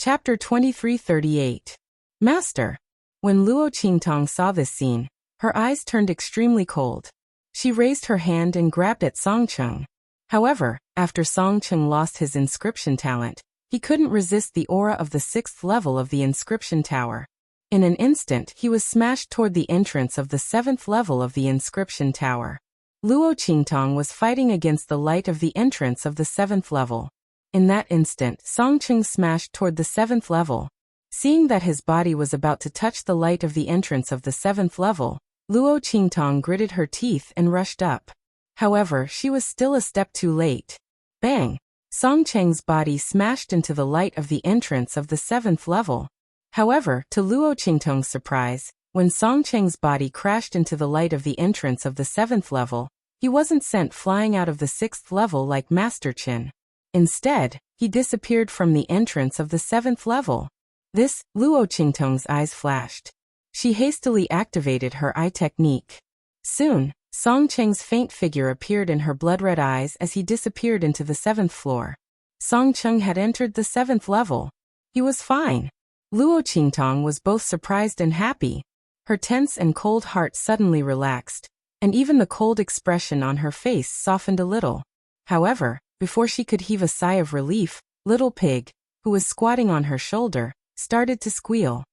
Chapter 2338. Master. When Luo Qingtong saw this scene, her eyes turned extremely cold. She raised her hand and grabbed at Songcheng. However, after Songcheng lost his inscription talent, he couldn't resist the aura of the 6th level of the inscription tower. In an instant, he was smashed toward the entrance of the 7th level of the inscription tower. Luo Qingtong was fighting against the light of the entrance of the 7th level. In that instant, Songcheng smashed toward the 7th level. Seeing that his body was about to touch the light of the entrance of the 7th level, Luo Qingtong gritted her teeth and rushed up. However, she was still a step too late. Bang! Songcheng's body smashed into the light of the entrance of the 7th level. However, to Luo Qingtong's surprise, when Songcheng's body crashed into the light of the entrance of the 7th level, he wasn't sent flying out of the 6th level like Master Qin. Instead, he disappeared from the entrance of the 7th level. This, Luo Qingtong's eyes flashed. She hastily activated her eye technique. Soon, Songcheng's faint figure appeared in her blood-red eyes as he disappeared into the 7th floor. Songcheng had entered the 7th level. He was fine. Luo Qingtong was both surprised and happy. Her tense and cold heart suddenly relaxed, and even the cold expression on her face softened a little. However, before she could heave a sigh of relief, Little Pig, who was squatting on her shoulder, started to squeal.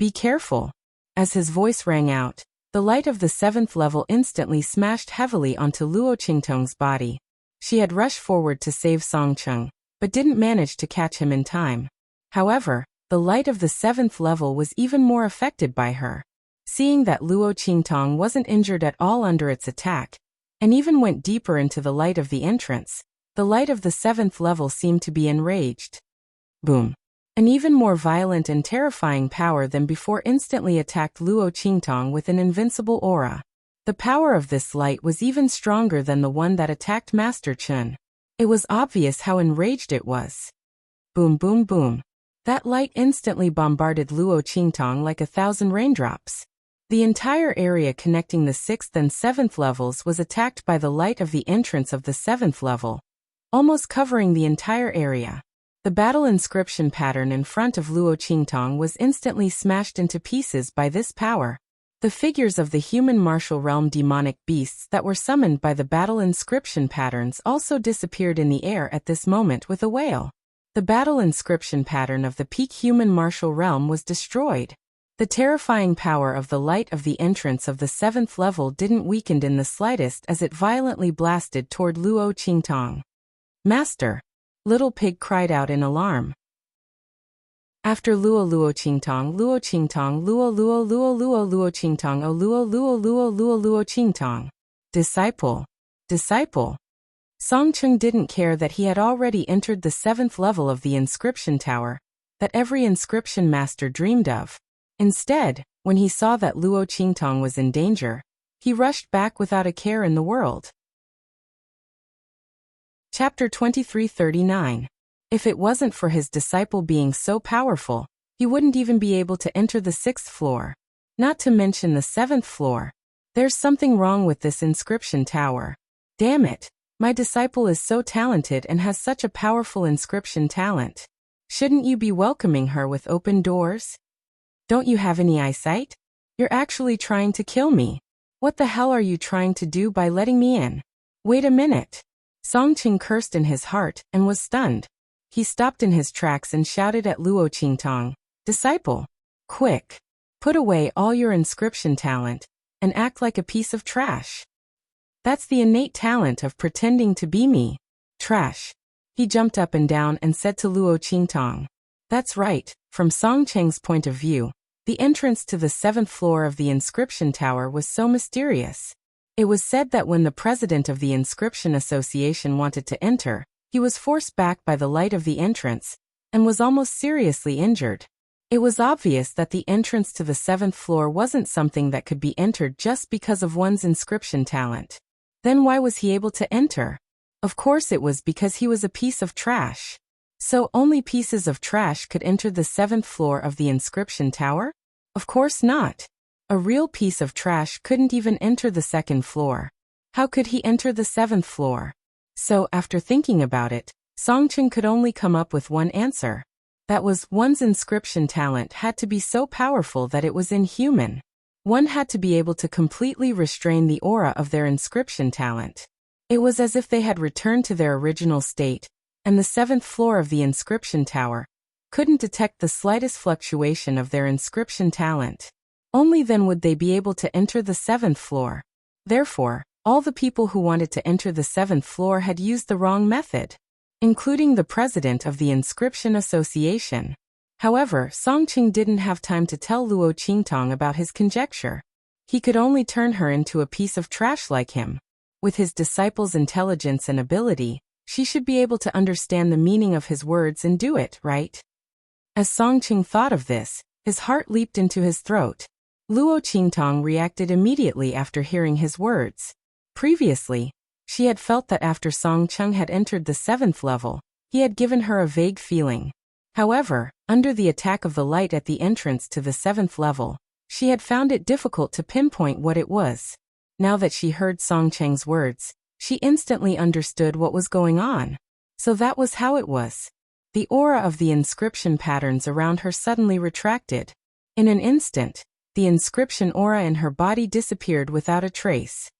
"Be careful." As his voice rang out, the light of the 7th level instantly smashed heavily onto Luo Qingtong's body. She had rushed forward to save Songcheng, but didn't manage to catch him in time. However, the light of the 7th level was even more affected by her. Seeing that Luo Qingtong wasn't injured at all under its attack, and even went deeper into the light of the entrance, the light of the 7th level seemed to be enraged. Boom! An even more violent and terrifying power than before instantly attacked Luo Qingtong with an invincible aura. The power of this light was even stronger than the one that attacked Master Qin. It was obvious how enraged it was. Boom boom boom. That light instantly bombarded Luo Qingtong like 1,000 raindrops. The entire area connecting the 6th and 7th levels was attacked by the light of the entrance of the 7th level, almost covering the entire area. The battle inscription pattern in front of Luo Qingtong was instantly smashed into pieces by this power. The figures of the human martial realm demonic beasts that were summoned by the battle inscription patterns also disappeared in the air at this moment with a wail. The battle inscription pattern of the peak human martial realm was destroyed. The terrifying power of the light of the entrance of the 7th level didn't weaken in the slightest as it violently blasted toward Luo Qingtong. "Master!" Little Pig cried out in alarm. After Luo Qingtong Luo Qingtong O Luo Qingtong. Disciple. Songcheng didn't care that he had already entered the 7th level of the inscription tower, that every inscription master dreamed of. Instead, when he saw that Luo Qingtong was in danger, he rushed back without a care in the world. Chapter 2339. If it wasn't for his disciple being so powerful, he wouldn't even be able to enter the 6th floor. Not to mention the 7th floor. There's something wrong with this inscription tower. Damn it, my disciple is so talented and has such a powerful inscription talent. Shouldn't you be welcoming her with open doors? Don't you have any eyesight? You're actually trying to kill me. What the hell are you trying to do by letting me in? Wait a minute. Songcheng cursed in his heart and was stunned. He stopped in his tracks and shouted at Luo Qingtong, "Disciple! Quick! Put away all your inscription talent, and act like a piece of trash. That's the innate talent of pretending to be me. Trash." He jumped up and down and said to Luo Qingtong, "That's right." From Songcheng's point of view, the entrance to the 7th floor of the inscription tower was so mysterious. It was said that when the president of the Inscription Association wanted to enter, he was forced back by the light of the entrance, and was almost seriously injured. It was obvious that the entrance to the 7th floor wasn't something that could be entered just because of one's inscription talent. Then why was he able to enter? Of course it was because he was a piece of trash. So only pieces of trash could enter the 7th floor of the inscription tower? Of course not. A real piece of trash couldn't even enter the 2nd floor. How could he enter the 7th floor? So, after thinking about it, Songcheng could only come up with one answer. That was, one's inscription talent had to be so powerful that it was inhuman. One had to be able to completely restrain the aura of their inscription talent. It was as if they had returned to their original state, and the 7th floor of the inscription tower couldn't detect the slightest fluctuation of their inscription talent. Only then would they be able to enter the 7th floor. Therefore, all the people who wanted to enter the 7th floor had used the wrong method, including the president of the Inscription Association. However, Songqing didn't have time to tell Luo Qingtong about his conjecture. He could only turn her into a piece of trash like him. With his disciple's intelligence and ability, she should be able to understand the meaning of his words and do it, right? As Songqing thought of this, his heart leaped into his throat. Luo Qingtong reacted immediately after hearing his words. Previously, she had felt that after Songqing had entered the 7th level, he had given her a vague feeling. However, under the attack of the light at the entrance to the 7th level, she had found it difficult to pinpoint what it was. Now that she heard Songqing's words, she instantly understood what was going on. So that was how it was. The aura of the inscription patterns around her suddenly retracted. In an instant, the inscription aura in her body disappeared without a trace.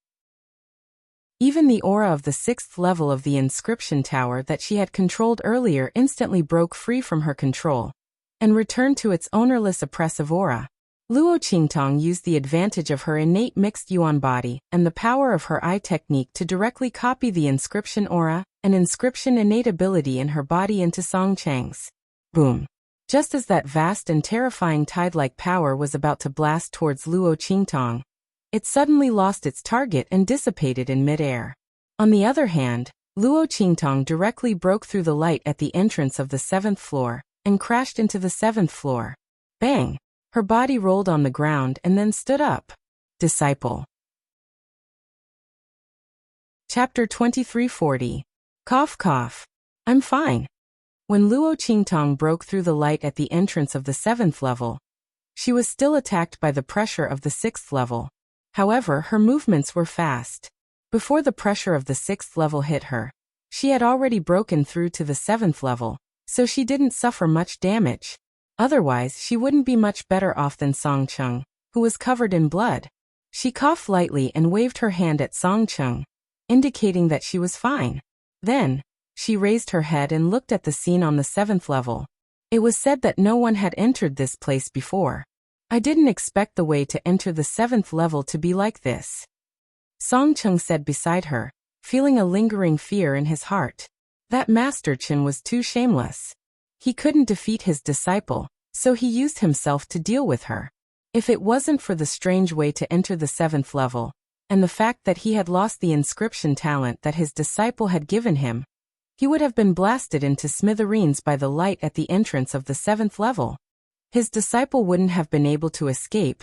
Even the aura of the 6th level of the inscription tower that she had controlled earlier instantly broke free from her control and returned to its ownerless oppressive aura. Luo Qingtong used the advantage of her innate mixed yuan body and the power of her eye technique to directly copy the inscription aura and inscription innate ability in her body into Songqing's. Boom! Just as that vast and terrifying tide-like power was about to blast towards Luo Qingtong, it suddenly lost its target and dissipated in midair. On the other hand, Luo Qingtong directly broke through the light at the entrance of the 7th floor and crashed into the 7th floor. Bang! Her body rolled on the ground and then stood up. Disciple. Chapter 2340. Cough cough. I'm fine. When Luo Qingtong broke through the light at the entrance of the 7th level, she was still attacked by the pressure of the 6th level. However, her movements were fast. Before the pressure of the 6th level hit her, she had already broken through to the 7th level, so she didn't suffer much damage. Otherwise, she wouldn't be much better off than Songqing, who was covered in blood. She coughed lightly and waved her hand at Songqing, indicating that she was fine. Then, she raised her head and looked at the scene on the 7th level. It was said that no one had entered this place before. I didn't expect the way to enter the 7th level to be like this, Songqing said beside her, feeling a lingering fear in his heart. That Master Chen was too shameless. He couldn't defeat his disciple, so he used himself to deal with her. If it wasn't for the strange way to enter the 7th level, and the fact that he had lost the inscription talent that his disciple had given him, he would have been blasted into smithereens by the light at the entrance of the 7th level. His disciple wouldn't have been able to escape,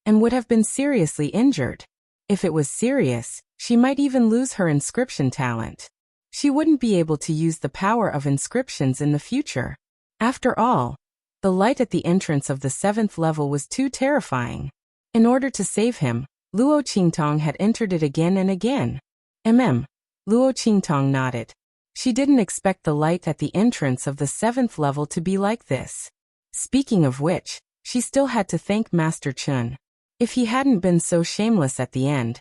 and would have been seriously injured. If it was serious, she might even lose her inscription talent. She wouldn't be able to use the power of inscriptions in the future. After all, the light at the entrance of the 7th level was too terrifying. In order to save him, Luo Qingtong had entered it again and again. Luo Qingtong nodded. She didn't expect the light at the entrance of the 7th level to be like this. Speaking of which, she still had to thank Master Chen. If he hadn't been so shameless at the end,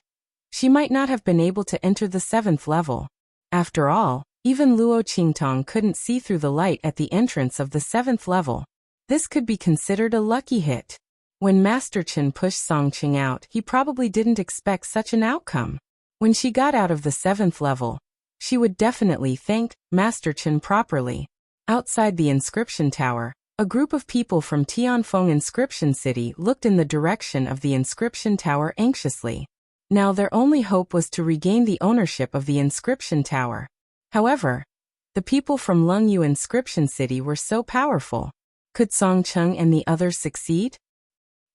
she might not have been able to enter the 7th level. After all, even Luo Qingtong couldn't see through the light at the entrance of the 7th level. This could be considered a lucky hit. When Master Chen pushed Songqing out, he probably didn't expect such an outcome. When she got out of the 7th level, she would definitely thank Master Chen properly. Outside the inscription tower, a group of people from Tianfeng Inscription City looked in the direction of the inscription tower anxiously. Now their only hope was to regain the ownership of the inscription tower. However, the people from Lungyu Inscription City were so powerful. Could Songqing and the others succeed?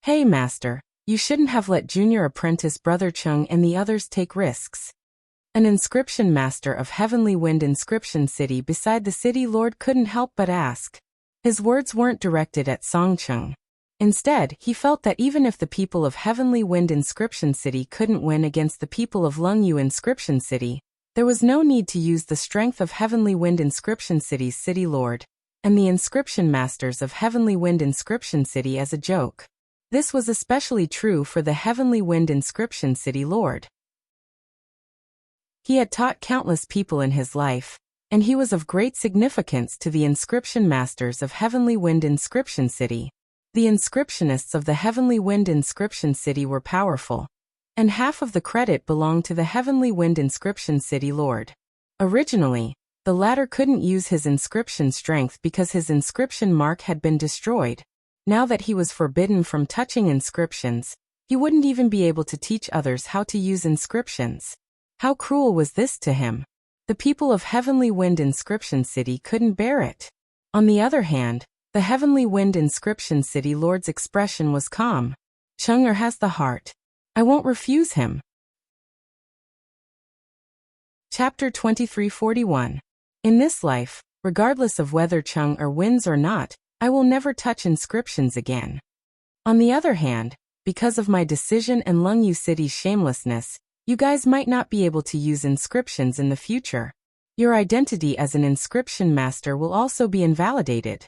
Hey Master, you shouldn't have let junior apprentice Brother Chung and the others take risks. An inscription master of Heavenly Wind Inscription City beside the city lord couldn't help but ask. His words weren't directed at Songqing. Instead, he felt that even if the people of Heavenly Wind Inscription City couldn't win against the people of Lungyu Inscription City, there was no need to use the strength of Heavenly Wind Inscription City's city lord. and the inscription masters of Heavenly Wind Inscription City as a joke. This was especially true for the Heavenly Wind Inscription City Lord. He had taught countless people in his life, and he was of great significance to the inscription masters of Heavenly Wind Inscription City. The inscriptionists of the Heavenly Wind Inscription City were powerful, and half of the credit belonged to the Heavenly Wind Inscription City Lord. Originally, the latter couldn't use his inscription strength because his inscription mark had been destroyed. Now that he was forbidden from touching inscriptions, he wouldn't even be able to teach others how to use inscriptions. How cruel was this to him? The people of Heavenly Wind Inscription City couldn't bear it. On the other hand, the Heavenly Wind Inscription City Lord's expression was calm. Chang'er has the heart. I won't refuse him. Chapter 2341. In this life, regardless of whether Chang'er wins or not, I will never touch inscriptions again. On the other hand, because of my decision and Lungyu City's shamelessness, you guys might not be able to use inscriptions in the future. Your identity as an inscription master will also be invalidated.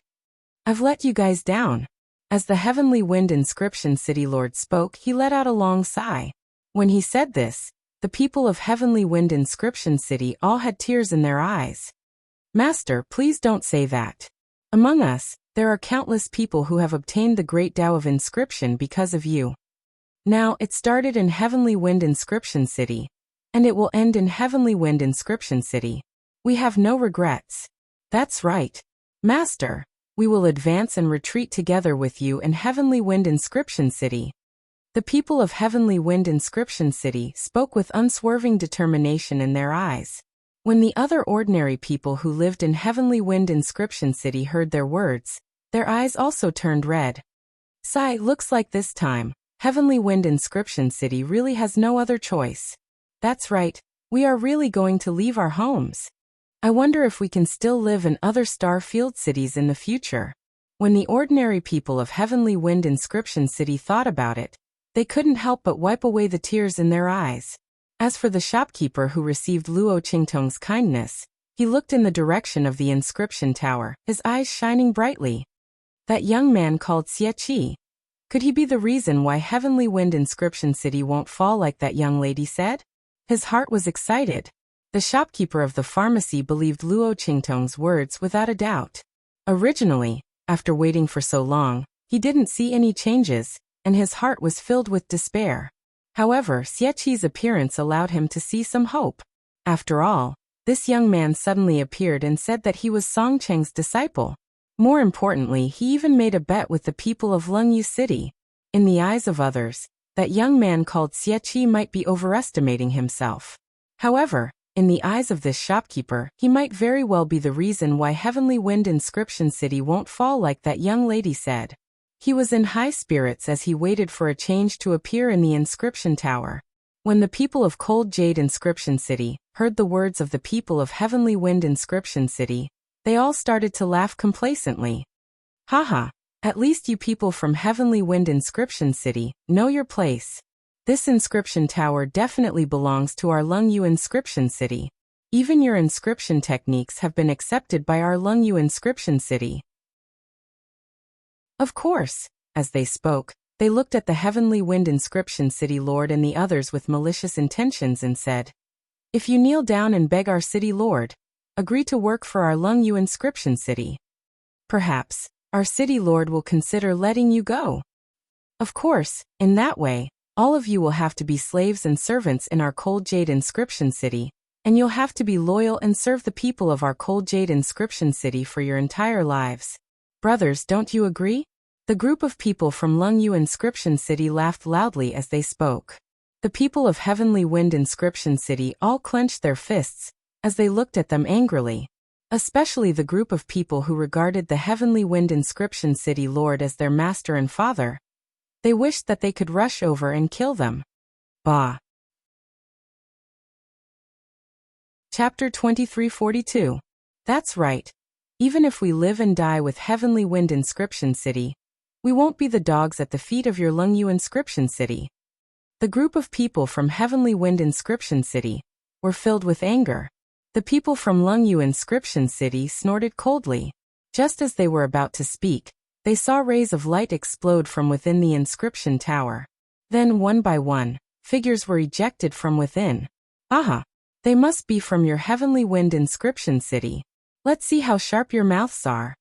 I've let you guys down. As the Heavenly Wind Inscription City Lord spoke, he let out a long sigh. When he said this, the people of Heavenly Wind Inscription City all had tears in their eyes. Master, please don't say that. Among us, there are countless people who have obtained the great Tao of inscription because of you. Now, it started in Heavenly Wind Inscription City, and it will end in Heavenly Wind Inscription City. We have no regrets. That's right. Master, we will advance and retreat together with you in Heavenly Wind Inscription City. The people of Heavenly Wind Inscription City spoke with unswerving determination in their eyes. When the other ordinary people who lived in Heavenly Wind Inscription City heard their words, their eyes also turned red. Sigh, looks like this time, Heavenly Wind Inscription City really has no other choice. That's right, we are really going to leave our homes. I wonder if we can still live in other star-field cities in the future. When the ordinary people of Heavenly Wind Inscription City thought about it, they couldn't help but wipe away the tears in their eyes. As for the shopkeeper who received Luo Qingtong's kindness, he looked in the direction of the inscription tower, his eyes shining brightly. That young man called Xie. Could he be the reason why Heavenly Wind Inscription City won't fall like that young lady said? His heart was excited. The shopkeeper of the pharmacy believed Luo Qingtong's words without a doubt. Originally, after waiting for so long, he didn't see any changes, and his heart was filled with despair. However, Xieqi's appearance allowed him to see some hope. After all, this young man suddenly appeared and said that he was Song Cheng's disciple. More importantly, he even made a bet with the people of Lungyu City. In the eyes of others, that young man called Xieqi might be overestimating himself. However, in the eyes of this shopkeeper, he might very well be the reason why Heavenly Wind Inscription City won't fall like that young lady said. He was in high spirits as he waited for a change to appear in the inscription tower. When the people of Cold Jade Inscription City heard the words of the people of Heavenly Wind Inscription City, they all started to laugh complacently. Haha, at least you people from Heavenly Wind Inscription City know your place. This inscription tower definitely belongs to our Lungyu Inscription City. Even your inscription techniques have been accepted by our Lungyu Inscription City. Of course, as they spoke, they looked at the Heavenly Wind Inscription City Lord and the others with malicious intentions and said, "If you kneel down and beg our city lord, agree to work for our Lungyu Inscription City, perhaps our city lord will consider letting you go. Of course, in that way, all of you will have to be slaves and servants in our Cold Jade Inscription City, and you'll have to be loyal and serve the people of our Cold Jade Inscription City for your entire lives. Brothers, don't you agree?" The group of people from Lungyu Inscription City laughed loudly as they spoke. The people of Heavenly Wind Inscription City all clenched their fists as they looked at them angrily. Especially the group of people who regarded the Heavenly Wind Inscription City Lord as their master and father. They wished that they could rush over and kill them. Bah! Chapter 2342. That's right. Even if we live and die with Heavenly Wind Inscription City, we won't be the dogs at the feet of your Lungyu Inscription City. The group of people from Heavenly Wind Inscription City were filled with anger. The people from Lungyu Inscription City snorted coldly. Just as they were about to speak, they saw rays of light explode from within the inscription tower. Then, one by one, figures were ejected from within. Aha! They must be from your heavenly wind inscription city. Let's see how sharp your mouths are.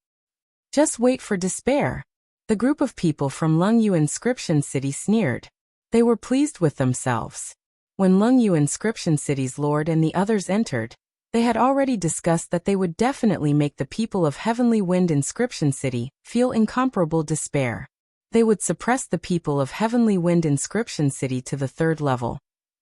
Just wait for despair. The group of people from Lungyu Inscription City sneered. They were pleased with themselves. When Lungyu Inscription City's lord and the others entered, they had already discussed that they would definitely make the people of Heavenly Wind Inscription City feel incomparable despair. They would suppress the people of Heavenly Wind Inscription City to the 3rd level,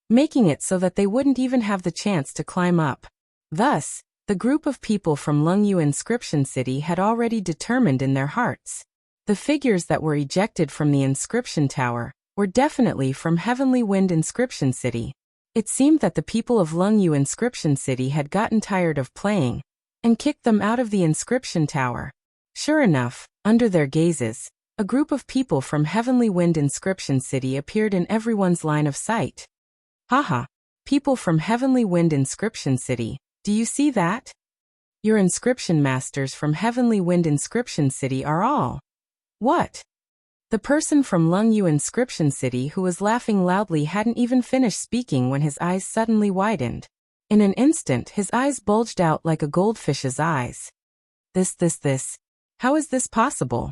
making it so that they wouldn't even have the chance to climb up. Thus, the group of people from Lungyu Inscription City had already determined in their hearts. The figures that were ejected from the inscription tower were definitely from Heavenly Wind Inscription City. It seemed that the people of Lungyu Inscription City had gotten tired of playing and kicked them out of the inscription tower. Sure enough, under their gazes, a group of people from Heavenly Wind Inscription City appeared in everyone's line of sight. Haha! People from Heavenly Wind Inscription City, do you see that? Your inscription masters from Heavenly Wind Inscription City are all. What? The person from Lungyu Inscription City who was laughing loudly hadn't even finished speaking when his eyes suddenly widened. In an instant his eyes bulged out like a goldfish's eyes. This. How is this possible?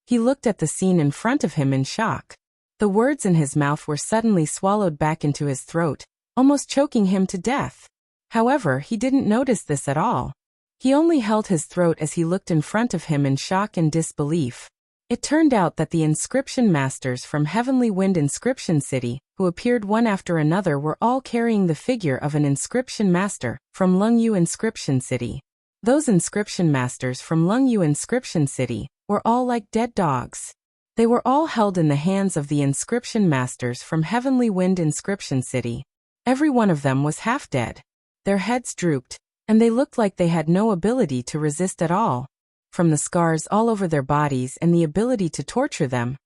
He looked at the scene in front of him in shock. The words in his mouth were suddenly swallowed back into his throat, almost choking him to death. However, he didn't notice this at all. He only held his throat as he looked in front of him in shock and disbelief. It turned out that the inscription masters from Heavenly Wind Inscription City, who appeared one after another, were all carrying the figure of an inscription master from Lungyu Inscription City. Those inscription masters from Lungyu Inscription City were all like dead dogs. They were all held in the hands of the inscription masters from Heavenly Wind Inscription City. Every one of them was half dead. Their heads drooped, and they looked like they had no ability to resist at all. From the scars all over their bodies and the ability to torture them,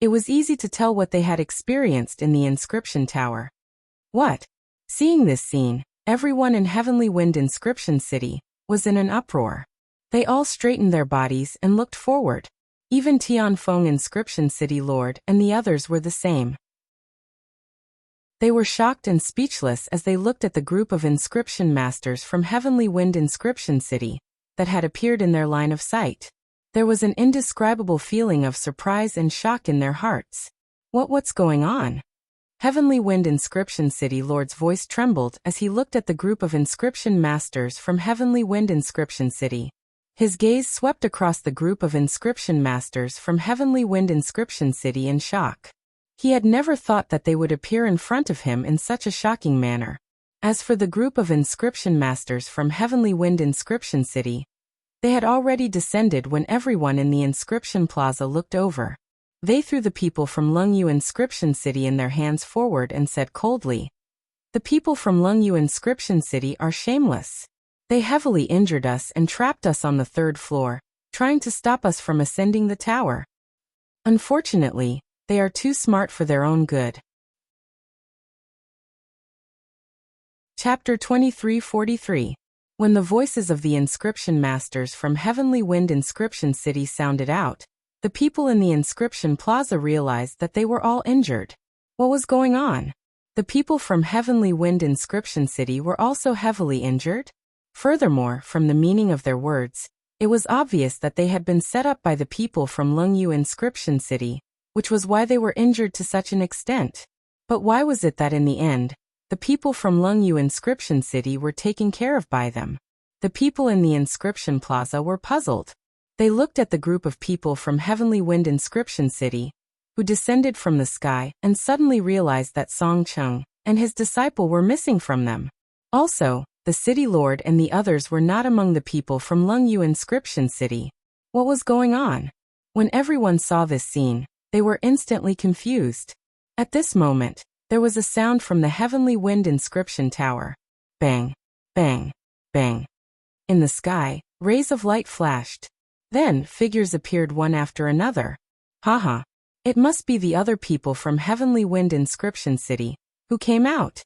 it was easy to tell what they had experienced in the inscription tower. What? Seeing this scene, everyone in Heavenly Wind Inscription City was in an uproar. They all straightened their bodies and looked forward. Even Tianfeng Inscription City Lord and the others were the same. They were shocked and speechless as they looked at the group of inscription masters from Heavenly Wind Inscription City that had appeared in their line of sight. There was an indescribable feeling of surprise and shock in their hearts. What's going on? Heavenly Wind Inscription City Lord's voice trembled as he looked at the group of inscription masters from Heavenly Wind Inscription City. His gaze swept across the group of inscription masters from Heavenly Wind Inscription City in shock. He had never thought that they would appear in front of him in such a shocking manner. As for the group of inscription masters from Heavenly Wind Inscription City, they had already descended when everyone in the inscription plaza looked over. They threw the people from Lungyu Inscription City in their hands forward and said coldly, "The people from Lungyu Inscription City are shameless. They heavily injured us and trapped us on the 3rd floor, trying to stop us from ascending the tower. Unfortunately, they are too smart for their own good." Chapter 2343. When the voices of the inscription masters from Heavenly Wind Inscription City sounded out, the people in the inscription plaza realized that they were all injured. What was going on? The people from Heavenly Wind Inscription City were also heavily injured? Furthermore, from the meaning of their words, it was obvious that they had been set up by the people from Lungyu Inscription City, which was why they were injured to such an extent. But why was it that in the end, the people from Lungyu Inscription City were taken care of by them? The people in the inscription plaza were puzzled. They looked at the group of people from Heavenly Wind Inscription City, who descended from the sky, and suddenly realized that Song Cheng and his disciple were missing from them. Also, the city lord and the others were not among the people from Lungyu Inscription City. What was going on? When everyone saw this scene, they were instantly confused. At this moment, there was a sound from the Heavenly Wind Inscription Tower. Bang, bang, bang. In the sky, rays of light flashed. Then, figures appeared one after another. Haha. It must be the other people from Heavenly Wind Inscription City who came out.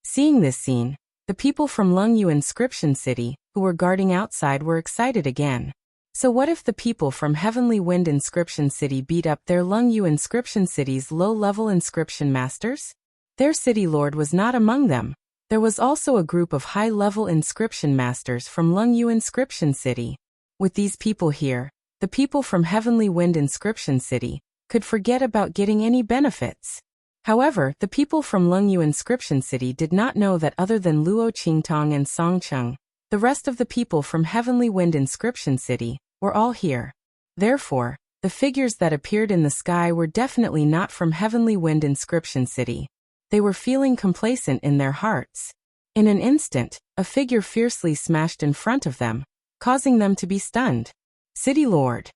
Seeing this scene, the people from Lungyu Inscription City, who were guarding outside, were excited again. So what if the people from Heavenly Wind Inscription City beat up their Lungyu Inscription City's low-level inscription masters? Their city lord was not among them. There was also a group of high-level inscription masters from Lungyu Inscription City. With these people here, the people from Heavenly Wind Inscription City could forget about getting any benefits. However, the people from Lungyu Inscription City did not know that other than Luo Qingtong and Song Cheng, the rest of the people from Heavenly Wind Inscription City were all here. Therefore, the figures that appeared in the sky were definitely not from Heavenly Wind Inscription City. They were feeling complacent in their hearts. In an instant, a figure fiercely smashed in front of them, causing them to be stunned. City Lord.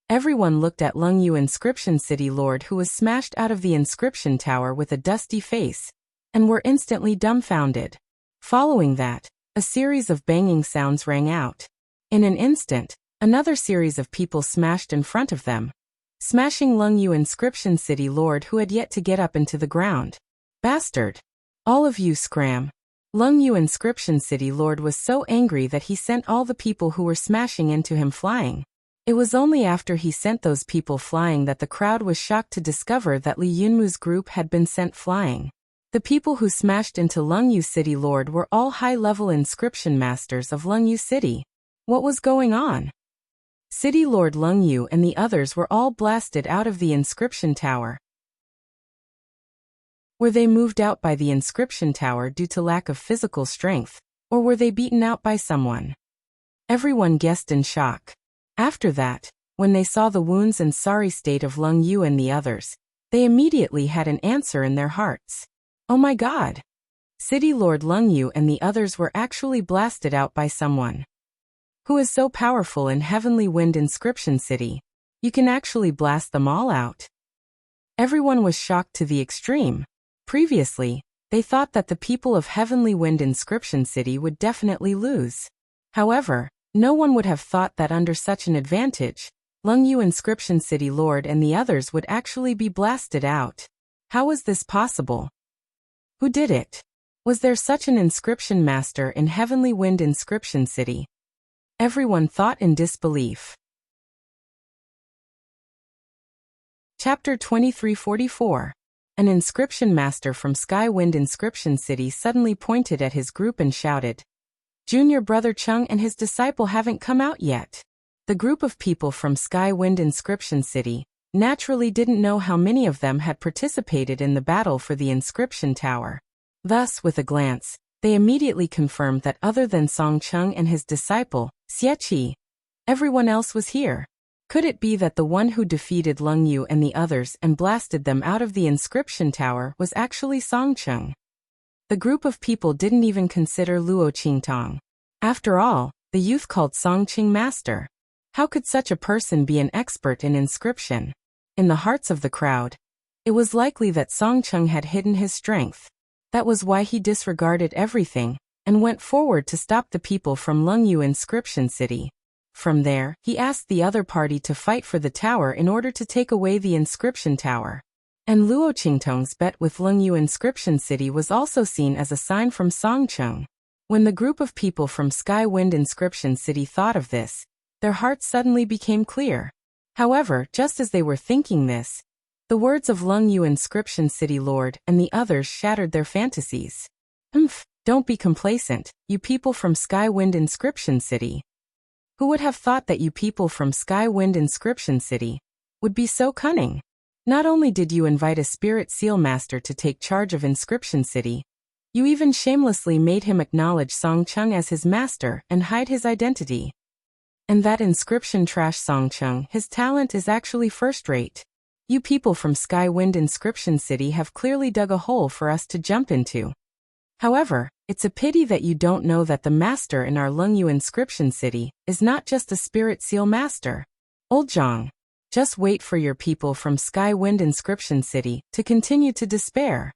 Everyone looked at Lungyu Inscription City Lord, who was smashed out of the inscription tower with a dusty face, and were instantly dumbfounded. Following that, a series of banging sounds rang out. In an instant, another series of people smashed in front of them, smashing Lungyu Inscription City Lord, who had yet to get up into the ground. Bastard! All of you scram! Lungyu Inscription City Lord was so angry that he sent all the people who were smashing into him flying. It was only after he sent those people flying that the crowd was shocked to discover that Li Yunmu's group had been sent flying. The people who smashed into Lungyu City Lord were all high-level inscription masters of Lungyu City. What was going on? City Lord Lungyu and the others were all blasted out of the inscription tower. Were they moved out by the inscription tower due to lack of physical strength, or were they beaten out by someone? Everyone guessed in shock. After that, when they saw the wounds and sorry state of Lungyu and the others, they immediately had an answer in their hearts. Oh my God! City Lord Lungyu and the others were actually blasted out by someone. Who is so powerful in Heavenly Wind Inscription City? You can actually blast them all out. Everyone was shocked to the extreme. Previously, they thought that the people of Heavenly Wind Inscription City would definitely lose. However, no one would have thought that under such an advantage, Lungyu Inscription City Lord and the others would actually be blasted out. How was this possible? Who did it? Was there such an inscription master in Heavenly Wind Inscription City? Everyone thought in disbelief. Chapter 2344. An inscription master from Skywind Inscription City suddenly pointed at his group and shouted, "Junior brother Chung and his disciple haven't come out yet." The group of people from Skywind Inscription City naturally didn't know how many of them had participated in the battle for the inscription tower. Thus, with a glance, they immediately confirmed that other than Song Chung and his disciple, Xieqi, everyone else was here. Could it be that the one who defeated Lungyu and the others and blasted them out of the inscription tower was actually Song Chung? The group of people didn't even consider Luo Qingtong. After all, the youth called Song Qing master. How could such a person be an expert in inscription? In the hearts of the crowd, it was likely that Song Chung had hidden his strength. That was why he disregarded everything and went forward to stop the people from Lungyu Inscription City. From there, he asked the other party to fight for the tower in order to take away the inscription tower. And Luo Qingtong's bet with Lungyu Inscription City was also seen as a sign from Song Chung. When the group of people from Skywind Inscription City thought of this, their hearts suddenly became clear. However, just as they were thinking this, the words of Lungyu Inscription City Lord and the others shattered their fantasies. Don't be complacent, you people from Skywind Inscription City. Who would have thought that you people from Skywind Inscription City would be so cunning? Not only did you invite a spirit seal master to take charge of Inscription City, you even shamelessly made him acknowledge Song Chung as his master and hide his identity. And that inscription trash Song Chung, his talent is actually first-rate. You people from Skywind Inscription City have clearly dug a hole for us to jump into. However, it's a pity that you don't know that the master in our Lungyu Inscription City is not just a spirit seal master. Old Zhang, just wait for your people from Skywind Inscription City to continue to despair.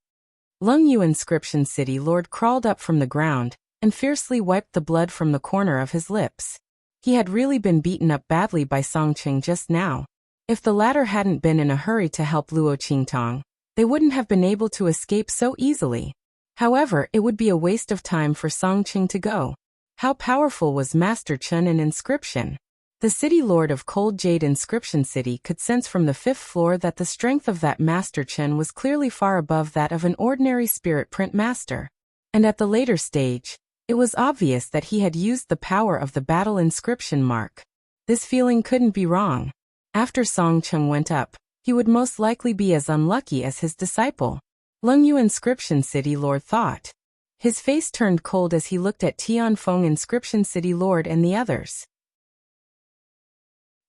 Lungyu Inscription City Lord crawled up from the ground and fiercely wiped the blood from the corner of his lips. He had really been beaten up badly by Song Qing just now. If the latter hadn't been in a hurry to help Luo Qingtong, they wouldn't have been able to escape so easily. However, it would be a waste of time for Song Qing to go. How powerful was Master Chen in inscription? The city lord of Cold Jade Inscription City could sense from the 5th floor that the strength of that Master Chen was clearly far above that of an ordinary spirit print master. And at the later stage, it was obvious that he had used the power of the battle inscription mark. This feeling couldn't be wrong. After Song Cheng went up, he would most likely be as unlucky as his disciple. Lengyu Inscription City Lord thought. His face turned cold as he looked at Tianfeng Inscription City Lord and the others.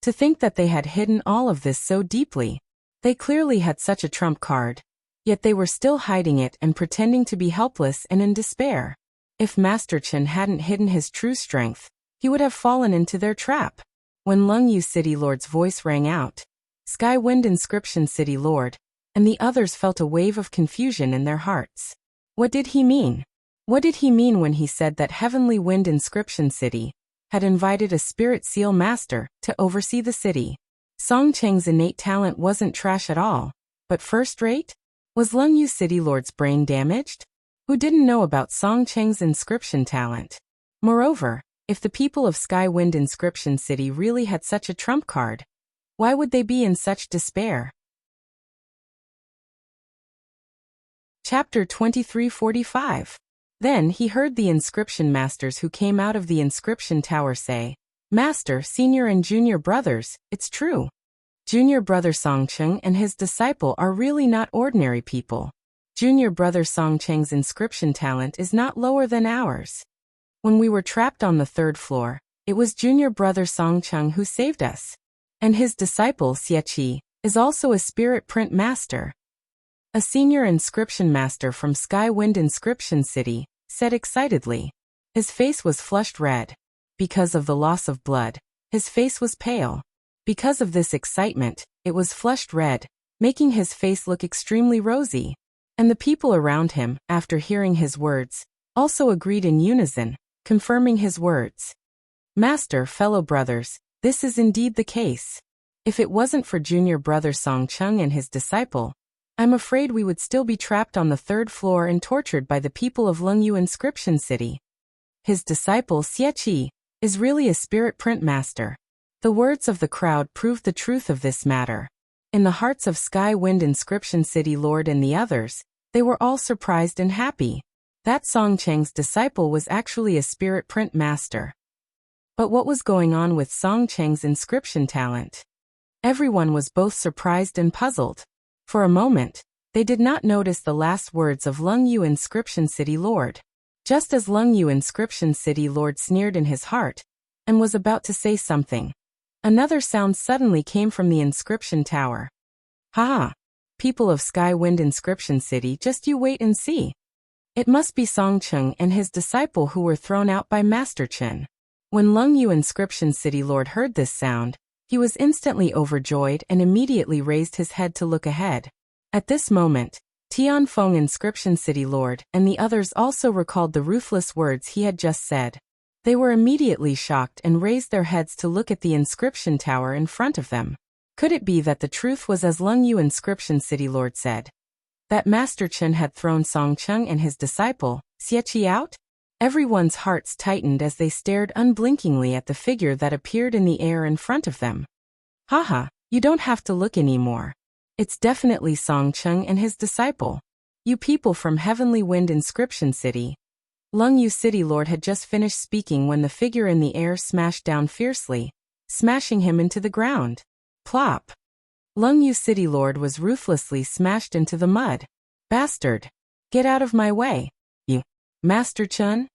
To think that they had hidden all of this so deeply. They clearly had such a trump card. Yet they were still hiding it and pretending to be helpless and in despair. If Master Chen hadn't hidden his true strength, he would have fallen into their trap. When Lengyu City Lord's voice rang out, Sky Wind Inscription City Lord, and the others felt a wave of confusion in their hearts. What did he mean? What did he mean when he said that Heavenly Wind Inscription City had invited a spirit seal master to oversee the city? Song Cheng's innate talent wasn't trash at all, but first-rate? Was Lengyu City Lord's brain damaged? Who didn't know about Song Cheng's inscription talent? Moreover, if the people of Sky Wind Inscription City really had such a trump card, why would they be in such despair? Chapter 2345. Then he heard the inscription masters who came out of the inscription tower say, Master, Senior and Junior brothers, it's true. Junior brother Songcheng and his disciple are really not ordinary people. Junior brother Songcheng's inscription talent is not lower than ours. When we were trapped on the 3rd floor, it was junior brother Songcheng who saved us. And his disciple Xieqi is also a spirit print master. A senior inscription master from Sky Wind Inscription City said excitedly. His face was flushed red. Because of the loss of blood, his face was pale. Because of this excitement, it was flushed red, making his face look extremely rosy. And the people around him, after hearing his words, also agreed in unison, confirming his words. Master, fellow brothers, this is indeed the case. If it wasn't for junior brother Songcheng and his disciple, I'm afraid we would still be trapped on the 3rd floor and tortured by the people of Lengyu Inscription City. His disciple Xieqi is really a spirit print master. The words of the crowd proved the truth of this matter. In the hearts of Sky Wind Inscription City Lord and the others, they were all surprised and happy. That Songcheng's disciple was actually a spirit print master. But what was going on with Songcheng's inscription talent? Everyone was both surprised and puzzled. For a moment, they did not notice the last words of Lengyu Inscription City Lord. Just as Lengyu Inscription City Lord sneered in his heart, and was about to say something, another sound suddenly came from the inscription tower. Ha! People of Sky Wind Inscription City, just you wait and see. It must be Songcheng and his disciple who were thrown out by Master Chen. When Lengyu Inscription City Lord heard this sound, he was instantly overjoyed and immediately raised his head to look ahead. At this moment, Tianfeng Inscription City Lord and the others also recalled the ruthless words he had just said. They were immediately shocked and raised their heads to look at the inscription tower in front of them. Could it be that the truth was as Lengyu Inscription City Lord said? That Master Chen had thrown Songcheng and his disciple, Xieqi, out? Everyone's hearts tightened as they stared unblinkingly at the figure that appeared in the air in front of them. Haha, you don't have to look anymore. It's definitely Songcheng and his disciple. You people from Heavenly Wind Inscription City. Lengyu City Lord had just finished speaking when the figure in the air smashed down fiercely, smashing him into the ground. Plop! Lengyu City Lord was ruthlessly smashed into the mud. Bastard! Get out of my way, you Master Chen?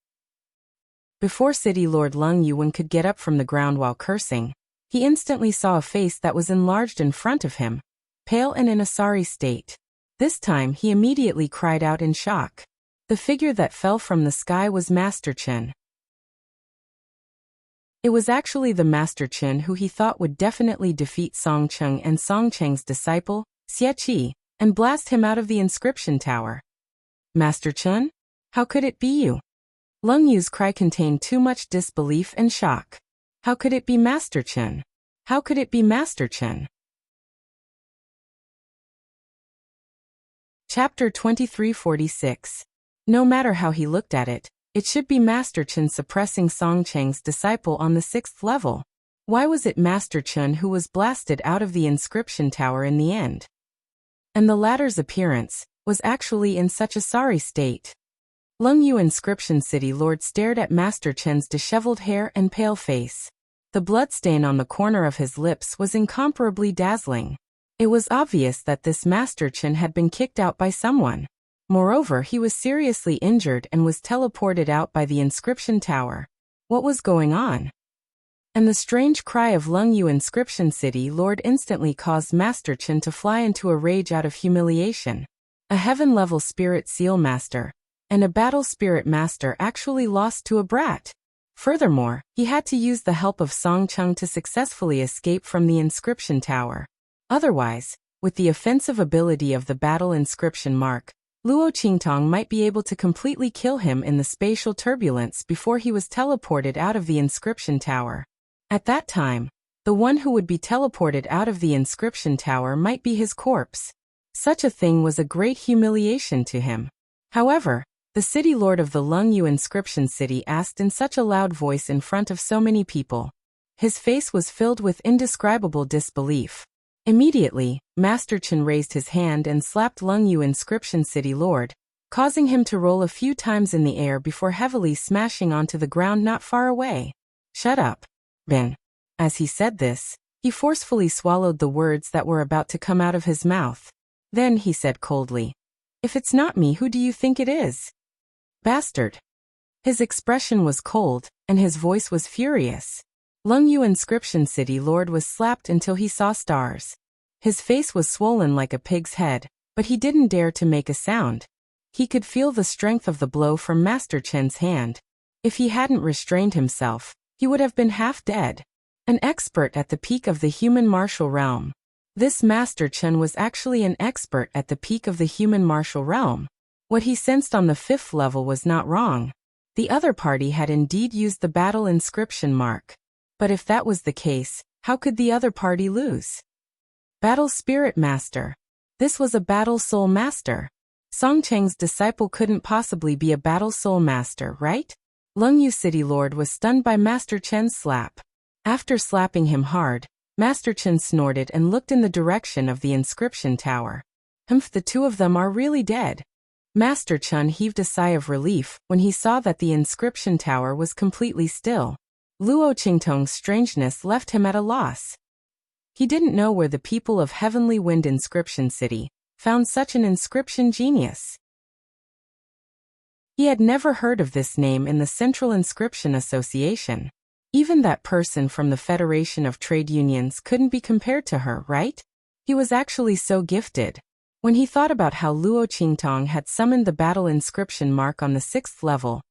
Before City Lord Lengyu could get up from the ground while cursing, he instantly saw a face that was enlarged in front of him, pale and in a sorry state. This time he immediately cried out in shock. The figure that fell from the sky was Master Chen. It was actually the Master Chen who he thought would definitely defeat Songcheng and Songcheng's disciple, Xieqi, and blast him out of the inscription tower. Master Chen? How could it be you? Lengyu's cry contained too much disbelief and shock. How could it be Master Chen? How could it be Master Chen? Chapter 2346. No matter how he looked at it, it should be Master Chen suppressing Songcheng's disciple on the 6th level. Why was it Master Chun who was blasted out of the inscription tower in the end? And the latter's appearance was actually in such a sorry state. Lungyu Inscription City Lord stared at Master Chen's disheveled hair and pale face. The bloodstain on the corner of his lips was incomparably dazzling. It was obvious that this Master Chen had been kicked out by someone. Moreover, he was seriously injured and was teleported out by the inscription tower. What was going on? And the strange cry of Lungyu Inscription City Lord instantly caused Master Chen to fly into a rage out of humiliation. A heaven-level spirit seal master and a battle spirit master actually lost to a brat. Furthermore, he had to use the help of Song Cheng to successfully escape from the inscription tower. Otherwise, with the offensive ability of the battle inscription mark, Luo Qingtong might be able to completely kill him in the spatial turbulence before he was teleported out of the inscription tower. At that time, the one who would be teleported out of the inscription tower might be his corpse. Such a thing was a great humiliation to him. However, the city lord of the Lungyu Inscription City asked in such a loud voice in front of so many people. His face was filled with indescribable disbelief. Immediately, Master Chen raised his hand and slapped Lungyu Inscription City Lord, causing him to roll a few times in the air before heavily smashing onto the ground not far away. Shut up, Ben. As he said this, he forcefully swallowed the words that were about to come out of his mouth. Then he said coldly, "If it's not me, who do you think it is? Bastard." His expression was cold, and his voice was furious. Lungyu Inscription City Lord was slapped until he saw stars. His face was swollen like a pig's head, but he didn't dare to make a sound. He could feel the strength of the blow from Master Chen's hand. If he hadn't restrained himself, he would have been half dead. An expert at the peak of the human martial realm. This Master Chen was actually an expert at the peak of the human martial realm. What he sensed on the 5th level was not wrong. The other party had indeed used the battle inscription mark. But if that was the case, how could the other party lose? Battle Spirit Master. This was a Battle Soul Master. Song Cheng's disciple couldn't possibly be a Battle Soul Master, right? Lungyu City Lord was stunned by Master Chen's slap. After slapping him hard, Master Chen snorted and looked in the direction of the inscription tower. The two of them are really dead. Master Chen heaved a sigh of relief when he saw that the inscription tower was completely still. Luo Qingtong's strangeness left him at a loss. He didn't know where the people of Heavenly Wind Inscription City found such an inscription genius. He had never heard of this name in the Central Inscription Association. Even that person from the Federation of Trade Unions couldn't be compared to her, right? He was actually so gifted. When he thought about how Luo Qingtong had summoned the battle inscription mark on the 6th level,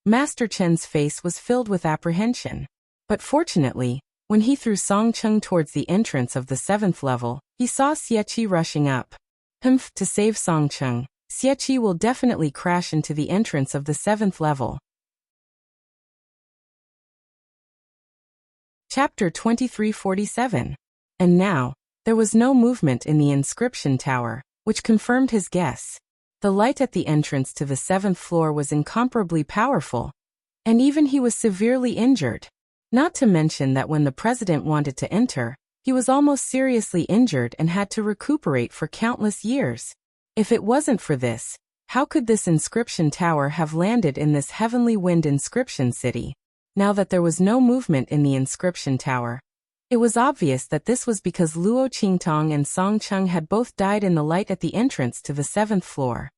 Master Chen's face was filled with apprehension. But fortunately, when he threw Song Cheng towards the entrance of the 7th level, he saw Xieqi rushing up. To save Song Cheng, Xieqi will definitely crash into the entrance of the 7th level. Chapter 2347. And now, there was no movement in the inscription tower, which confirmed his guess. The light at the entrance to the 7th floor was incomparably powerful, and even he was severely injured. Not to mention that when the president wanted to enter, he was almost seriously injured and had to recuperate for countless years. If it wasn't for this, how could this inscription tower have landed in this Heavenly Wind Inscription City? Now that there was no movement in the inscription tower, it was obvious that this was because Luo Qingtong and Song Cheng had both died in the light at the entrance to the 7th floor.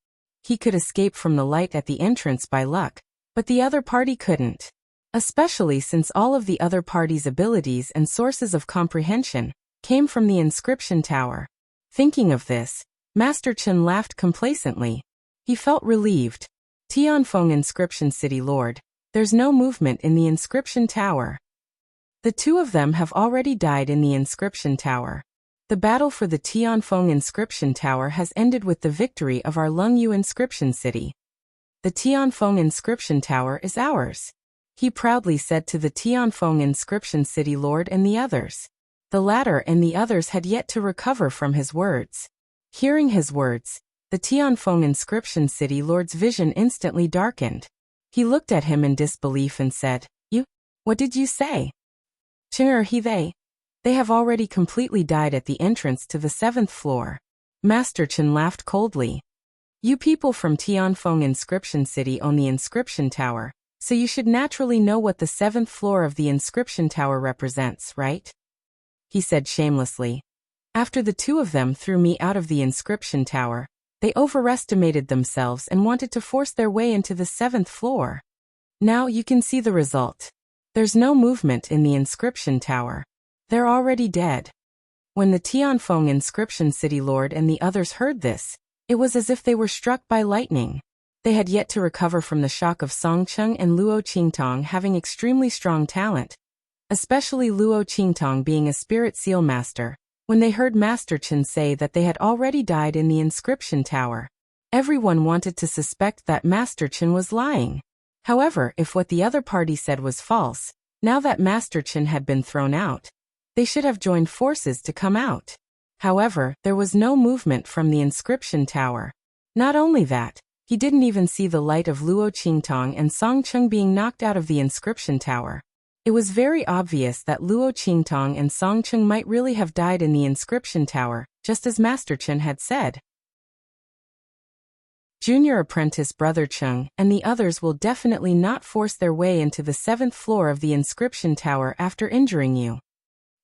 He could escape from the light at the entrance by luck, but the other party couldn't. Especially since all of the other party's abilities and sources of comprehension came from the inscription tower. Thinking of this, Master Chen laughed complacently. He felt relieved. Tianfeng Inscription City Lord. There's no movement in the inscription tower. The two of them have already died in the inscription tower. The battle for the Tianfeng Inscription Tower has ended with the victory of our Lungyu Inscription City. The Tianfeng Inscription Tower is ours, he proudly said to the Tianfeng Inscription City Lord and the others. The latter and the others had yet to recover from his words. Hearing his words, the Tianfeng Inscription City Lord's vision instantly darkened. He looked at him in disbelief and said, "You? What did you say?" Chen or he they? They have already completely died at the entrance to the 7th floor. Master Chen laughed coldly. You people from Tianfeng Inscription City own the Inscription Tower, so you should naturally know what the 7th floor of the Inscription Tower represents, right? He said shamelessly. After the two of them threw me out of the Inscription Tower, they overestimated themselves and wanted to force their way into the 7th floor. Now you can see the result. There's no movement in the Inscription Tower. They're already dead. When the Tianfeng Inscription City Lord and the others heard this, it was as if they were struck by lightning. They had yet to recover from the shock of Songcheng and Luo Qingtong having extremely strong talent, especially Luo Qingtong being a spirit seal master. When they heard Master Chen say that they had already died in the Inscription Tower, everyone wanted to suspect that Master Chen was lying. However, if what the other party said was false, now that Master Chen had been thrown out, they should have joined forces to come out. However, there was no movement from the Inscription Tower. Not only that, he didn't even see the light of Luo Qingtong and Songcheng being knocked out of the Inscription Tower. It was very obvious that Luo Qingtong and Songcheng might really have died in the Inscription Tower, just as Master Chen had said. Junior apprentice Brother Cheng and the others will definitely not force their way into the 7th floor of the Inscription Tower after injuring you.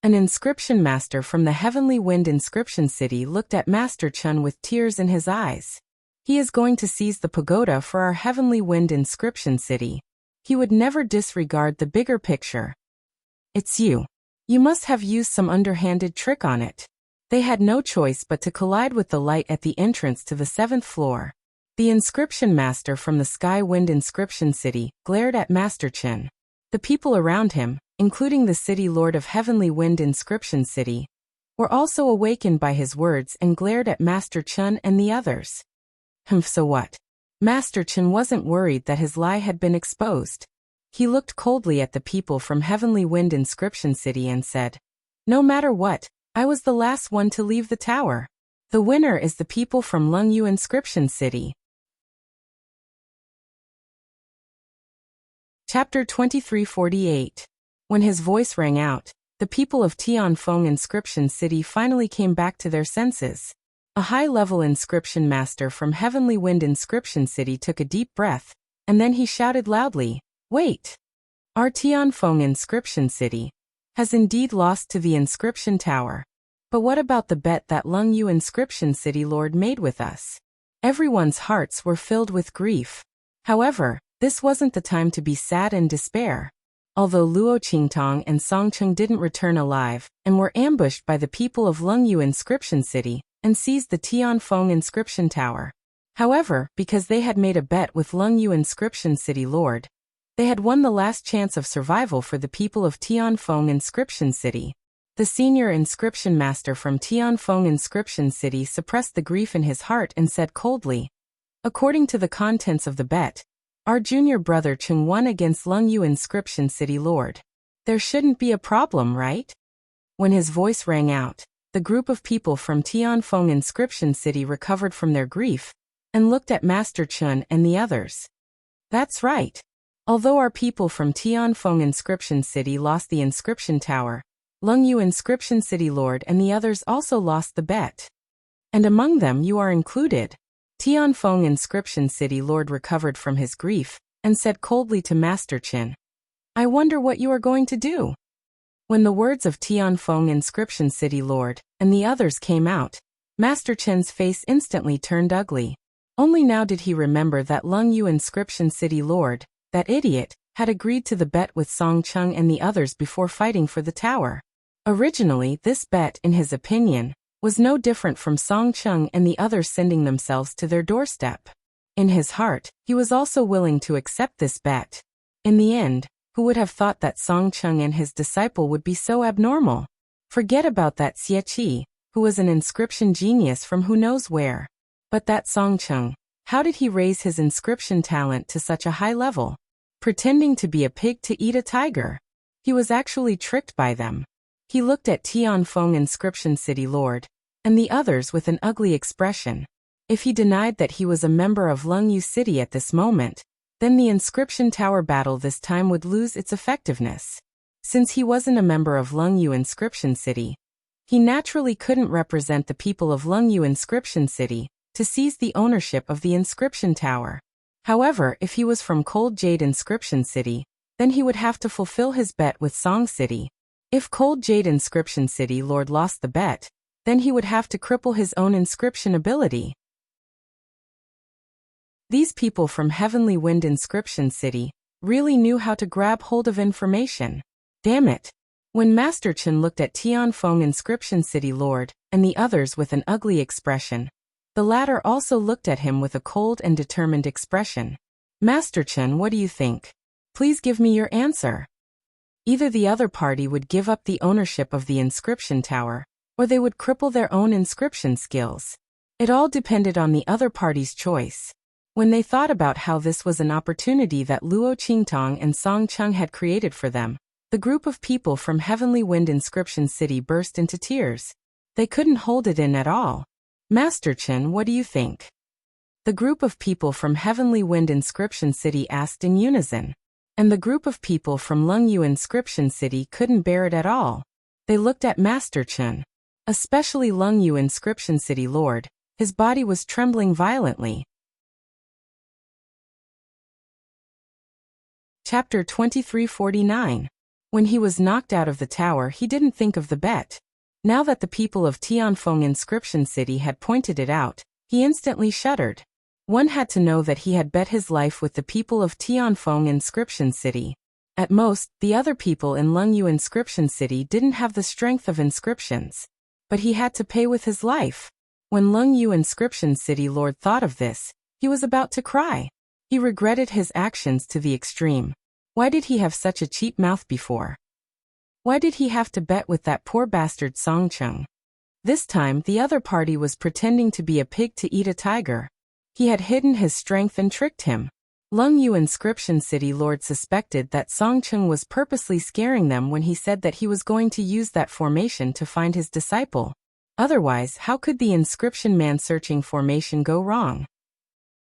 An inscription master from the Heavenly Wind Inscription City looked at Master Chen with tears in his eyes. He is going to seize the pagoda for our Heavenly Wind Inscription City. He would never disregard the bigger picture. It's you. You must have used some underhanded trick on it. They had no choice but to collide with the light at the entrance to the 7th floor. The inscription master from the Sky Wind Inscription City glared at Master Chen. The people around him, including the city lord of Heavenly Wind Inscription City, were also awakened by his words and glared at Master Chen and the others. So what? Master Chen wasn't worried that his lie had been exposed. He looked coldly at the people from Heavenly Wind Inscription City and said, "No matter what, I was the last one to leave the tower. The winner is the people from Lungyu Inscription City." Chapter 2348. When his voice rang out, the people of Tianfeng Inscription City finally came back to their senses. A high-level inscription master from Heavenly Wind Inscription City took a deep breath, and then he shouted loudly, "Wait! Our Tianfeng Inscription City has indeed lost to the Inscription Tower. But what about the bet that Lungyu Inscription City Lord made with us?" Everyone's hearts were filled with grief. However, this wasn't the time to be sad and despair. Although Luo Qingtong and Songcheng didn't return alive and were ambushed by the people of Lungyu Inscription City and seized the Tianfeng Inscription Tower. However, because they had made a bet with Lungyu Inscription City Lord, they had won the last chance of survival for the people of Tianfeng Inscription City. The senior inscription master from Tianfeng Inscription City suppressed the grief in his heart and said coldly, "According to the contents of the bet, our junior brother Cheng won against Lungyu Inscription City Lord. There shouldn't be a problem, right?" When his voice rang out, the group of people from Tianfeng Inscription City recovered from their grief and looked at Master Chen and the others. "That's right. Although our people from Tianfeng Inscription City lost the Inscription Tower, Lungyu Inscription City Lord and the others also lost the bet. And among them you are included." Tianfeng Inscription City Lord recovered from his grief and said coldly to Master Chen, "I wonder what you are going to do." When the words of Tianfeng Inscription City Lord and the others came out, Master Chen's face instantly turned ugly. Only now did he remember that Lungyu Inscription City Lord, that idiot, had agreed to the bet with Songcheng and the others before fighting for the tower. Originally, this bet, in his opinion, was no different from Songcheng and the others sending themselves to their doorstep. In his heart, he was also willing to accept this bet. In the end, who would have thought that Songcheng and his disciple would be so abnormal? Forget about that Xie, who was an inscription genius from who knows where. But that Songcheng, how did he raise his inscription talent to such a high level? Pretending to be a pig to eat a tiger. He was actually tricked by them. He looked at Tianfeng Inscription City Lord and the others with an ugly expression. If he denied that he was a member of Lungyu City at this moment, then the Inscription Tower battle this time would lose its effectiveness. Since he wasn't a member of Lungyu Inscription City, he naturally couldn't represent the people of Lungyu Inscription City to seize the ownership of the Inscription Tower. However, if he was from Cold Jade Inscription City, then he would have to fulfill his bet with Song City. If Cold Jade Inscription City Lord lost the bet, then he would have to cripple his own inscription ability. These people from Heavenly Wind Inscription City really knew how to grab hold of information. Damn it. When Master Chen looked at Tianfeng Inscription City Lord and the others with an ugly expression, the latter also looked at him with a cold and determined expression. Master Chen, what do you think? Please give me your answer. Either the other party would give up the ownership of the inscription tower, or they would cripple their own inscription skills. It all depended on the other party's choice. When they thought about how this was an opportunity that Luo Qingtong and Song Cheng had created for them, the group of people from Heavenly Wind Inscription City burst into tears. They couldn't hold it in at all. Master Chen, what do you think? The group of people from Heavenly Wind Inscription City asked in unison. And the group of people from Lungyu Inscription City couldn't bear it at all. They looked at Master Chen. Especially Lungyu Inscription City Lord, his body was trembling violently. Chapter 2349. When he was knocked out of the tower, he didn't think of the bet. Now that the people of Tianfeng Inscription City had pointed it out, he instantly shuddered. One had to know that he had bet his life with the people of Tianfeng Inscription City. At most, the other people in Lungyu Inscription City didn't have the strength of inscriptions. But he had to pay with his life. When Lungyu Inscription City Lord thought of this, he was about to cry. He regretted his actions to the extreme. Why did he have such a cheap mouth before? Why did he have to bet with that poor bastard Song Cheng? This time, the other party was pretending to be a pig to eat a tiger. He had hidden his strength and tricked him. Lungyu Inscription City Lord suspected that Song Cheng was purposely scaring them when he said that he was going to use that formation to find his disciple. Otherwise, how could the inscription man-searching formation go wrong?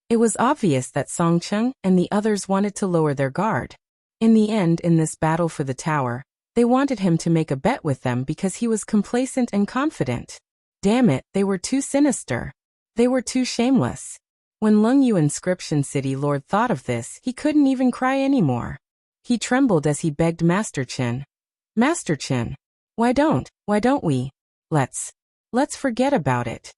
It was obvious that Song Cheng and the others wanted to lower their guard. In the end, in this battle for the tower, they wanted him to make a bet with them because he was complacent and confident. Damn it, they were too sinister. They were too shameless. When Lungyu Inscription City Lord thought of this, he couldn't even cry anymore. He trembled as he begged Master Chen. Master Chen, why don't we? Let's forget about it.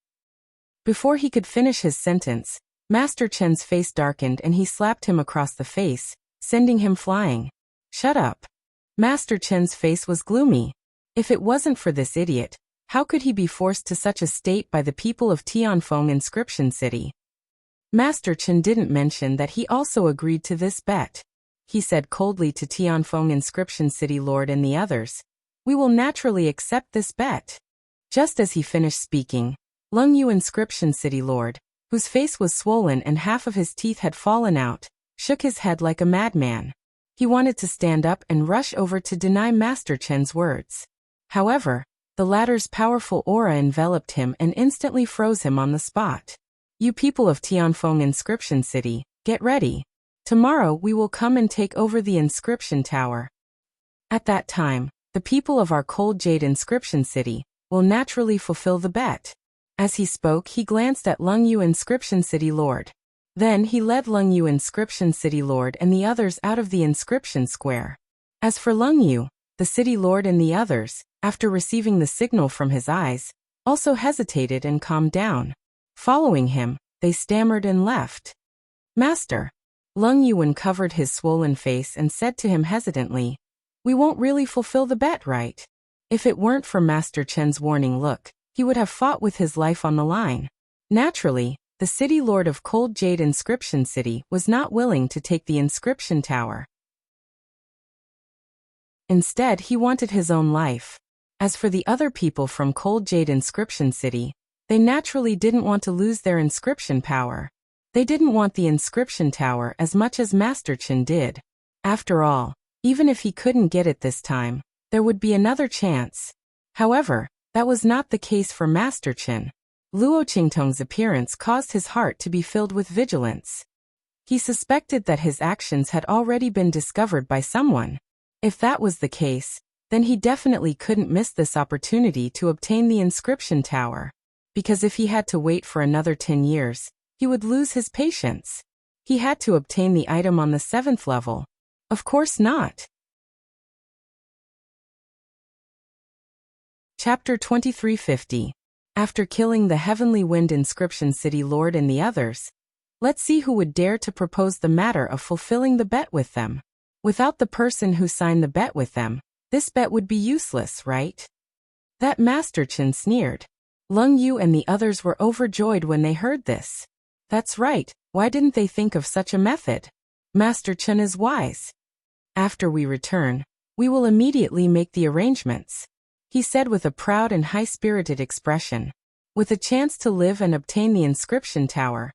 Before he could finish his sentence, Master Chen's face darkened and he slapped him across the face, sending him flying. Shut up. Master Chen's face was gloomy. If it wasn't for this idiot, how could he be forced to such a state by the people of Tianfeng Inscription City? Master Chen didn't mention that he also agreed to this bet. He said coldly to Tianfeng Inscription City Lord and the others, "We will naturally accept this bet." Just as he finished speaking, Lungyu Inscription City Lord, whose face was swollen and half of his teeth had fallen out, shook his head like a madman. He wanted to stand up and rush over to deny Master Chen's words. However, the latter's powerful aura enveloped him and instantly froze him on the spot. You people of Tianfeng Inscription City, get ready. Tomorrow we will come and take over the inscription tower. At that time, the people of our Cold Jade Inscription City will naturally fulfill the bet. As he spoke, he glanced at Lungyu Inscription City Lord. Then he led Lungyu Inscription City Lord and the others out of the inscription square. As for Lungyu, the City Lord and the others, after receiving the signal from his eyes, also hesitated and calmed down. Following him, they stammered and left. Master. Lungyu uncovered his swollen face and said to him hesitantly, "We won't really fulfill the bet, right?" If it weren't for Master Chen's warning look, he would have fought with his life on the line. Naturally, the City Lord of Cold Jade Inscription City was not willing to take the inscription tower. Instead, he wanted his own life. As for the other people from Cold Jade Inscription City, they naturally didn't want to lose their inscription power. They didn't want the inscription tower as much as Master Chen did. After all, even if he couldn't get it this time, there would be another chance. However, that was not the case for Master Chen. Luo Qingtong's appearance caused his heart to be filled with vigilance. He suspected that his actions had already been discovered by someone. If that was the case, then he definitely couldn't miss this opportunity to obtain the inscription tower. Because if he had to wait for another 10 years, he would lose his patience. He had to obtain the item on the 7th level. Of course not. Chapter 2350. After killing the Heavenly Wind Inscription City Lord and the others, let's see who would dare to propose the matter of fulfilling the bet with them. Without the person who signed the bet with them, this bet would be useless, right? That Master Chen sneered. Lung Yu and the others were overjoyed when they heard this. That's right, why didn't they think of such a method? Master Chen is wise. After we return, we will immediately make the arrangements, he said with a proud and high-spirited expression. With a chance to live and obtain the inscription tower,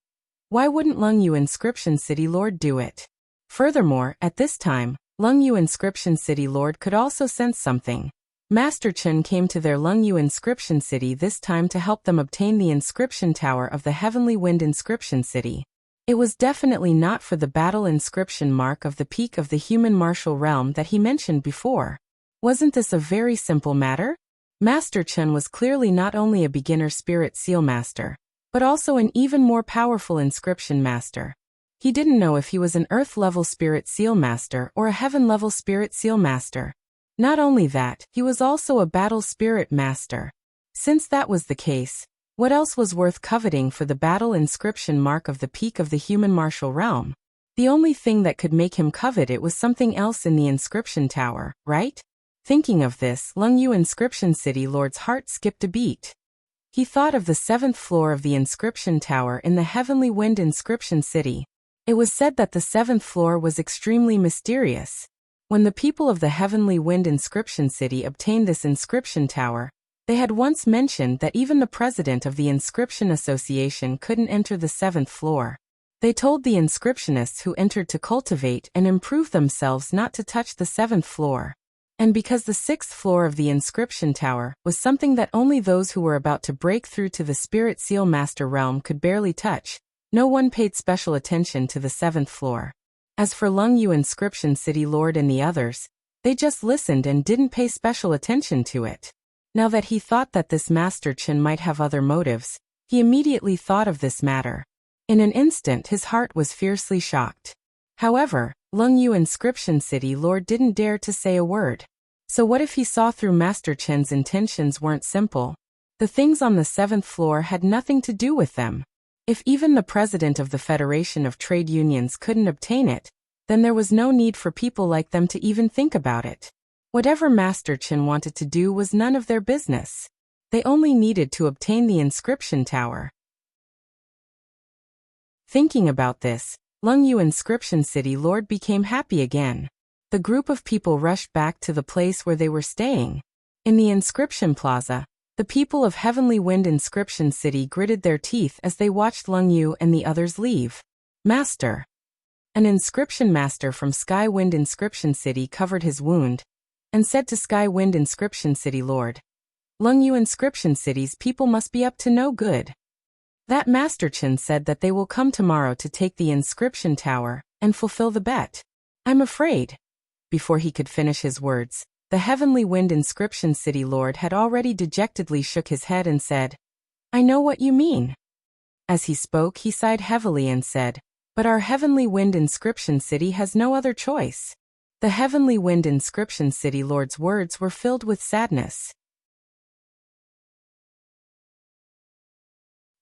why wouldn't Lung Yu Inscription City Lord do it? Furthermore, at this time, Lung Yu Inscription City Lord could also sense something. Master Chen came to their Lung Yu Inscription City this time to help them obtain the inscription tower of the Heavenly Wind Inscription City. It was definitely not for the battle inscription mark of the peak of the human martial realm that he mentioned before. Wasn't this a very simple matter? Master Chen was clearly not only a beginner spirit seal master, but also an even more powerful inscription master. He didn't know if he was an Earth-level Spirit Seal Master or a Heaven-level Spirit Seal Master. Not only that, he was also a Battle Spirit Master. Since that was the case, what else was worth coveting for the battle inscription mark of the peak of the human martial realm? The only thing that could make him covet it was something else in the inscription tower, right? Thinking of this, Lung Yu Inscription City Lord's heart skipped a beat. He thought of the 7th floor of the inscription tower in the Heavenly Wind Inscription City. It was said that the 7th floor was extremely mysterious. When the people of the Heavenly Wind Inscription City obtained this inscription tower, they had once mentioned that even the president of the Inscription Association couldn't enter the 7th floor. They told the inscriptionists who entered to cultivate and improve themselves not to touch the 7th floor. And because the 6th floor of the inscription tower was something that only those who were about to break through to the Spirit Seal Master realm could barely touch, no one paid special attention to the 7th floor. As for Lung Yu Inscription City Lord and the others, they just listened and didn't pay special attention to it. Now that he thought that this Master Chen might have other motives, he immediately thought of this matter. In an instant his heart was fiercely shocked. However, Lung Yu Inscription City Lord didn't dare to say a word. So what if he saw through Master Chen's intentions weren't simple? The things on the 7th floor had nothing to do with them. If even the president of the Federation of Trade Unions couldn't obtain it, then there was no need for people like them to even think about it. Whatever Master Chen wanted to do was none of their business. They only needed to obtain the inscription tower. Thinking about this, Lung Yu Inscription City Lord became happy again. The group of people rushed back to the place where they were staying. In the inscription plaza, the people of Heavenly Wind Inscription City gritted their teeth as they watched Lung Yu and the others leave. Master. An inscription master from Sky Wind Inscription City covered his wound and said to Sky Wind Inscription City Lord, Lung Yu Inscription City's people must be up to no good. That Master Chen said that they will come tomorrow to take the inscription tower and fulfill the bet. I'm afraid. Before he could finish his words, the Heavenly Wind Inscription City Lord had already dejectedly shook his head and said, I know what you mean. As he spoke, he sighed heavily and said, but our Heavenly Wind Inscription City has no other choice. The Heavenly Wind Inscription City Lord's words were filled with sadness.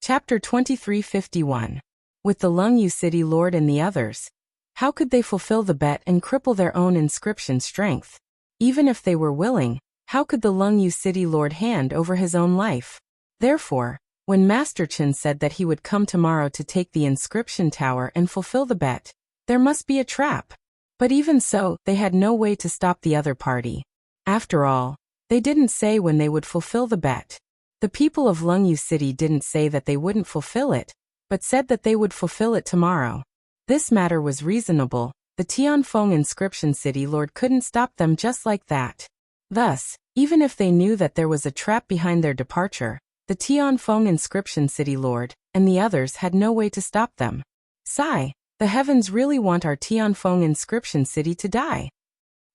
Chapter 2351. With the Lung Yu City Lord and the others, how could they fulfill the bet and cripple their own inscription strength? Even if they were willing, how could the Lung Yu City Lord hand over his own life? Therefore, when Master Chen said that he would come tomorrow to take the inscription tower and fulfill the bet, there must be a trap. But even so, they had no way to stop the other party. After all, they didn't say when they would fulfill the bet. The people of Lung Yu City didn't say that they wouldn't fulfill it, but said that they would fulfill it tomorrow. This matter was reasonable. The Tianfeng Inscription City Lord couldn't stop them just like that. Thus, even if they knew that there was a trap behind their departure, the Tianfeng Inscription City Lord and the others had no way to stop them. Sigh, the heavens really want our Tianfeng Inscription City to die.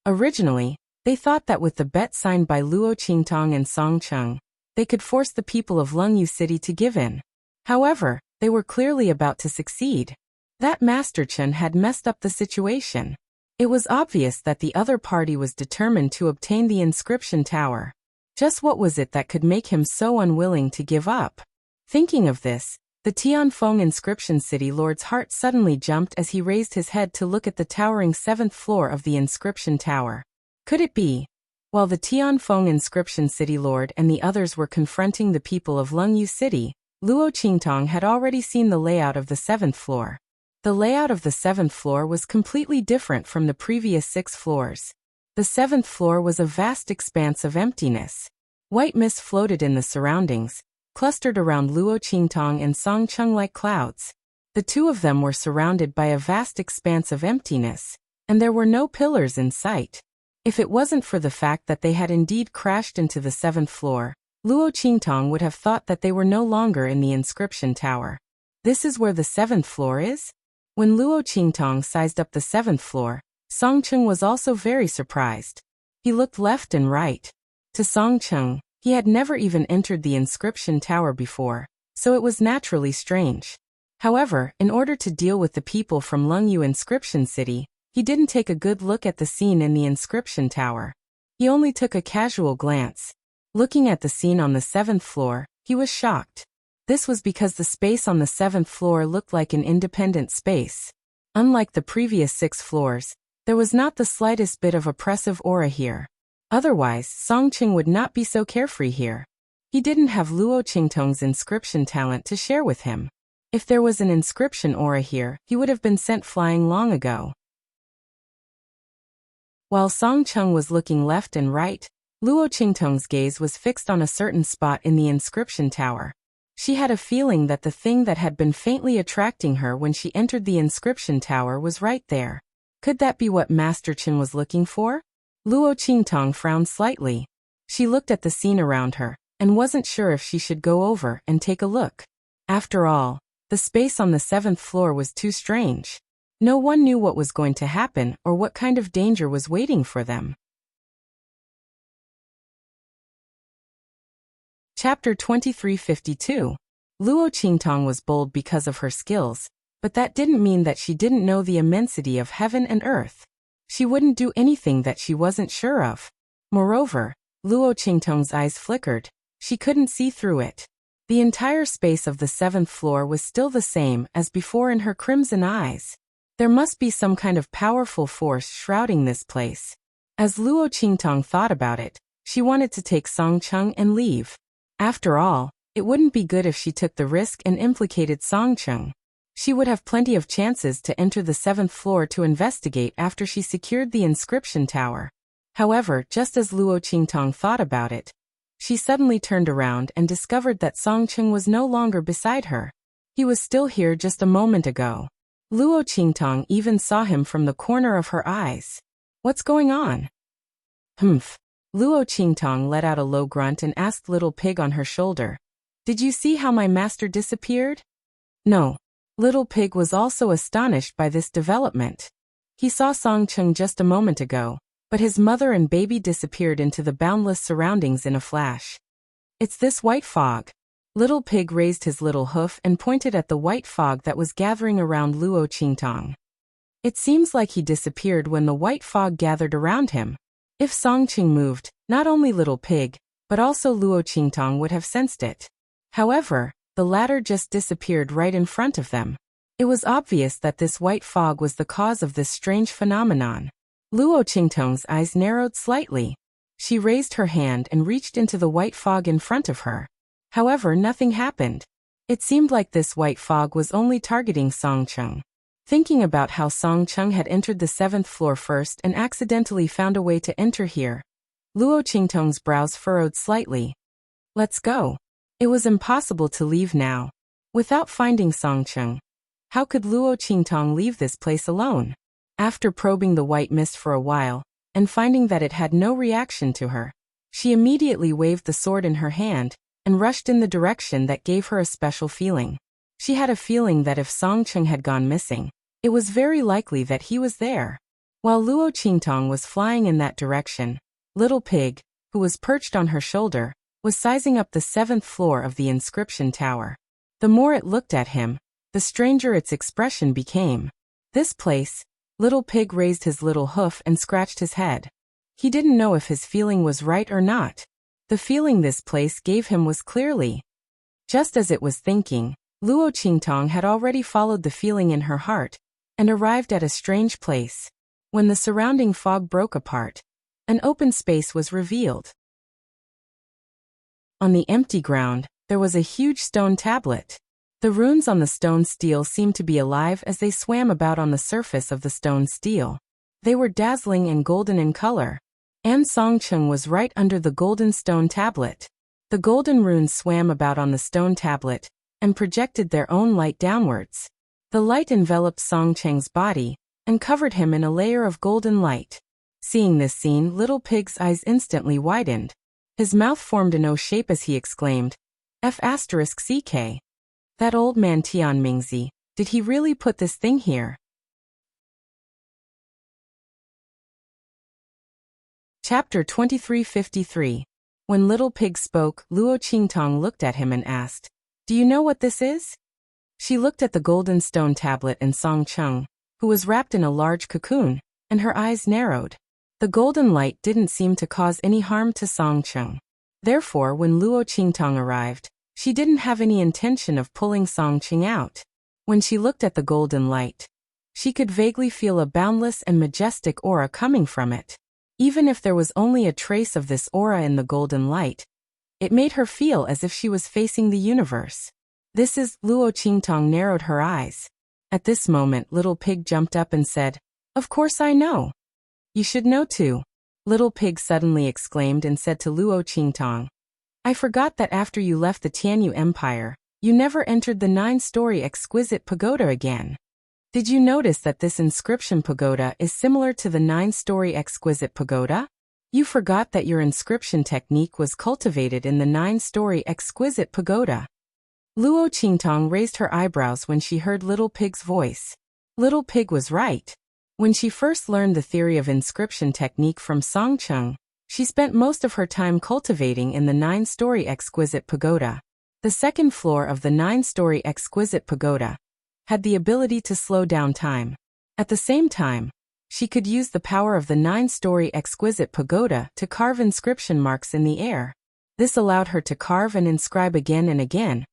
Originally, they thought that with the bet signed by Luo Qingtong and Song Cheng, they could force the people of Lengyu City to give in. However, they were clearly about to succeed. That Master Chen had messed up the situation. It was obvious that the other party was determined to obtain the inscription tower. Just what was it that could make him so unwilling to give up? Thinking of this, the Tianfeng Inscription City Lord's heart suddenly jumped as he raised his head to look at the towering 7th floor of the inscription tower. Could it be? While the Tianfeng Inscription City Lord and the others were confronting the people of Lengyu City, Luo Qingtong had already seen the layout of the 7th floor. The layout of the 7th floor was completely different from the previous 6 floors. The 7th floor was a vast expanse of emptiness. White mist floated in the surroundings, clustered around Luo Qingtong and Song Cheng like clouds. The two of them were surrounded by a vast expanse of emptiness, and there were no pillars in sight. If it wasn't for the fact that they had indeed crashed into the 7th floor, Luo Qingtong would have thought that they were no longer in the inscription tower. This is where the 7th floor is? When Luo Qingtong sized up the 7th floor, Song Cheng was also very surprised. He looked left and right. To Song Cheng, he had never even entered the inscription tower before, so it was naturally strange. However, in order to deal with the people from Lengyu Inscription City, he didn't take a good look at the scene in the inscription tower. He only took a casual glance. Looking at the scene on the 7th floor, he was shocked. This was because the space on the 7th floor looked like an independent space. Unlike the previous 6 floors, there was not the slightest bit of oppressive aura here. Otherwise, Song Cheng would not be so carefree here. He didn't have Luo Qingtong's inscription talent to share with him. If there was an inscription aura here, he would have been sent flying long ago. While Song Cheng was looking left and right, Luo Qingtong's gaze was fixed on a certain spot in the inscription tower. She had a feeling that the thing that had been faintly attracting her when she entered the inscription tower was right there. Could that be what Master Chen was looking for? Luo Qingtong frowned slightly. She looked at the scene around her, and wasn't sure if she should go over and take a look. After all, the space on the 7th floor was too strange. No one knew what was going to happen or what kind of danger was waiting for them. Chapter 2352. Luo Qingtong was bold because of her skills, but that didn't mean that she didn't know the immensity of heaven and earth. She wouldn't do anything that she wasn't sure of. Moreover, Luo Qingtong's eyes flickered. She couldn't see through it. The entire space of the 7th floor was still the same as before in her crimson eyes. There must be some kind of powerful force shrouding this place. As Luo Qingtong thought about it, she wanted to take Song Cheng and leave. After all, it wouldn't be good if she took the risk and implicated Song Cheng. She would have plenty of chances to enter the 7th floor to investigate after she secured the inscription tower. However, just as Luo Qingtong thought about it, she suddenly turned around and discovered that Song Cheng was no longer beside her. He was still here just a moment ago. Luo Qingtong even saw him from the corner of her eyes. What's going on? Humph. Luo Qingtong let out a low grunt and asked Little Pig on her shoulder. Did you see how my master disappeared? No. Little Pig was also astonished by this development. He saw Song Cheng just a moment ago, but his mother and baby disappeared into the boundless surroundings in a flash. It's this white fog. Little Pig raised his little hoof and pointed at the white fog that was gathering around Luo Qingtong. It seems like he disappeared when the white fog gathered around him. If Song Cheng moved, not only Little Pig, but also Luo Qingtong would have sensed it. However, the latter just disappeared right in front of them. It was obvious that this white fog was the cause of this strange phenomenon. Luo Qingtong's eyes narrowed slightly. She raised her hand and reached into the white fog in front of her. However, nothing happened. It seemed like this white fog was only targeting Song Cheng. Thinking about how Song Cheng had entered the 7th floor first and accidentally found a way to enter here, Luo Qingtong's brows furrowed slightly. Let's go. It was impossible to leave now. Without finding Song Cheng, how could Luo Qingtong leave this place alone? After probing the white mist for a while, and finding that it had no reaction to her, she immediately waved the sword in her hand, and rushed in the direction that gave her a special feeling. She had a feeling that if Song Cheng had gone missing, it was very likely that he was there. While Luo Qingtong was flying in that direction, Little Pig, who was perched on her shoulder, was sizing up the 7th floor of the inscription tower. The more it looked at him, the stranger its expression became. This place, Little Pig raised his little hoof and scratched his head. He didn't know if his feeling was right or not. The feeling this place gave him was clearly. Just as it was thinking, Luo Qingtong had already followed the feeling in her heart and arrived at a strange place. When the surrounding fog broke apart, an open space was revealed. On the empty ground, there was a huge stone tablet. The runes on the stone stele seemed to be alive as they swam about on the surface of the stone stele. They were dazzling and golden in color. An Songcheng was right under the golden stone tablet. The golden runes swam about on the stone tablet and projected their own light downwards. The light enveloped Songcheng's body and covered him in a layer of golden light. Seeing this scene, Little Pig's eyes instantly widened. His mouth formed an O shape as he exclaimed, F***CK. That old man Tian Mingzi, did he really put this thing here? Chapter 2353. When Little Pig spoke, Luo Qingtong looked at him and asked, "Do you know what this is?" She looked at the golden stone tablet and Songcheng, who was wrapped in a large cocoon, and her eyes narrowed. The golden light didn't seem to cause any harm to Songcheng. Therefore, when Luo Qingtong arrived, she didn't have any intention of pulling Songcheng out. When she looked at the golden light, she could vaguely feel a boundless and majestic aura coming from it. Even if there was only a trace of this aura in the golden light, it made her feel as if she was facing the universe. This is, Luo Qingtong narrowed her eyes. At this moment, Little Pig jumped up and said, "Of course I know. You should know too." Little Pig suddenly exclaimed and said to Luo Qingtong, "I forgot that after you left the Tianyu Empire, you never entered the 9-story exquisite pagoda again. Did you notice that this inscription pagoda is similar to the 9-story exquisite pagoda? You forgot that your inscription technique was cultivated in the 9-story exquisite pagoda." Luo Qingtong raised her eyebrows when she heard Little Pig's voice. Little Pig was right. When she first learned the theory of inscription technique from Songcheng, she spent most of her time cultivating in the 9-story exquisite pagoda. The second floor of the 9-story exquisite pagoda had the ability to slow down time. At the same time, she could use the power of the 9-story exquisite pagoda to carve inscription marks in the air. This allowed her to carve and inscribe again and again,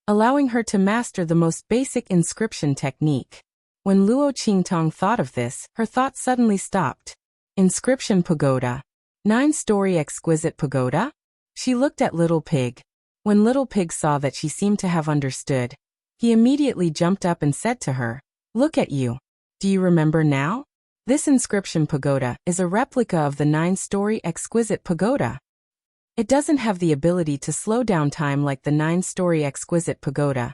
allowing her to master the most basic inscription technique. When Luo Qingtong thought of this, her thoughts suddenly stopped. Inscription pagoda. 9-story exquisite pagoda? She looked at Little Pig. When Little Pig saw that she seemed to have understood, he immediately jumped up and said to her, "Look at you. Do you remember now? This inscription pagoda is a replica of the 9-story exquisite pagoda. It doesn't have the ability to slow down time like the 9-story exquisite pagoda.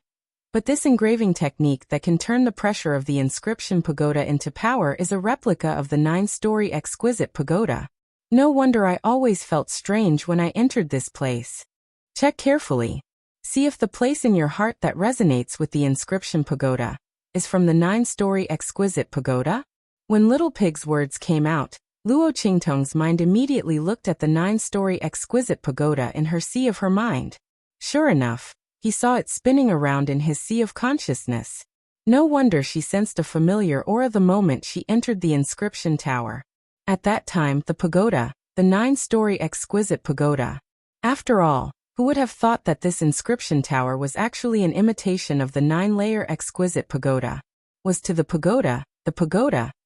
But this engraving technique that can turn the pressure of the inscription pagoda into power is a replica of the 9-story exquisite pagoda. No wonder I always felt strange when I entered this place. Check carefully. See if the place in your heart that resonates with the inscription pagoda is from the 9-story exquisite pagoda." When Little Pig's words came out, Luo Qingtong's mind immediately looked at the 9-story exquisite pagoda in her sea of her mind. Sure enough, he saw it spinning around in his sea of consciousness. No wonder she sensed a familiar aura the moment she entered the inscription tower. At that time, the pagoda, the 9-story exquisite pagoda. After all, who would have thought that this inscription tower was actually an imitation of the 9-layer exquisite pagoda? Was to the pagoda,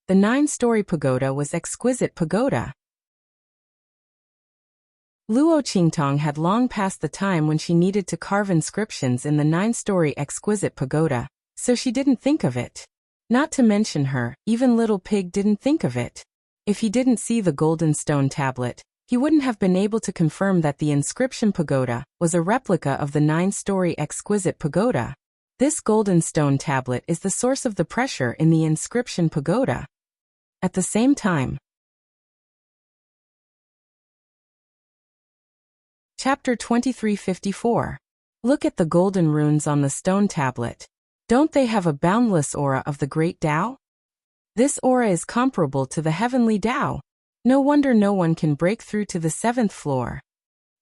the 9-story pagoda was exquisite pagoda. Luo Qingtong had long passed the time when she needed to carve inscriptions in the 9-story exquisite pagoda, so she didn't think of it. Not to mention her, even Little Pig didn't think of it. If he didn't see the golden stone tablet, he wouldn't have been able to confirm that the inscription pagoda was a replica of the 9-story exquisite pagoda. This golden stone tablet is the source of the pressure in the inscription pagoda. At the same time, Chapter 2354. Look at the golden runes on the stone tablet. Don't they have a boundless aura of the great Tao? This aura is comparable to the heavenly Tao. No wonder no one can break through to the 7th floor.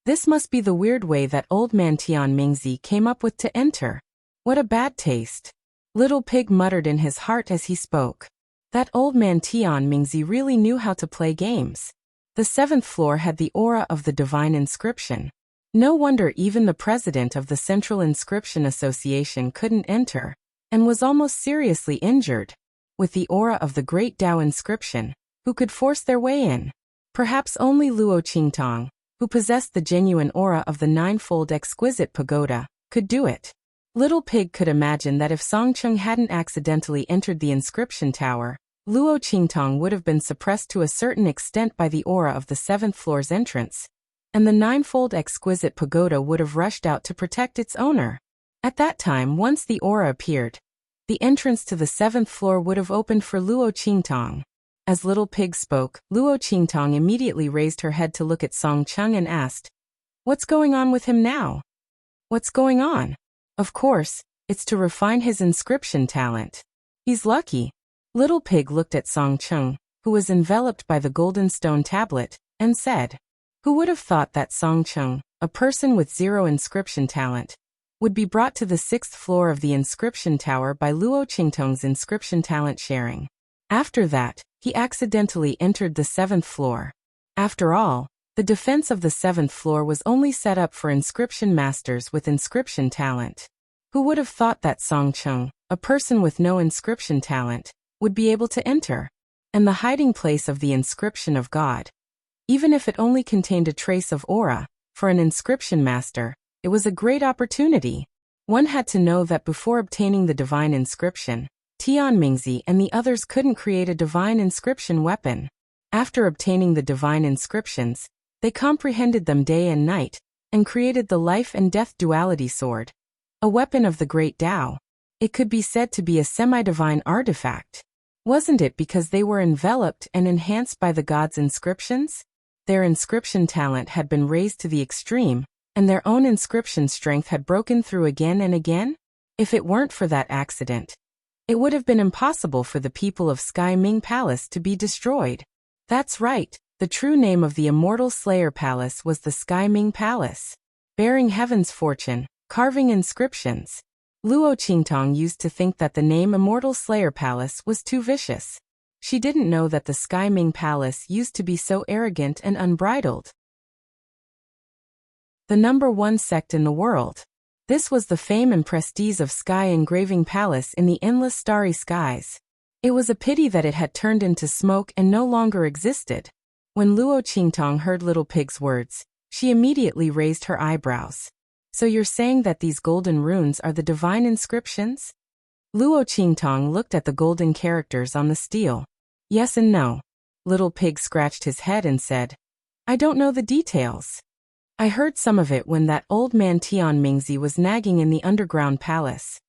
This must be the weird way that old man Tian Mingzi came up with to enter. What a bad taste. Little Pig muttered in his heart as he spoke. That old man Tian Mingzi really knew how to play games. The 7th floor had the aura of the divine inscription. No wonder even the president of the Central Inscription Association couldn't enter, and was almost seriously injured. With the aura of the great Tao inscription, who could force their way in? Perhaps only Luo Qingtong, who possessed the genuine aura of the ninefold exquisite pagoda, could do it. Little Pig could imagine that if Songcheng hadn't accidentally entered the inscription tower, Luo Qingtong would have been suppressed to a certain extent by the aura of the 7th floor's entrance, and the ninefold exquisite pagoda would have rushed out to protect its owner. At that time, once the aura appeared, the entrance to the 7th floor would have opened for Luo Qingtong. As Little Pig spoke, Luo Qingtong immediately raised her head to look at Songcheng and asked, "What's going on with him now?" "What's going on? Of course, it's to refine his inscription talent. He's lucky." Little Pig looked at Songcheng, who was enveloped by the golden stone tablet, and said, "Who would have thought that Songcheng, a person with 0 inscription talent, would be brought to the 6th floor of the inscription tower by Luo Qingtong's inscription talent sharing? After that, he accidentally entered the 7th floor. After all, the defense of the 7th floor was only set up for inscription masters with inscription talent. Who would have thought that Songcheng, a person with no inscription talent, would be able to enter? And the hiding place of the inscription of God. Even if it only contained a trace of aura, for an inscription master, it was a great opportunity. One had to know that before obtaining the divine inscription, Tian Mingzi and the others couldn't create a divine inscription weapon. After obtaining the divine inscriptions, they comprehended them day and night, and created the life and death duality sword, a weapon of the great Tao. It could be said to be a semi-divine artifact. Wasn't it because they were enveloped and enhanced by the gods' inscriptions? Their inscription talent had been raised to the extreme, and their own inscription strength had broken through again and again? If it weren't for that accident, it would have been impossible for the people of Sky Ming Palace to be destroyed. That's right, the true name of the Immortal Slayer Palace was the Sky Ming Palace. Bearing heaven's fortune, carving inscriptions. Luo Qingtong used to think that the name Immortal Slayer Palace was too vicious. She didn't know that the Sky Ming Palace used to be so arrogant and unbridled. The #1 sect in the world. This was the fame and prestige of Sky Engraving Palace in the endless starry skies. It was a pity that it had turned into smoke and no longer existed. When Luo Qingtong heard Little Pig's words, she immediately raised her eyebrows. "So you're saying that these golden runes are the divine inscriptions?" Luo Qingtong looked at the golden characters on the steel. "Yes and no." Little Pig scratched his head and said, "I don't know the details. I heard some of it when that old man Tian Mingzi was nagging in the underground palace.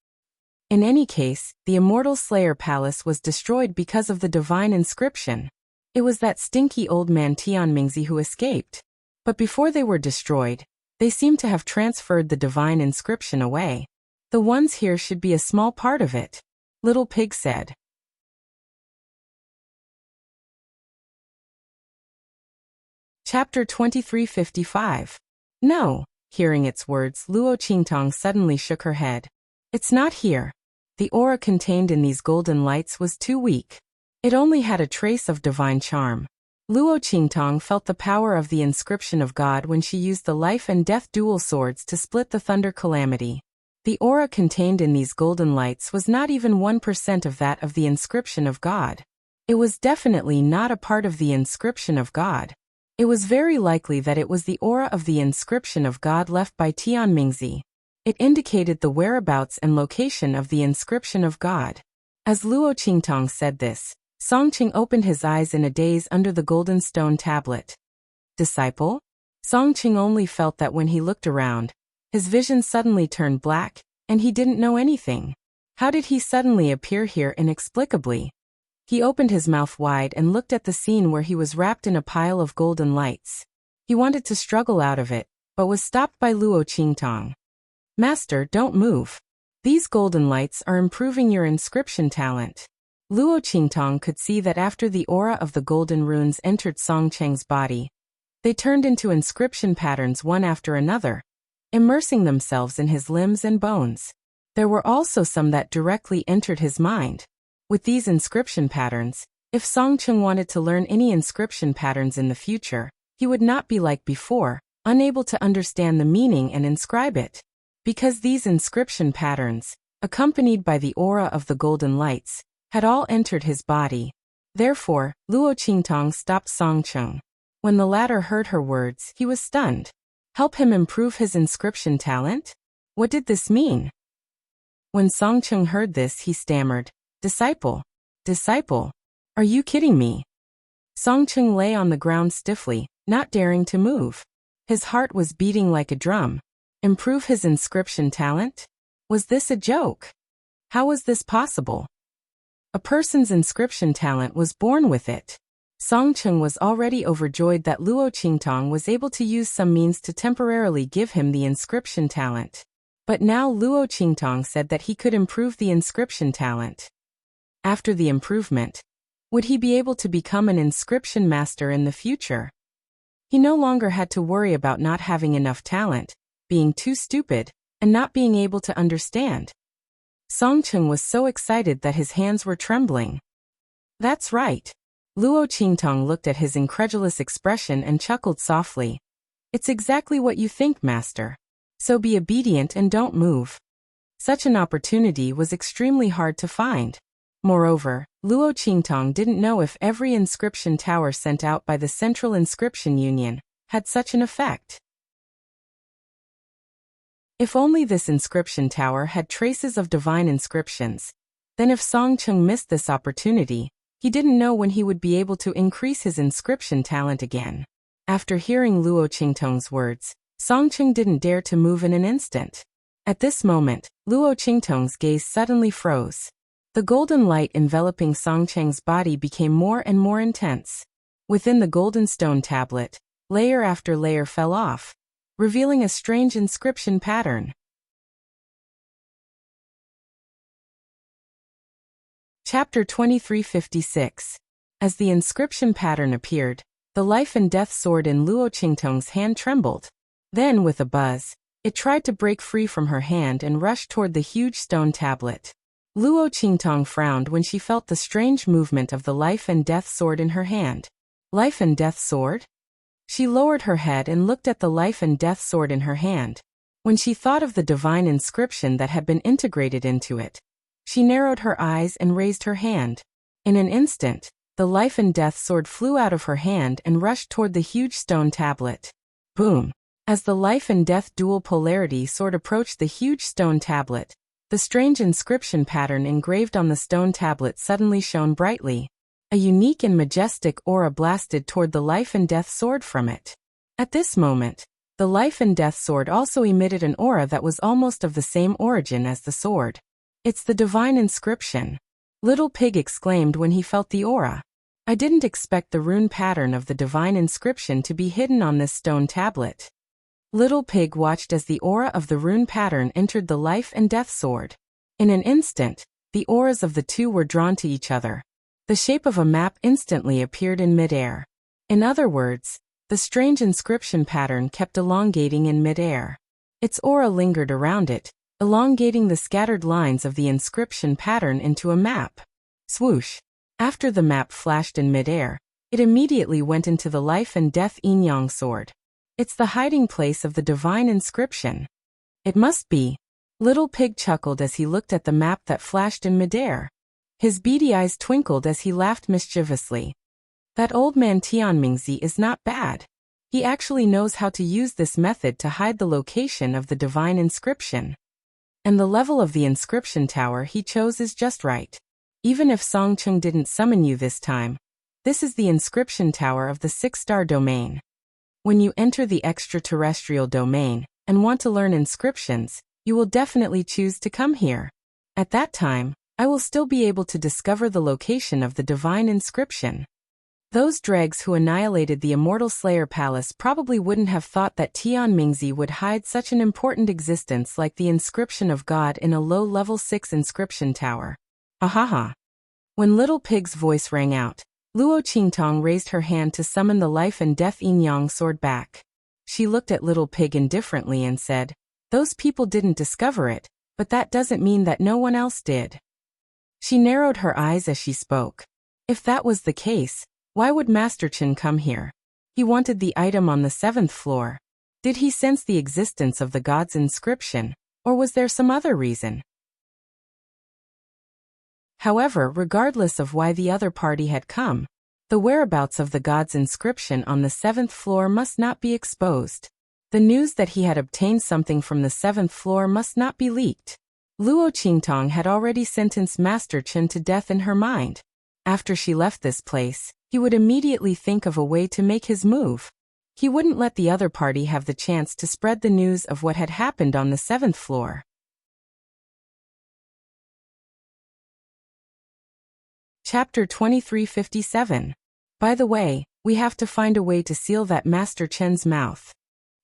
In any case, the Immortal Slayer Palace was destroyed because of the divine inscription. It was that stinky old man Tian Mingzi who escaped. But before they were destroyed, they seem to have transferred the divine inscription away. The ones here should be a small part of it," Little Pig said. Chapter 2355. "No." Hearing its words, Luo Qingtong suddenly shook her head. "It's not here. The aura contained in these golden lights was too weak. It only had a trace of divine charm." Luo Qingtong felt the power of the inscription of God when she used the life and death dual swords to split the thunder calamity. The aura contained in these golden lights was not even 1% of that of the inscription of God. It was definitely not a part of the inscription of God. It was very likely that it was the aura of the inscription of God left by Tian Mingzi. It indicated the whereabouts and location of the inscription of God. As Luo Qingtong said this, Songqing opened his eyes in a daze under the golden stone tablet. "Disciple?" Songqing only felt that when he looked around, his vision suddenly turned black, and he didn't know anything. How did he suddenly appear here inexplicably? He opened his mouth wide and looked at the scene where he was wrapped in a pile of golden lights. He wanted to struggle out of it, but was stopped by Luo Qingtong. "Master, don't move. These golden lights are improving your inscription talent." Luo Qingtong could see that after the aura of the golden runes entered Song Cheng's body, they turned into inscription patterns one after another, immersing themselves in his limbs and bones. There were also some that directly entered his mind. With these inscription patterns, if Song Cheng wanted to learn any inscription patterns in the future, he would not be like before, unable to understand the meaning and inscribe it. Because these inscription patterns, accompanied by the aura of the golden lights, had all entered his body. Therefore, Luo Qingtong stopped Song Cheng. When the latter heard her words, he was stunned. Help him improve his inscription talent? What did this mean? When Song Cheng heard this, he stammered, Disciple, disciple, are you kidding me? Song Cheng lay on the ground stiffly, not daring to move. His heart was beating like a drum. Improve his inscription talent? Was this a joke? How was this possible? A person's inscription talent was born with it. Song Cheng was already overjoyed that Luo Qingtong was able to use some means to temporarily give him the inscription talent. But now Luo Qingtong said that he could improve the inscription talent. After the improvement, would he be able to become an inscription master in the future? He no longer had to worry about not having enough talent, being too stupid, and not being able to understand. Song Cheng was so excited that his hands were trembling. That's right. Luo Qingtong looked at his incredulous expression and chuckled softly. It's exactly what you think, master. So be obedient and don't move. Such an opportunity was extremely hard to find. Moreover, Luo Qingtong didn't know if every inscription tower sent out by the Central Inscription Union had such an effect. If only this inscription tower had traces of divine inscriptions, then if Song Cheng missed this opportunity, he didn't know when he would be able to increase his inscription talent again. After hearing Luo Qingtong's words, Song Cheng didn't dare to move in an instant. At this moment, Luo Qingtong's gaze suddenly froze. The golden light enveloping Song Cheng's body became more and more intense. Within the golden stone tablet, layer after layer fell off, revealing a strange inscription pattern. Chapter 2356. As the inscription pattern appeared, the life and death sword in Luo Qingtong's hand trembled. Then, with a buzz, it tried to break free from her hand and rushed toward the huge stone tablet. Luo Qingtong frowned when she felt the strange movement of the life and death sword in her hand. Life and death sword? She lowered her head and looked at the life and death sword in her hand. When she thought of the divine inscription that had been integrated into it, she narrowed her eyes and raised her hand. In an instant, the life and death sword flew out of her hand and rushed toward the huge stone tablet. Boom! As the life and death dual polarity sword approached the huge stone tablet, the strange inscription pattern engraved on the stone tablet suddenly shone brightly. A unique and majestic aura blasted toward the life and death sword from it. At this moment, the life and death sword also emitted an aura that was almost of the same origin as the sword. It's the divine inscription. Little Pig exclaimed when he felt the aura. I didn't expect the rune pattern of the divine inscription to be hidden on this stone tablet. Little Pig watched as the aura of the rune pattern entered the life and death sword. In an instant, the auras of the two were drawn to each other. The shape of a map instantly appeared in midair. In other words, the strange inscription pattern kept elongating in midair. Its aura lingered around it, elongating the scattered lines of the inscription pattern into a map. Swoosh! After the map flashed in midair, it immediately went into the life and death yin-yang sword. It's the hiding place of the divine inscription. It must be. Little Pig chuckled as he looked at the map that flashed in midair. His beady eyes twinkled as he laughed mischievously. That old man Tianmingzi is not bad. He actually knows how to use this method to hide the location of the divine inscription. And the level of the inscription tower he chose is just right. Even if Song Cheng didn't summon you this time, this is the inscription tower of the 6-star domain. When you enter the extraterrestrial domain and want to learn inscriptions, you will definitely choose to come here. At that time, I will still be able to discover the location of the divine inscription. Those dregs who annihilated the Immortal Slayer Palace probably wouldn't have thought that Tianmingzi would hide such an important existence like the inscription of God in a low-level 6 inscription tower. Ahaha. When Little Pig's voice rang out, Luo Qingtong raised her hand to summon the life and death yin-yang sword back. She looked at Little Pig indifferently and said, "Those people didn't discover it, but that doesn't mean that no one else did." She narrowed her eyes as she spoke. If that was the case, why would Master Chen come here? He wanted the item on the 7th floor. Did he sense the existence of the god's inscription, or was there some other reason? However, regardless of why the other party had come, the whereabouts of the god's inscription on the 7th floor must not be exposed. The news that he had obtained something from the 7th floor must not be leaked. Luo Qingtong had already sentenced Master Chen to death in her mind. After she left this place, he would immediately think of a way to make his move. He wouldn't let the other party have the chance to spread the news of what had happened on the 7th floor. Chapter 2357. By the way, we have to find a way to seal that Master Chen's mouth.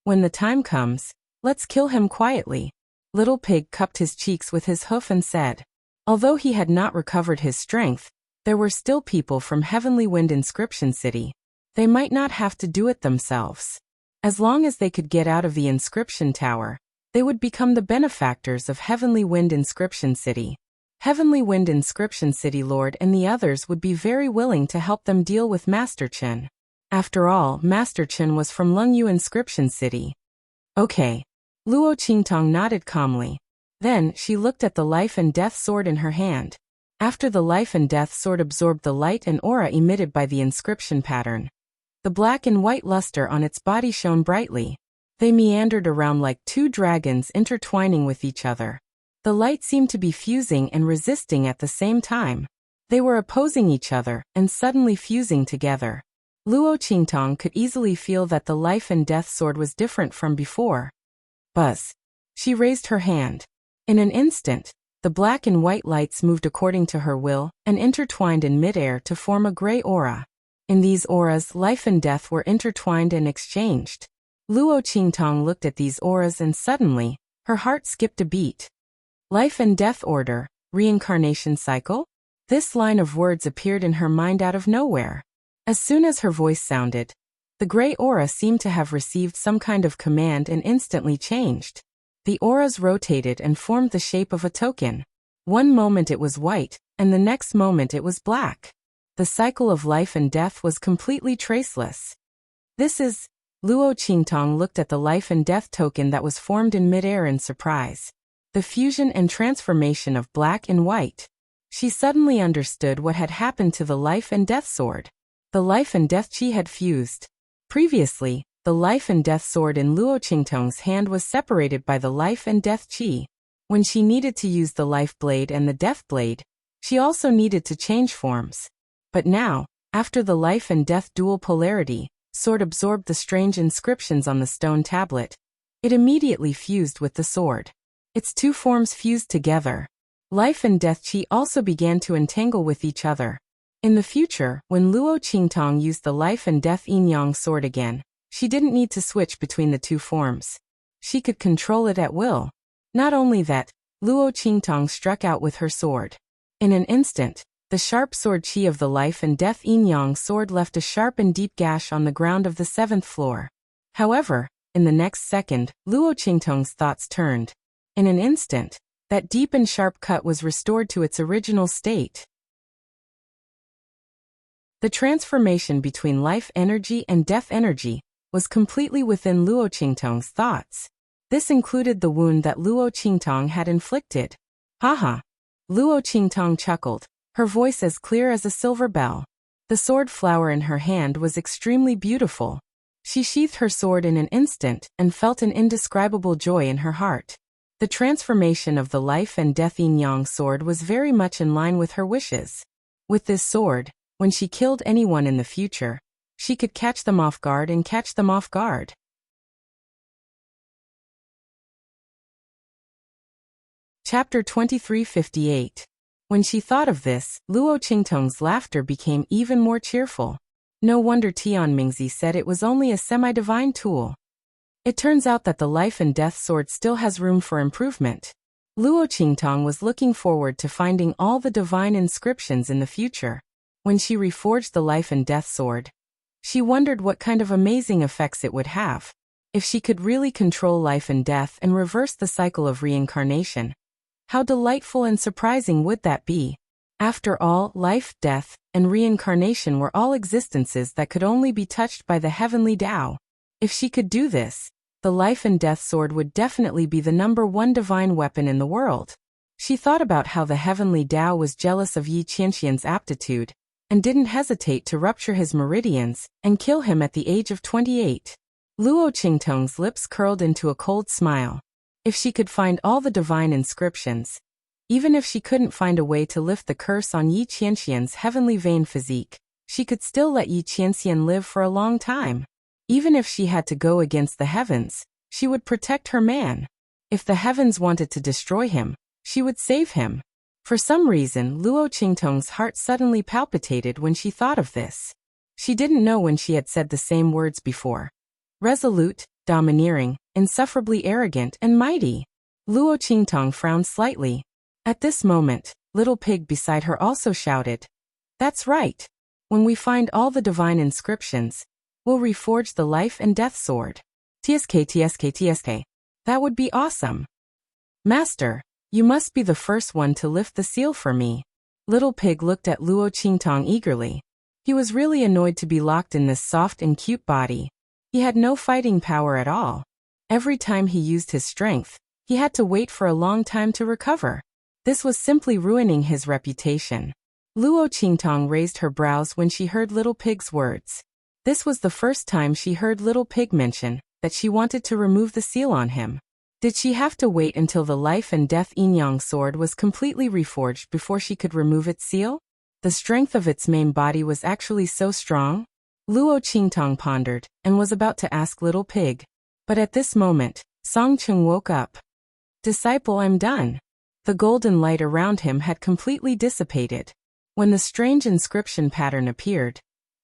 When the time comes, let's kill him quietly. Little Pig cupped his cheeks with his hoof and said. Although he had not recovered his strength, there were still people from Heavenly Wind Inscription City. They might not have to do it themselves. As long as they could get out of the Inscription Tower, they would become the benefactors of Heavenly Wind Inscription City. Heavenly Wind Inscription City Lord and the others would be very willing to help them deal with Master Chen. After all, Master Chen was from Lungyu Inscription City. Okay. Luo Qingtong nodded calmly. Then, she looked at the life and death sword in her hand. After the life and death sword absorbed the light and aura emitted by the inscription pattern, the black and white luster on its body shone brightly. They meandered around like two dragons intertwining with each other. The light seemed to be fusing and resisting at the same time. They were opposing each other and suddenly fusing together. Luo Qingtong could easily feel that the life and death sword was different from before. Buzz. She raised her hand. In an instant, the black and white lights moved according to her will and intertwined in midair to form a gray aura. In these auras, life and death were intertwined and exchanged. Luo Qingtong looked at these auras and suddenly, her heart skipped a beat. Life and death order, reincarnation cycle? This line of words appeared in her mind out of nowhere. As soon as her voice sounded, the gray aura seemed to have received some kind of command and instantly changed. The auras rotated and formed the shape of a token. One moment it was white, and the next moment it was black. The cycle of life and death was completely traceless. This is... Luo Qingtong looked at the life and death token that was formed in midair in surprise. The fusion and transformation of black and white. She suddenly understood what had happened to the life and death sword. The life and death chi had fused. Previously, the life and death sword in Luo Qingtong's hand was separated by the life and death chi. When she needed to use the life blade and the death blade, she also needed to change forms. But now, after the life and death dual polarity, sword absorbed the strange inscriptions on the stone tablet. It immediately fused with the sword. Its two forms fused together. Life and death chi also began to entangle with each other. In the future, when Luo Qingtong used the life and death yin-yang sword again, she didn't need to switch between the two forms. She could control it at will. Not only that, Luo Qingtong struck out with her sword. In an instant, the sharp sword chi of the life and death yin-yang sword left a sharp and deep gash on the ground of the 7th floor. However, in the next second, Luo Qingtong's thoughts turned. In an instant, that deep and sharp cut was restored to its original state. The transformation between life energy and death energy was completely within Luo Qingtong's thoughts. This included the wound that Luo Qingtong had inflicted. Haha. Luo Qingtong chuckled, her voice as clear as a silver bell. The sword flower in her hand was extremely beautiful. She sheathed her sword in an instant and felt an indescribable joy in her heart. The transformation of the life and death yin-yang sword was very much in line with her wishes. With this sword, when she killed anyone in the future, she could catch them off guard and catch them off guard. Chapter 2358. When she thought of this, Luo Qingtong's laughter became even more cheerful. No wonder Tian Mingzi said it was only a semi-divine tool. It turns out that the life and death sword still has room for improvement. Luo Qingtong was looking forward to finding all the divine inscriptions in the future. When she reforged the life and death sword, she wondered what kind of amazing effects it would have. If she could really control life and death and reverse the cycle of reincarnation, how delightful and surprising would that be? After all, life, death, and reincarnation were all existences that could only be touched by the heavenly Tao. If she could do this, the life and death sword would definitely be the #1 divine weapon in the world. She thought about how the heavenly Tao was jealous of Yi Qianxian's aptitude, and didn't hesitate to rupture his meridians and kill him at the age of 28. Luo Qingtong's lips curled into a cold smile. If she could find all the divine inscriptions, even if she couldn't find a way to lift the curse on Yi Qianxian's heavenly vain physique, she could still let Yi Qianxian live for a long time. Even if she had to go against the heavens, she would protect her man. If the heavens wanted to destroy him, she would save him. For some reason, Luo Qingtong's heart suddenly palpitated when she thought of this. She didn't know when she had said the same words before. Resolute, domineering, insufferably arrogant and mighty. Luo Qingtong frowned slightly. At this moment, Little Pig beside her also shouted, "That's right. When we find all the divine inscriptions, we'll reforge the life and death sword." TSK. That would be awesome. Master, you must be the first one to lift the seal for me. Little Pig looked at Luo Qingtong eagerly. He was really annoyed to be locked in this soft and cute body. He had no fighting power at all. Every time he used his strength, he had to wait for a long time to recover. This was simply ruining his reputation. Luo Qingtong raised her brows when she heard Little Pig's words. This was the first time she heard Little Pig mention that she wanted to remove the seal on him. Did she have to wait until the life and death yin-yang sword was completely reforged before she could remove its seal? The strength of its main body was actually so strong? Luo Qingtong pondered and was about to ask Little Pig. But at this moment, Song Chung woke up. "Disciple, I'm done." The golden light around him had completely dissipated. When the strange inscription pattern appeared,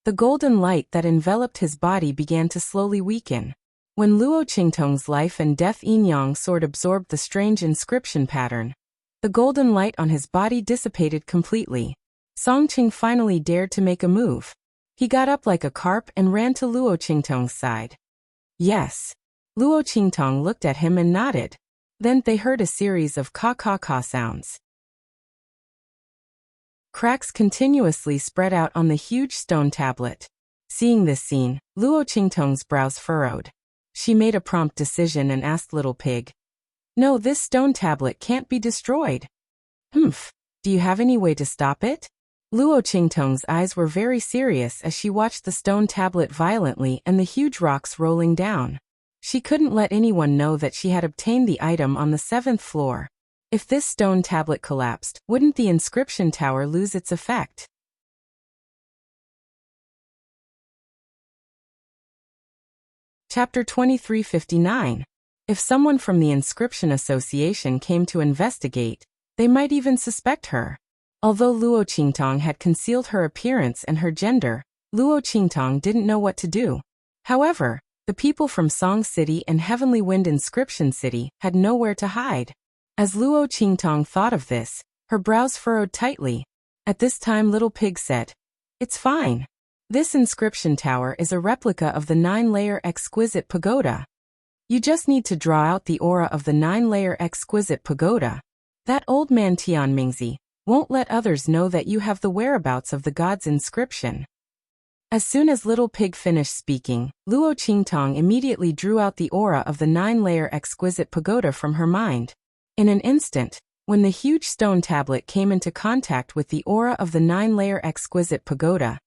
the golden light that enveloped his body began to slowly weaken. When Luo Qingtong's life and death yin-yang sword absorbed the strange inscription pattern, the golden light on his body dissipated completely. Song Qing finally dared to make a move. He got up like a carp and ran to Luo Qingtong's side. "Yes." Luo Qingtong looked at him and nodded. Then they heard a series of ka-ka-ka sounds. Cracks continuously spread out on the huge stone tablet. Seeing this scene, Luo Qingtong's brows furrowed. She made a prompt decision and asked Little Pig, "No, this stone tablet can't be destroyed." "Humph. Do you have any way to stop it?" Luo Qingtong's eyes were very serious as she watched the stone tablet violently and the huge rocks rolling down. She couldn't let anyone know that she had obtained the item on the 7th floor. If this stone tablet collapsed, wouldn't the inscription tower lose its effect? Chapter 2359. If someone from the Inscription Association came to investigate, they might even suspect her. Although Luo Qingtong had concealed her appearance and her gender, Luo Qingtong didn't know what to do. However, the people from Song City and Heavenly Wind Inscription City had nowhere to hide. As Luo Qingtong thought of this, her brows furrowed tightly. At this time Little Pig said, "It's fine. This inscription tower is a replica of the 9-layer exquisite pagoda. You just need to draw out the aura of the 9-layer exquisite pagoda. That old man Tianmingzi won't let others know that you have the whereabouts of the god's inscription." As soon as Little Pig finished speaking, Luo Qingtong immediately drew out the aura of the 9-layer exquisite pagoda from her mind. In an instant, when the huge stone tablet came into contact with the aura of the 9-layer exquisite pagoda,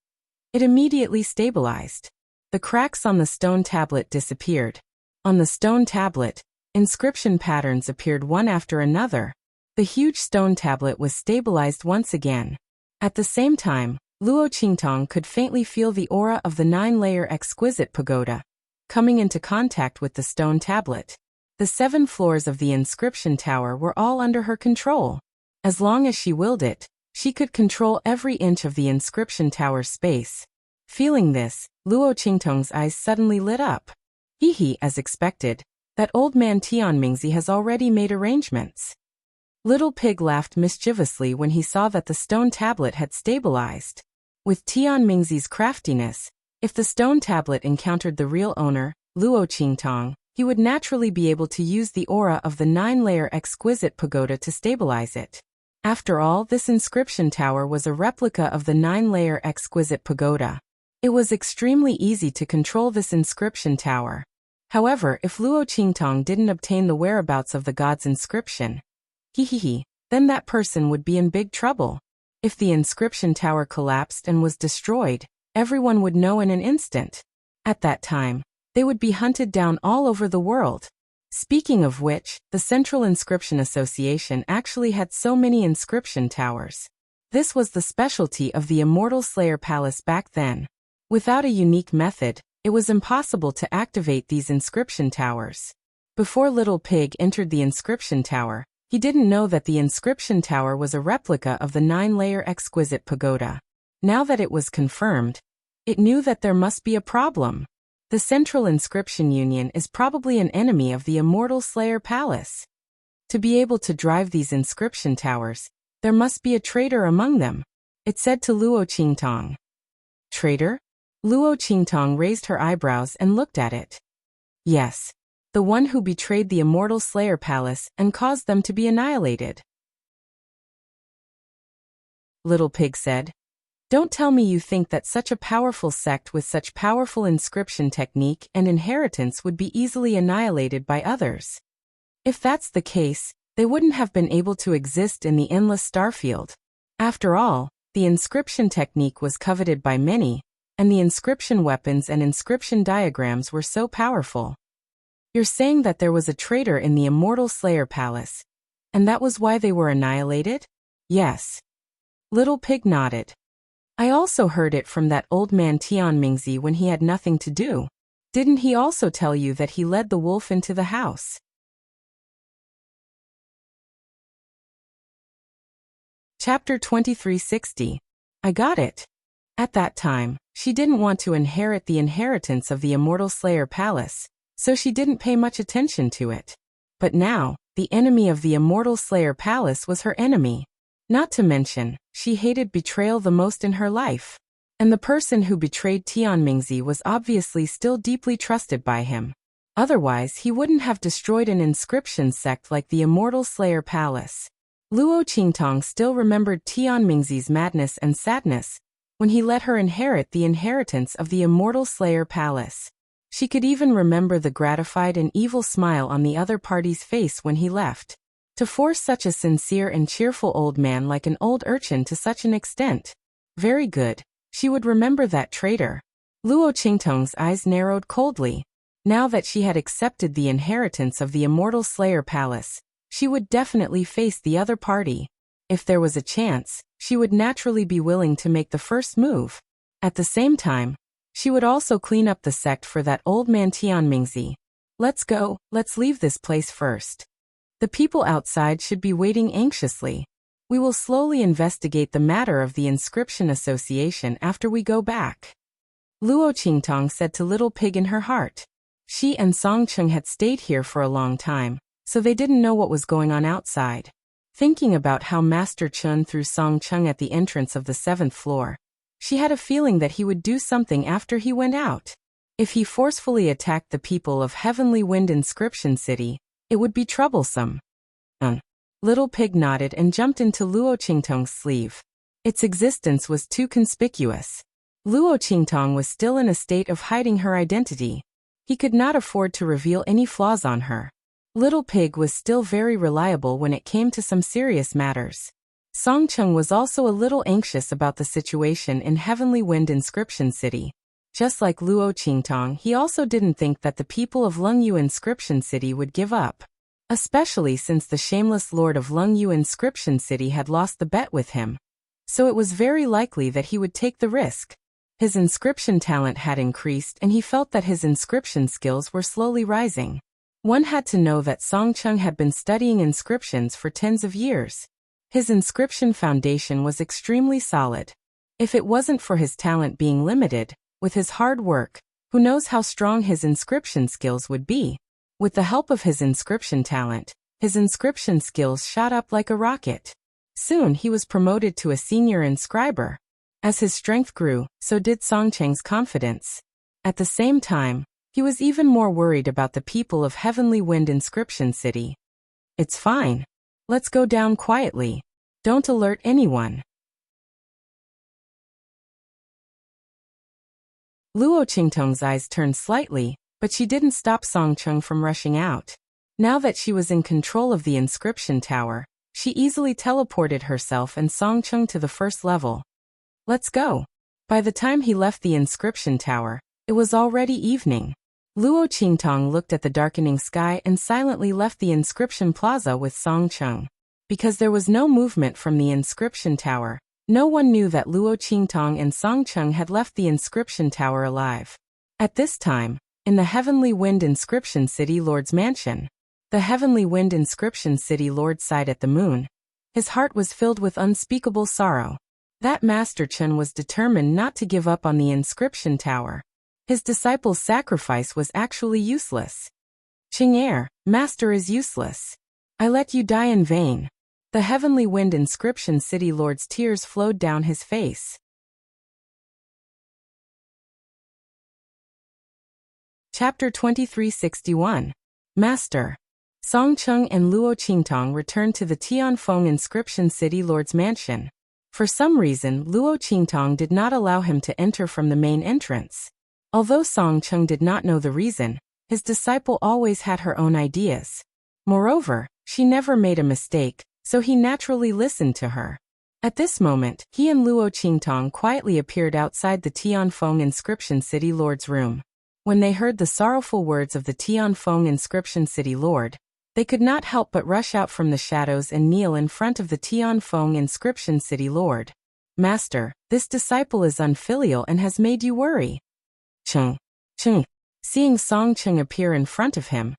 it immediately stabilized. The cracks on the stone tablet disappeared. On the stone tablet, inscription patterns appeared one after another. The huge stone tablet was stabilized once again. At the same time, Luo Qingtong could faintly feel the aura of the 9-layer exquisite pagoda coming into contact with the stone tablet. The 7 floors of the inscription tower were all under her control. As long as she willed it, she could control every inch of the inscription tower's space. Feeling this, Luo Qingtong's eyes suddenly lit up. Hee, as expected, that old man Tianmingzi has already made arrangements. Little Pig laughed mischievously when he saw that the stone tablet had stabilized. With Tianmingzi's craftiness, if the stone tablet encountered the real owner, Luo Qingtong, he would naturally be able to use the aura of the 9-layer exquisite pagoda to stabilize it. After all, this inscription tower was a replica of the 9-layer exquisite pagoda. It was extremely easy to control this inscription tower. However, if Luo Qingtong didn't obtain the whereabouts of the god's inscription, then that person would be in big trouble. If the inscription tower collapsed and was destroyed, everyone would know in an instant. At that time, they would be hunted down all over the world. Speaking of which, the Central Inscription Association actually had so many inscription towers. This was the specialty of the Immortal Slayer Palace back then. Without a unique method, it was impossible to activate these inscription towers. Before Little Pig entered the inscription tower, he didn't know that the inscription tower was a replica of the 9-layer exquisite pagoda. Now that it was confirmed, it knew that there must be a problem. The Central Inscription Union is probably an enemy of the Immortal Slayer Palace. To be able to drive these inscription towers, there must be a traitor among them, it said to Luo Qingtong. Traitor? Luo Qingtong raised her eyebrows and looked at it. Yes. The one who betrayed the Immortal Slayer Palace and caused them to be annihilated. Little Pig said. Don't tell me you think that such a powerful sect with such powerful inscription technique and inheritance would be easily annihilated by others. If that's the case, they wouldn't have been able to exist in the endless starfield. After all, the inscription technique was coveted by many, and the inscription weapons and inscription diagrams were so powerful. You're saying that there was a traitor in the Immortal Slayer Palace, and that was why they were annihilated? Yes. Little Pig nodded. I also heard it from that old man Tianmingzi when he had nothing to do. Didn't he also tell you that he led the wolf into the house? Chapter 2360. I got it. At that time, she didn't want to inherit the inheritance of the Immortal Slayer Palace, so she didn't pay much attention to it. But now, the enemy of the Immortal Slayer Palace was her enemy. Not to mention, she hated betrayal the most in her life. And the person who betrayed Tianmingzi was obviously still deeply trusted by him. Otherwise, he wouldn't have destroyed an inscription sect like the Immortal Slayer Palace. Luo Qingtong still remembered Tianmingzi's madness and sadness when he let her inherit the inheritance of the Immortal Slayer Palace. She could even remember the gratified and evil smile on the other party's face when he left. To force such a sincere and cheerful old man like an old urchin to such an extent. Very good. She would remember that traitor. Luo Qingtong's eyes narrowed coldly. Now that she had accepted the inheritance of the Immortal Slayer Palace, she would definitely face the other party. If there was a chance, she would naturally be willing to make the first move. At the same time, she would also clean up the sect for that old man Tianmingzi. Let's go, let's leave this place first. The people outside should be waiting anxiously. We will slowly investigate the matter of the Inscription Association after we go back. Luo Qingtong said to Little Pig in her heart. She and Song Cheng had stayed here for a long time, so they didn't know what was going on outside. Thinking about how Master Chun threw Song Cheng at the entrance of the 7th floor, she had a feeling that he would do something after he went out. If he forcefully attacked the people of Heavenly Wind Inscription City, it would be troublesome. Little Pig nodded and jumped into Luo Qingtong's sleeve. Its existence was too conspicuous. Luo Qingtong was still in a state of hiding her identity. He could not afford to reveal any flaws on her. Little Pig was still very reliable when it came to some serious matters. Song Cheng was also a little anxious about the situation in Heavenly Wind Inscription City. Just like Luo Qingtong, he also didn't think that the people of Lengyu Inscription City would give up. Especially since the shameless lord of Lengyu Inscription City had lost the bet with him. So it was very likely that he would take the risk. His inscription talent had increased and he felt that his inscription skills were slowly rising. One had to know that Song Cheng had been studying inscriptions for tens of years. His inscription foundation was extremely solid. If it wasn't for his talent being limited, with his hard work, who knows how strong his inscription skills would be? With the help of his inscription talent, His inscription skills shot up like a rocket. Soon he was promoted to a senior inscriber. As his strength grew, so did Songcheng's confidence. At the same time, he was even more worried about the people of Heavenly Wind Inscription City. It's fine. Let's go down quietly. Don't alert anyone. Luo Qingtong's eyes turned slightly, but she didn't stop Songcheng from rushing out. Now that she was in control of the inscription tower, she easily teleported herself and Songcheng to the first level. Let's go. By the time he left the inscription tower, it was already evening. Luo Qingtong looked at the darkening sky and silently left the inscription plaza with Songcheng. Because there was no movement from the inscription tower, no one knew that Luo Qingtong and Songcheng had left the inscription tower alive. At this time, in the Heavenly Wind Inscription City Lord's mansion, the Heavenly Wind Inscription City Lord sighed at the moon. His heart was filled with unspeakable sorrow. That Master Chen was determined not to give up on the inscription tower. His disciple's sacrifice was actually useless. Qing'er, Master is useless. I let you die in vain. The Heavenly Wind Inscription City Lord's tears flowed down his face. Chapter 2361. Master. Songcheng and Luo Qingtong returned to the Tianfeng Inscription City Lord's mansion. For some reason, Luo Qingtong did not allow him to enter from the main entrance. Although Songcheng did not know the reason, his disciple always had her own ideas. Moreover, she never made a mistake, so he naturally listened to her. At this moment, he and Luo Qingtong quietly appeared outside the Tianfeng Inscription City Lord's room. When they heard the sorrowful words of the Tianfeng Inscription City Lord, they could not help but rush out from the shadows and kneel in front of the Tianfeng Inscription City Lord. Master, this disciple is unfilial and has made you worry. Cheng. Seeing Songcheng appear in front of him,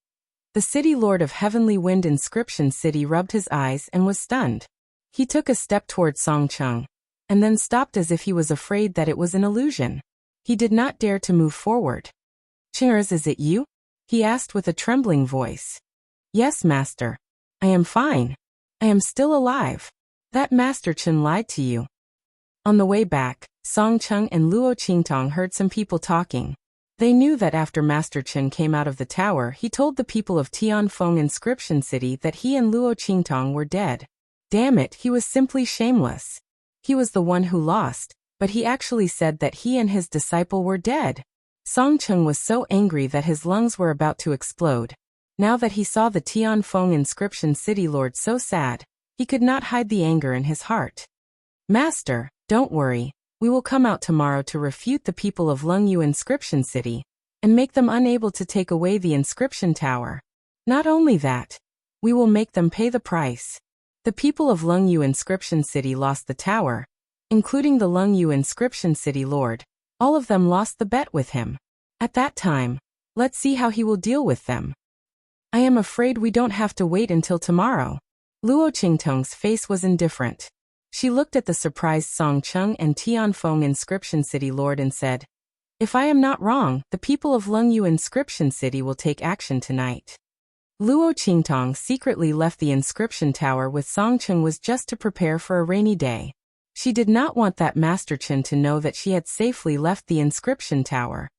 the City Lord of Heavenly Wind Inscription City rubbed his eyes and was stunned. He took a step toward Songcheng, and then stopped as if he was afraid that it was an illusion. He did not dare to move forward. Qing'er, is it you? He asked with a trembling voice. Yes, Master. I am fine. I am still alive. That Master Chen lied to you. On the way back, Songcheng and Luo Qingtong heard some people talking. They knew that after Master Chen came out of the tower, he told the people of Tianfeng Inscription City that he and Luo Qingtong were dead. Damn it, he was simply shameless. He was the one who lost, but he actually said that he and his disciple were dead. Songcheng was so angry that his lungs were about to explode. Now that he saw the Tianfeng Inscription City Lord so sad, he could not hide the anger in his heart. Master, don't worry. We will come out tomorrow to refute the people of Lungyu Inscription City, and make them unable to take away the inscription tower. Not only that, we will make them pay the price. The people of Lungyu Inscription City lost the tower, including the Lungyu Inscription City Lord. All of them lost the bet with him. At that time, let's see how he will deal with them. I am afraid we don't have to wait until tomorrow. Luo Qingtong's face was indifferent. She looked at the surprised Songcheng and Tianfeng Inscription City Lord and said, If I am not wrong, the people of Lungyu Inscription City will take action tonight. Luo Qingtong secretly left the inscription tower with Songcheng was just to prepare for a rainy day. She did not want that Master Chen to know that she had safely left the inscription tower.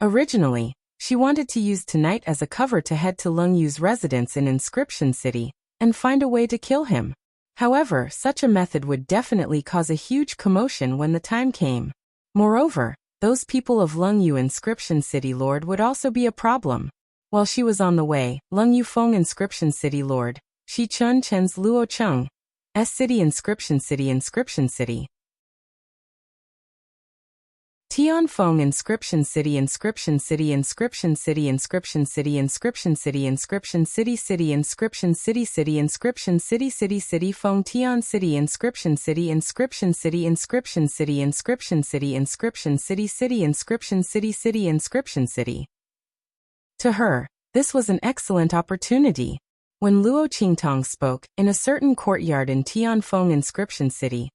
Originally, she wanted to use tonight as a cover to head to Lungyu's residence in Inscription City and find a way to kill him. However, such a method would definitely cause a huge commotion when the time came. Moreover, those people of Lungyu Inscription City Lord would also be a problem. While she was on the way, Lungyu Feng Inscription City Lord, Shi Chun Chen's Luo Cheng, City Inscription City. Tianfeng Inscription City Feng Tian City Inscription City. To her, this was an excellent opportunity. When Luo Qingtong spoke, in a certain courtyard in Tianfeng Inscription City,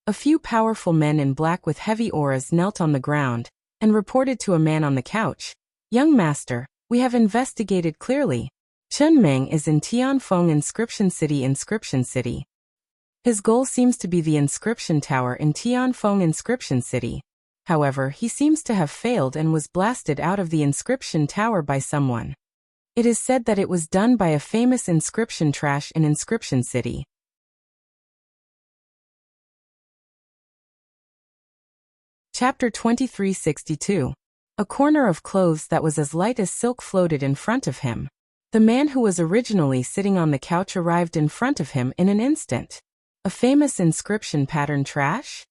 a few powerful men in black with heavy auras knelt on the ground, and reported to a man on the couch, Young Master, we have investigated clearly. Chunmeng is in Tianfeng Inscription City. His goal seems to be the inscription tower in Tianfeng Inscription City. However, he seems to have failed and was blasted out of the inscription tower by someone. It is said that it was done by a famous inscription trash in Inscription City. Chapter 2362. A corner of clothes that was as light as silk floated in front of him. The man who was originally sitting on the couch arrived in front of him in an instant. A famous inscription pattern trash?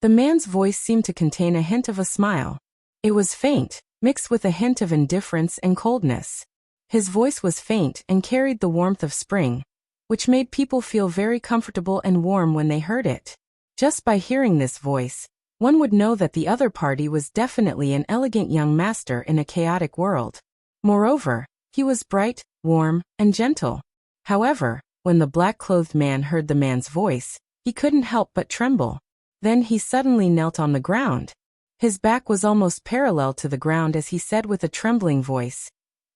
The man's voice seemed to contain a hint of a smile. It was faint, mixed with a hint of indifference and coldness. His voice was faint and carried the warmth of spring, which made people feel very comfortable and warm when they heard it. Just by hearing this voice, one would know that the other party was definitely an elegant young master in a chaotic world. Moreover, he was bright, warm, and gentle. However, when the black-clothed man heard the man's voice, he couldn't help but tremble. Then he suddenly knelt on the ground. His back was almost parallel to the ground as he said with a trembling voice,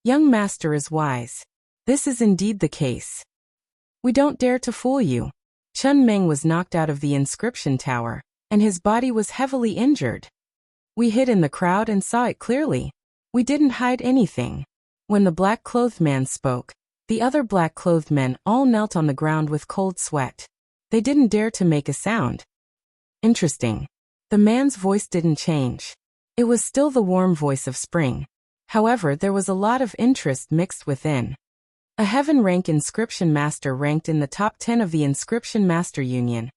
"Young master is wise. This is indeed the case. We don't dare to fool you." Chunmeng was knocked out of the inscription tower, and his body was heavily injured. "We hid in the crowd and saw it clearly. We didn't hide anything." When the black-clothed man spoke, the other black-clothed men all knelt on the ground with cold sweat. They didn't dare to make a sound. Interesting. The man's voice didn't change. It was still the warm voice of spring. However, there was a lot of interest mixed within. A heaven-rank inscription master ranked in the top 10 of the Inscription Master Union,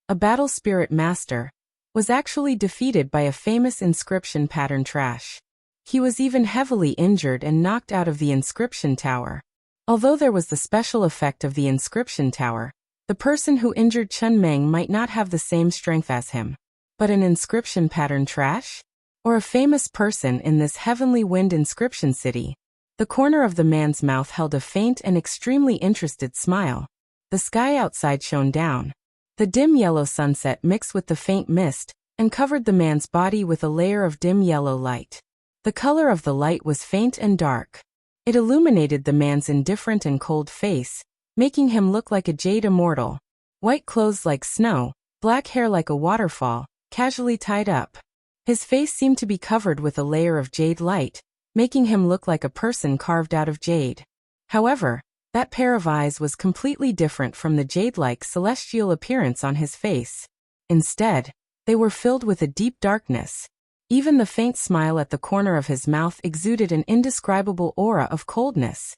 a battle spirit master, was actually defeated by a famous inscription pattern trash. He was even heavily injured and knocked out of the inscription tower. Although there was the special effect of the inscription tower, the person who injured Chunmeng might not have the same strength as him. But an inscription pattern trash? Or a famous person in this heavenly wind inscription city? The corner of the man's mouth held a faint and extremely interested smile. The sky outside shone down. The dim yellow sunset mixed with the faint mist and covered the man's body with a layer of dim yellow light. The color of the light was faint and dark. It illuminated the man's indifferent and cold face, making him look like a jade immortal. White clothes like snow, black hair like a waterfall, casually tied up. His face seemed to be covered with a layer of jade light, making him look like a person carved out of jade. However, that pair of eyes was completely different from the jade-like celestial appearance on his face. Instead, they were filled with a deep darkness. Even the faint smile at the corner of his mouth exuded an indescribable aura of coldness.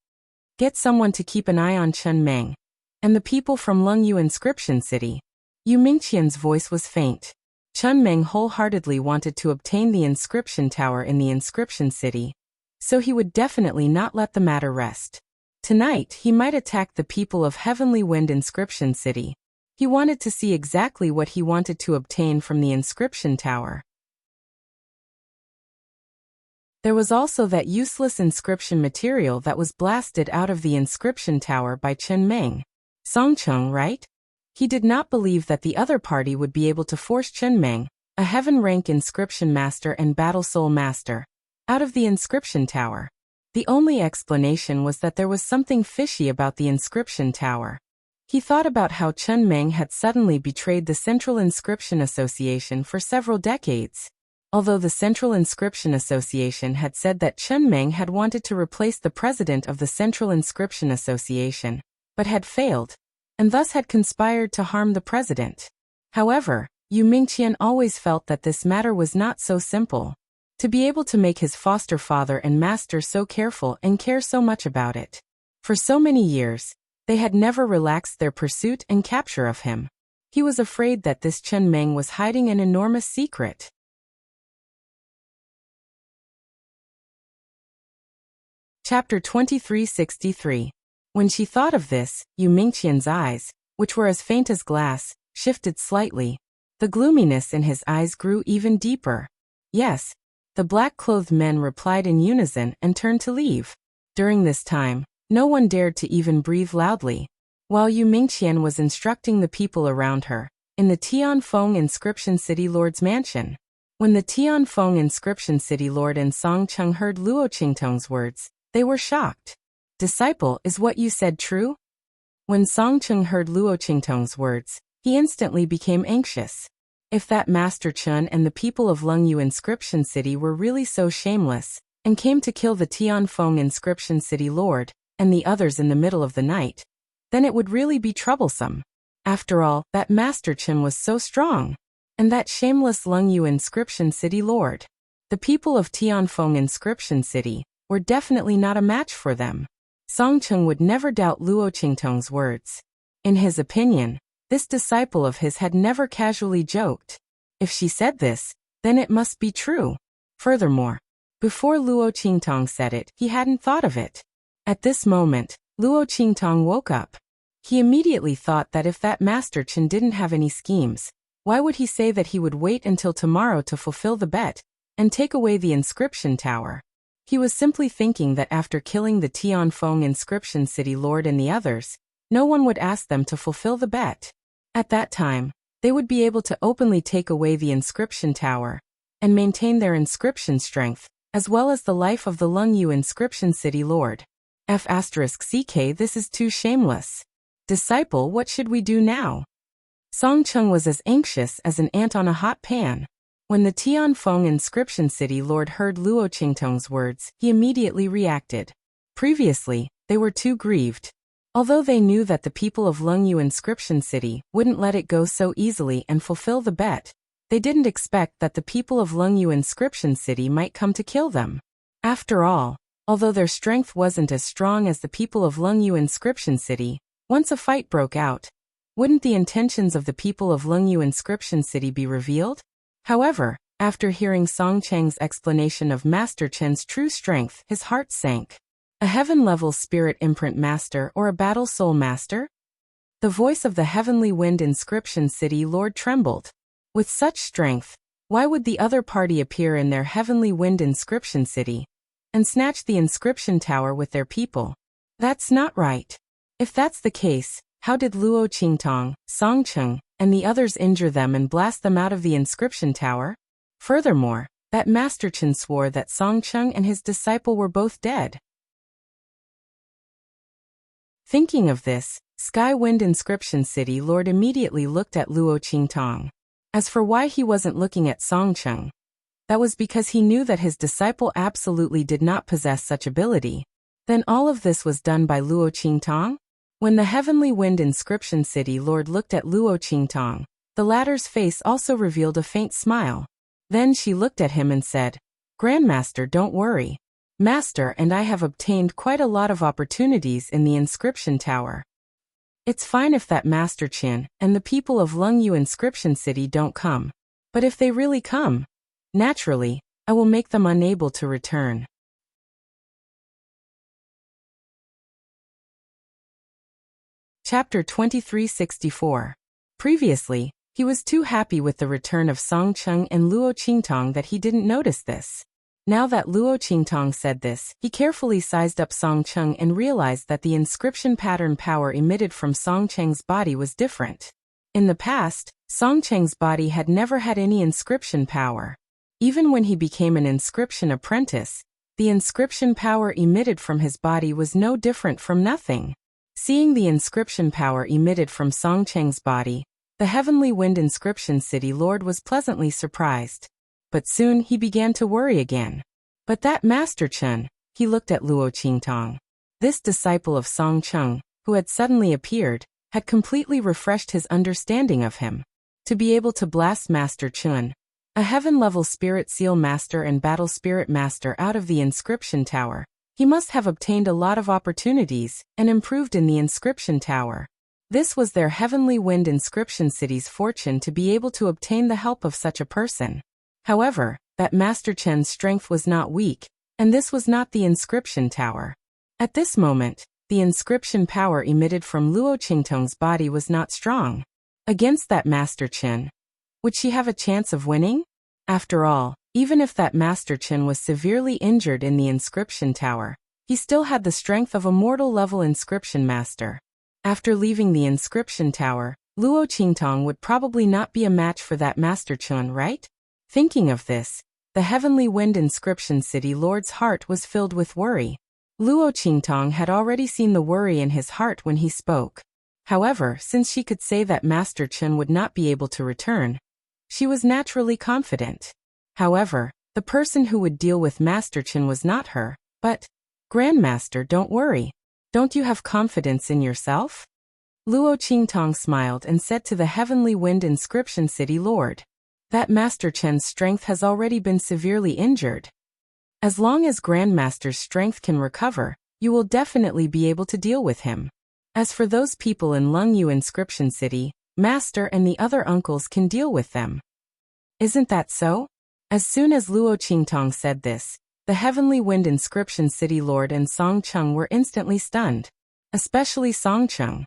Get someone to keep an eye on Chunmeng and the people from Lungyu Inscription City. Yu Mingqian's voice was faint. Chunmeng wholeheartedly wanted to obtain the inscription tower in the Inscription City, so he would definitely not let the matter rest. Tonight, he might attack the people of Heavenly Wind Inscription City. He wanted to see exactly what he wanted to obtain from the inscription tower. There was also that useless inscription material that was blasted out of the inscription tower by Chunmeng. Songcheng, right? He did not believe that the other party would be able to force Chunmeng, a heaven-rank inscription master and battle soul master, out of the inscription tower. The only explanation was that there was something fishy about the inscription tower. He thought about how Chunmeng had suddenly betrayed the Central Inscription Association for several decades. Although the Central Inscription Association had said that Chunmeng had wanted to replace the president of the Central Inscription Association, but had failed, and thus had conspired to harm the president. However, Yu Mingqian always felt that this matter was not so simple. To be able to make his foster father and master so careful and care so much about it. For so many years, they had never relaxed their pursuit and capture of him. He was afraid that this Chunmeng was hiding an enormous secret. Chapter 2363. When she thought of this, Yu Mingqian's eyes, which were as faint as glass, shifted slightly. The gloominess in his eyes grew even deeper. Yes, the black-clothed men replied in unison and turned to leave. During this time, no one dared to even breathe loudly. While Yu Mingqian was instructing the people around her, in the Tianfeng Inscription City Lord's mansion. When the Tianfeng Inscription City Lord and Songcheng heard Luo Qingtong's words, they were shocked. Disciple, is what you said true? When Song Cheng heard Luo Qingtong's words, he instantly became anxious. If that Master Chun and the people of Lengyu Inscription City were really so shameless, and came to kill the Tianfeng Inscription City Lord, and the others in the middle of the night, then it would really be troublesome. After all, that Master Chun was so strong. And that shameless Lengyu Inscription City Lord. The people of Tianfeng Inscription City were definitely not a match for them. Song Cheng would never doubt Luo Qingtong's words. In his opinion, this disciple of his had never casually joked. If she said this, then it must be true. Furthermore, before Luo Qingtong said it, he hadn't thought of it. At this moment, Luo Qingtong woke up. He immediately thought that if that Master Chen didn't have any schemes, why would he say that he would wait until tomorrow to fulfill the bet and take away the inscription tower? He was simply thinking that after killing the Tianfeng Inscription City Lord and the others, no one would ask them to fulfill the bet. At that time, they would be able to openly take away the inscription tower and maintain their inscription strength, as well as the life of the Lengyu Inscription City Lord. F***CK, this is too shameless. Disciple, what should we do now? Song Cheng was as anxious as an ant on a hot pan. When the Tianfeng Inscription City Lord heard Luo Qingtong's words, he immediately reacted. Previously, they were too grieved. Although they knew that the people of Lengyu Inscription City wouldn't let it go so easily and fulfill the bet, they didn't expect that the people of Lengyu Inscription City might come to kill them. After all, although their strength wasn't as strong as the people of Lengyu Inscription City, once a fight broke out, wouldn't the intentions of the people of Lengyu Inscription City be revealed? However, after hearing Song Cheng's explanation of Master Chen's true strength, his heart sank. A heaven-level spirit imprint master or a battle soul master? The voice of the Heavenly Wind Inscription City Lord trembled. With such strength, why would the other party appear in their Heavenly Wind Inscription City and snatch the inscription tower with their people? That's not right. If that's the case, how did Luo Qingtong, Song Cheng, and the others injure them and blast them out of the inscription tower? Furthermore, that Master Chen swore that Song Cheng and his disciple were both dead. Thinking of this, Sky Wind Inscription City Lord immediately looked at Luo Qingtong. As for why he wasn't looking at Song Cheng, that was because he knew that his disciple absolutely did not possess such ability. Then all of this was done by Luo Qingtong? When the Heavenly Wind Inscription City Lord looked at Luo Qingtong, the latter's face also revealed a faint smile. Then she looked at him and said, "Grandmaster, don't worry. Master and I have obtained quite a lot of opportunities in the inscription tower. It's fine if that Master Chen and the people of Lengyu Inscription City don't come. But if they really come, naturally, I will make them unable to return." Chapter 2364. Previously, he was too happy with the return of Song Cheng and Luo Qingtong that he didn't notice this. Now that Luo Qingtong said this, he carefully sized up Song Cheng and realized that the inscription pattern power emitted from Song Cheng's body was different. In the past, Song Cheng's body had never had any inscription power. Even when he became an inscription apprentice, the inscription power emitted from his body was no different from nothing. Seeing the inscription power emitted from Song Cheng's body, the Heavenly Wind Inscription City Lord was pleasantly surprised. But soon he began to worry again. But that Master Chen, he looked at Luo Qingtong. This disciple of Song Cheng, who had suddenly appeared, had completely refreshed his understanding of him. To be able to blast Master Chen, a heaven-level spirit seal master and battle spirit master out of the inscription tower, he must have obtained a lot of opportunities and improved in the inscription tower. This was their Heavenly Wind Inscription City's fortune to be able to obtain the help of such a person. However, that Master Chen's strength was not weak, and this was not the inscription tower. At this moment, the inscription power emitted from Luo Qingtong's body was not strong. Against that Master Chen, would she have a chance of winning? After all, even if that Master Chen was severely injured in the inscription tower, he still had the strength of a mortal-level inscription master. After leaving the inscription tower, Luo Qingtong would probably not be a match for that Master Chen, right? Thinking of this, the Heavenly Wind Inscription City Lord's heart was filled with worry. Luo Qingtong had already seen the worry in his heart when he spoke. However, since she could say that Master Chen would not be able to return, she was naturally confident. However, the person who would deal with Master Chen was not her, but, "Grandmaster, don't worry. Don't you have confidence in yourself?" Luo Qingtong smiled and said to the Heavenly Wind Inscription City Lord, "That Master Chen's strength has already been severely injured. As long as Grandmaster's strength can recover, you will definitely be able to deal with him. As for those people in Lungyu Inscription City, Master and the other uncles can deal with them. Isn't that so?" As soon as Luo Qingtong said this, the Heavenly Wind Inscription City Lord and Song Cheng were instantly stunned, especially Song Cheng.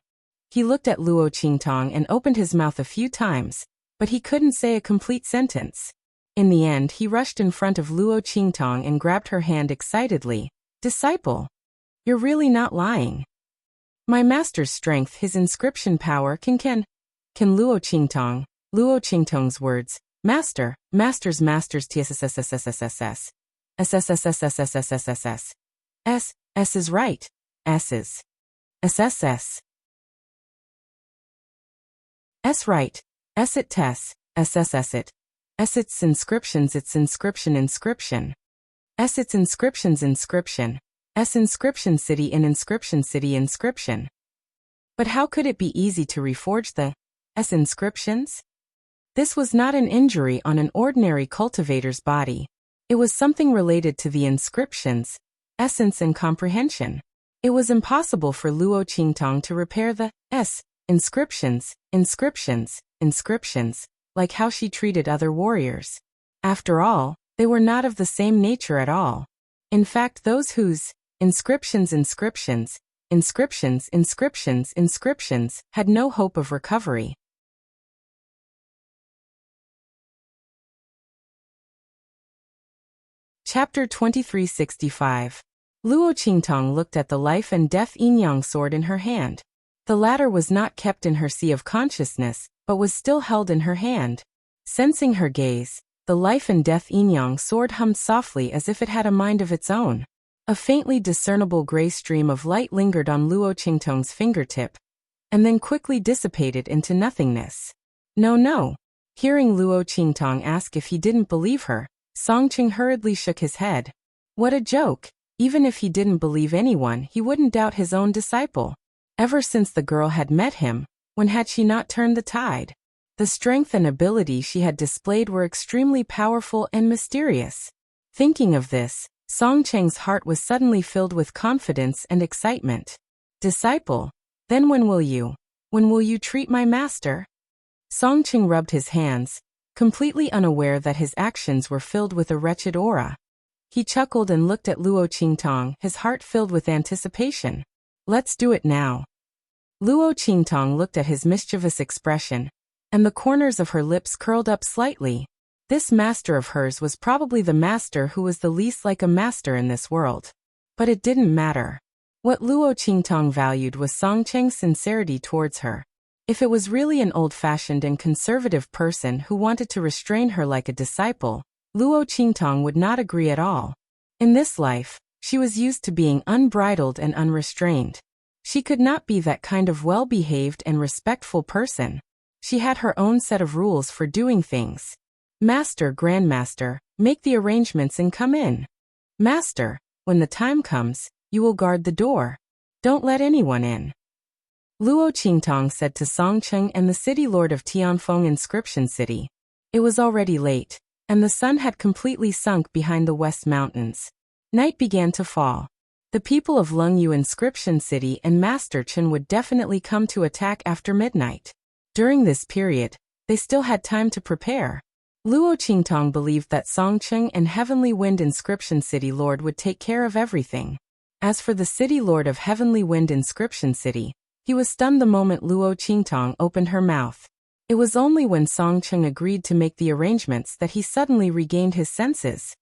He looked at Luo Qingtong and opened his mouth a few times, but he couldn't say a complete sentence. In the end, he rushed in front of Luo Qingtong and grabbed her hand excitedly. "Disciple, you're really not lying. My master's strength, his inscription power can Luo Qingtong's words, master's TSSSSSSS. SSSSSSSS. S is right. S's. SSS. S right. S it tess. SSS it. S its inscriptions its inscription. S its inscriptions inscription. S inscription city in inscription city inscription. But how could it be easy to reforge the S inscriptions? This was not an injury on an ordinary cultivator's body. It was something related to the inscriptions, essence and comprehension. It was impossible for Luo Qingtong to repair the S inscriptions, like how she treated other warriors. After all, they were not of the same nature at all. In fact, those whose inscriptions had no hope of recovery. Chapter 2365. Luo Qingtong looked at the life and death yin-yang sword in her hand. The latter was not kept in her sea of consciousness, but was still held in her hand. Sensing her gaze, the life and death yin-yang sword hummed softly as if it had a mind of its own. A faintly discernible gray stream of light lingered on Luo Qingtong's fingertip, and then quickly dissipated into nothingness. No. Hearing Luo Qingtong ask if he didn't believe her, Song Cheng hurriedly shook his head. What a joke! Even if he didn't believe anyone, he wouldn't doubt his own disciple. Ever since the girl had met him, when had she not turned the tide? The strength and ability she had displayed were extremely powerful and mysterious. Thinking of this, Song Cheng's heart was suddenly filled with confidence and excitement. Disciple, then when will you treat my master? Song Cheng rubbed his hands, completely unaware that his actions were filled with a wretched aura. He chuckled and looked at Luo Qingtong, his heart filled with anticipation. Let's do it now. Luo Qingtong looked at his mischievous expression, and the corners of her lips curled up slightly. This master of hers was probably the master who was the least like a master in this world. But it didn't matter. What Luo Qingtong valued was Song Cheng's sincerity towards her. If it was really an old-fashioned and conservative person who wanted to restrain her like a disciple, Luo Qingtong would not agree at all. In this life, she was used to being unbridled and unrestrained. She could not be that kind of well-behaved and respectful person. She had her own set of rules for doing things. Master, Grandmaster, make the arrangements and come in. Master, when the time comes, you will guard the door. Don't let anyone in. Luo Qingtong said to Song Cheng and the city lord of Tianfeng Inscription City. It was already late, and the sun had completely sunk behind the West Mountains. Night began to fall. The people of Lungyu Inscription City and Master Chen would definitely come to attack after midnight. During this period, they still had time to prepare. Luo Qingtong believed that Song Cheng and Heavenly Wind Inscription City Lord would take care of everything. As for the city lord of Heavenly Wind Inscription City, he was stunned the moment Luo Qingtong opened her mouth. It was only when Song Cheng agreed to make the arrangements that he suddenly regained his senses.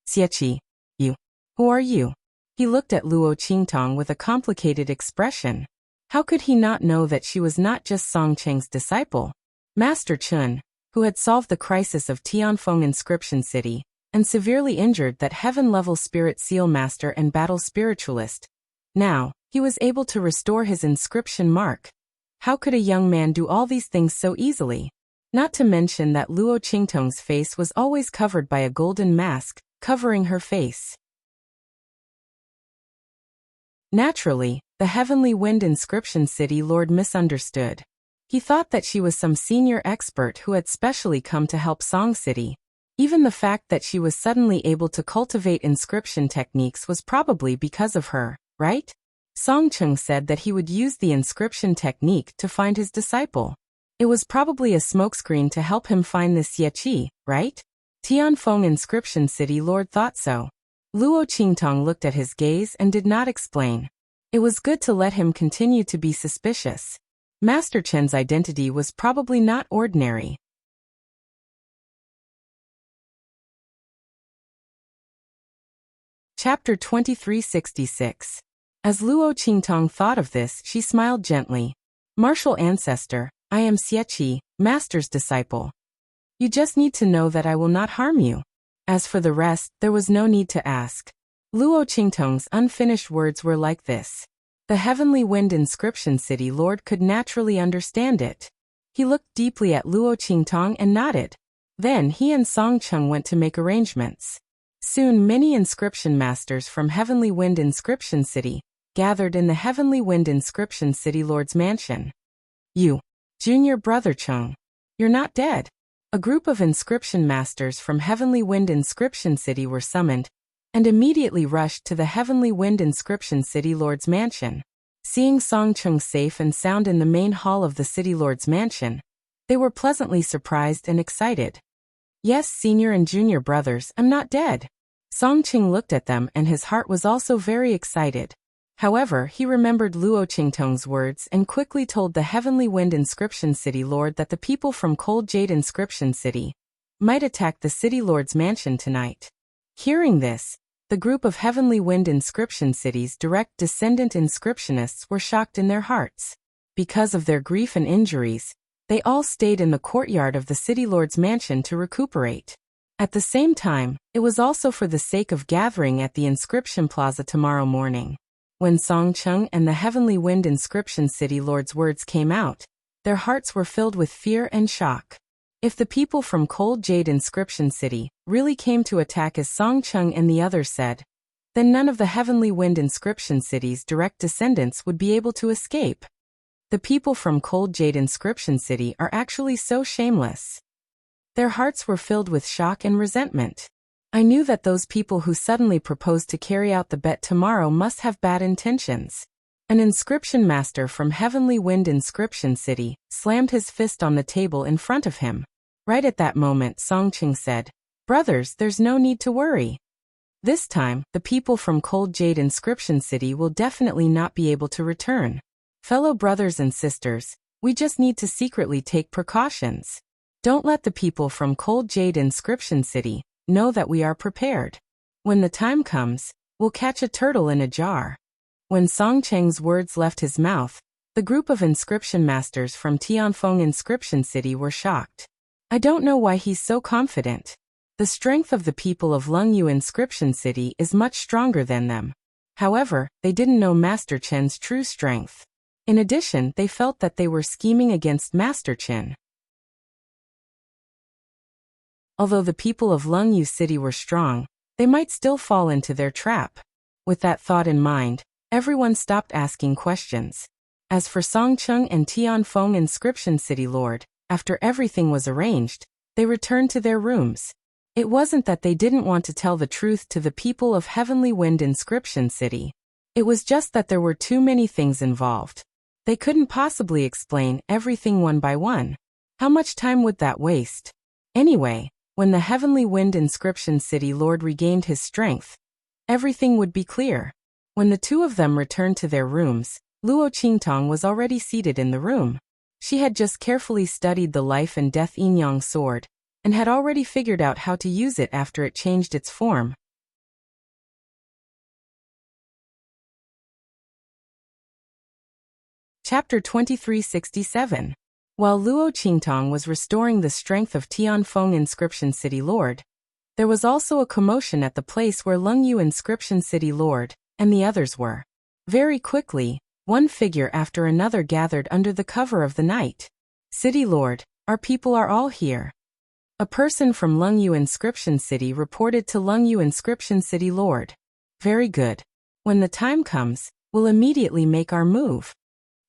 Xieqi, you. Who are you? He looked at Luo Qingtong with a complicated expression. How could he not know that she was not just Song Cheng's disciple? Master Chen, who had solved the crisis of Tianfeng Inscription City, and severely injured that heaven-level spirit seal master and battle spiritualist. Now, he was able to restore his inscription mark. How could a young man do all these things so easily? Not to mention that Luo Qingtong's face was always covered by a golden mask, covering her face. Naturally, the Heavenly Wind Inscription City Lord misunderstood. He thought that she was some senior expert who had specially come to help Song City. Even the fact that she was suddenly able to cultivate inscription techniques was probably because of her, right? Song Cheng said that he would use the inscription technique to find his disciple. It was probably a smokescreen to help him find this Xie, right? Tianfeng Inscription City Lord thought so. Luo Qingtong looked at his gaze and did not explain. It was good to let him continue to be suspicious. Master Chen's identity was probably not ordinary. Chapter 2366. As Luo Qingtong thought of this, she smiled gently. Martial ancestor, I am Xie, master's disciple. You just need to know that I will not harm you. As for the rest, there was no need to ask. Luo Qingtong's unfinished words were like this. The Heavenly Wind Inscription City Lord could naturally understand it. He looked deeply at Luo Qingtong and nodded. Then he and Song Cheng went to make arrangements. Soon many inscription masters from Heavenly Wind Inscription City gathered in the Heavenly Wind Inscription City Lord's mansion. You, junior brother Cheng, you're not dead. A group of inscription masters from Heavenly Wind Inscription City were summoned, and immediately rushed to the Heavenly Wind Inscription City Lord's mansion. Seeing Song Cheng safe and sound in the main hall of the City Lord's mansion, they were pleasantly surprised and excited. Yes, senior and junior brothers, I'm not dead. Song Cheng looked at them and his heart was also very excited. However, he remembered Luo Qingtong's words and quickly told the Heavenly Wind Inscription City Lord that the people from Cold Jade Inscription City might attack the City Lord's mansion tonight. Hearing this, the group of Heavenly Wind Inscription City's direct descendant inscriptionists were shocked in their hearts. Because of their grief and injuries, they all stayed in the courtyard of the City Lord's mansion to recuperate. At the same time, it was also for the sake of gathering at the Inscription Plaza tomorrow morning. When Song Cheng and the Heavenly Wind Inscription City Lord's words came out, their hearts were filled with fear and shock. If the people from Cold Jade Inscription City really came to attack as Song Cheng and the others said, then none of the Heavenly Wind Inscription City's direct descendants would be able to escape. The people from Cold Jade Inscription City are actually so shameless. Their hearts were filled with shock and resentment. I knew that those people who suddenly proposed to carry out the bet tomorrow must have bad intentions. An inscription master from Heavenly Wind Inscription City slammed his fist on the table in front of him. Right at that moment, Song Cheng said, "Brothers, there's no need to worry. This time, the people from Cold Jade Inscription City will definitely not be able to return. Fellow brothers and sisters, we just need to secretly take precautions. Don't let the people from Cold Jade Inscription City know that we are prepared. When the time comes, we'll catch a turtle in a jar." When Song Cheng's words left his mouth, the group of inscription masters from Tianfeng Inscription City were shocked. I don't know why he's so confident. The strength of the people of Lungyu Inscription City is much stronger than them. However, they didn't know Master Chen's true strength. In addition, they felt that they were scheming against Master Chen. Although the people of Lungyu City were strong, they might still fall into their trap. With that thought in mind, everyone stopped asking questions. As for Song Cheng and Tianfeng Inscription City Lord, after everything was arranged, they returned to their rooms. It wasn't that they didn't want to tell the truth to the people of Heavenly Wind Inscription City. It was just that there were too many things involved. They couldn't possibly explain everything one by one. How much time would that waste? Anyway, when the Heavenly Wind Inscription City Lord regained his strength, everything would be clear. When the two of them returned to their rooms, Luo Qingtong was already seated in the room. She had just carefully studied the life and death yin-yang sword, and had already figured out how to use it after it changed its form. Chapter 2367. While Luo Qingtong was restoring the strength of Tianfeng Inscription City Lord, There was also a commotion at the place where Lungyu Inscription City Lord and the others were. Very quickly, one figure after another gathered under the cover of the night. City Lord, our people are all here. A person from Lungyu Inscription City reported to Lungyu Inscription City Lord. Very good. When the time comes, we'll immediately make our move.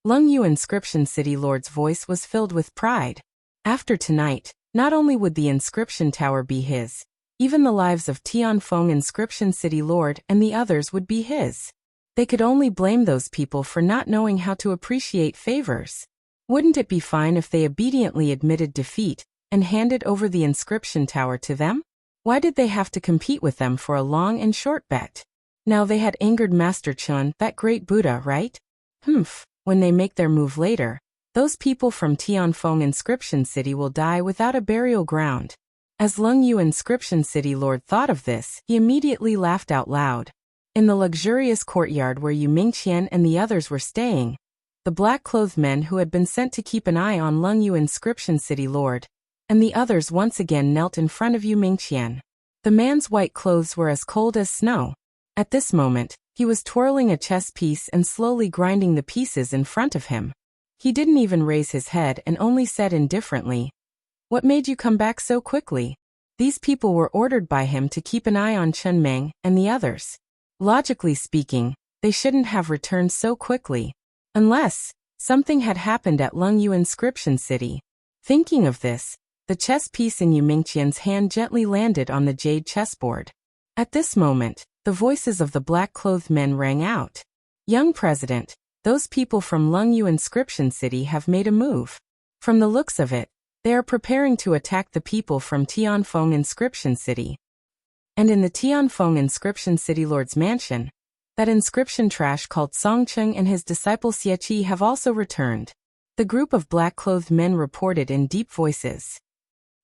Lungyu Inscription City Lord's voice was filled with pride. After tonight, not only would the inscription tower be his, even the lives of Tianfeng Inscription City Lord and the others would be his. They could only blame those people for not knowing how to appreciate favors. Wouldn't it be fine if they obediently admitted defeat and handed over the inscription tower to them? Why did they have to compete with them for a long and short bet? Now they had angered Master Chun, that great Buddha, right? When they make their move later, those people from Tianfeng Inscription City will die without a burial ground. As Lungyu Inscription City Lord thought of this, he immediately laughed out loud. In the luxurious courtyard where Yu Mingqian and the others were staying, the black-clothed men who had been sent to keep an eye on Lungyu Inscription City Lord and the others once again knelt in front of Yu Mingqian. The man's white clothes were as cold as snow. At this moment, he was twirling a chess piece and slowly grinding the pieces in front of him. He didn't even raise his head and only said indifferently, "What made you come back so quickly?" These people were ordered by him to keep an eye on Chen Meng and the others. Logically speaking, they shouldn't have returned so quickly, unless something had happened at Lungyu Inscription City. Thinking of this, the chess piece in Yu Mingqian's hand gently landed on the jade chessboard. At this moment, the voices of the black-clothed men rang out. "Young President, those people from Lungyu Inscription City have made a move. From the looks of it, they are preparing to attack the people from Tianfeng Inscription City." And in the Tianfeng Inscription City Lord's mansion, that inscription trash called Songcheng and his disciple Xieqi have also returned. The group of black-clothed men reported in deep voices.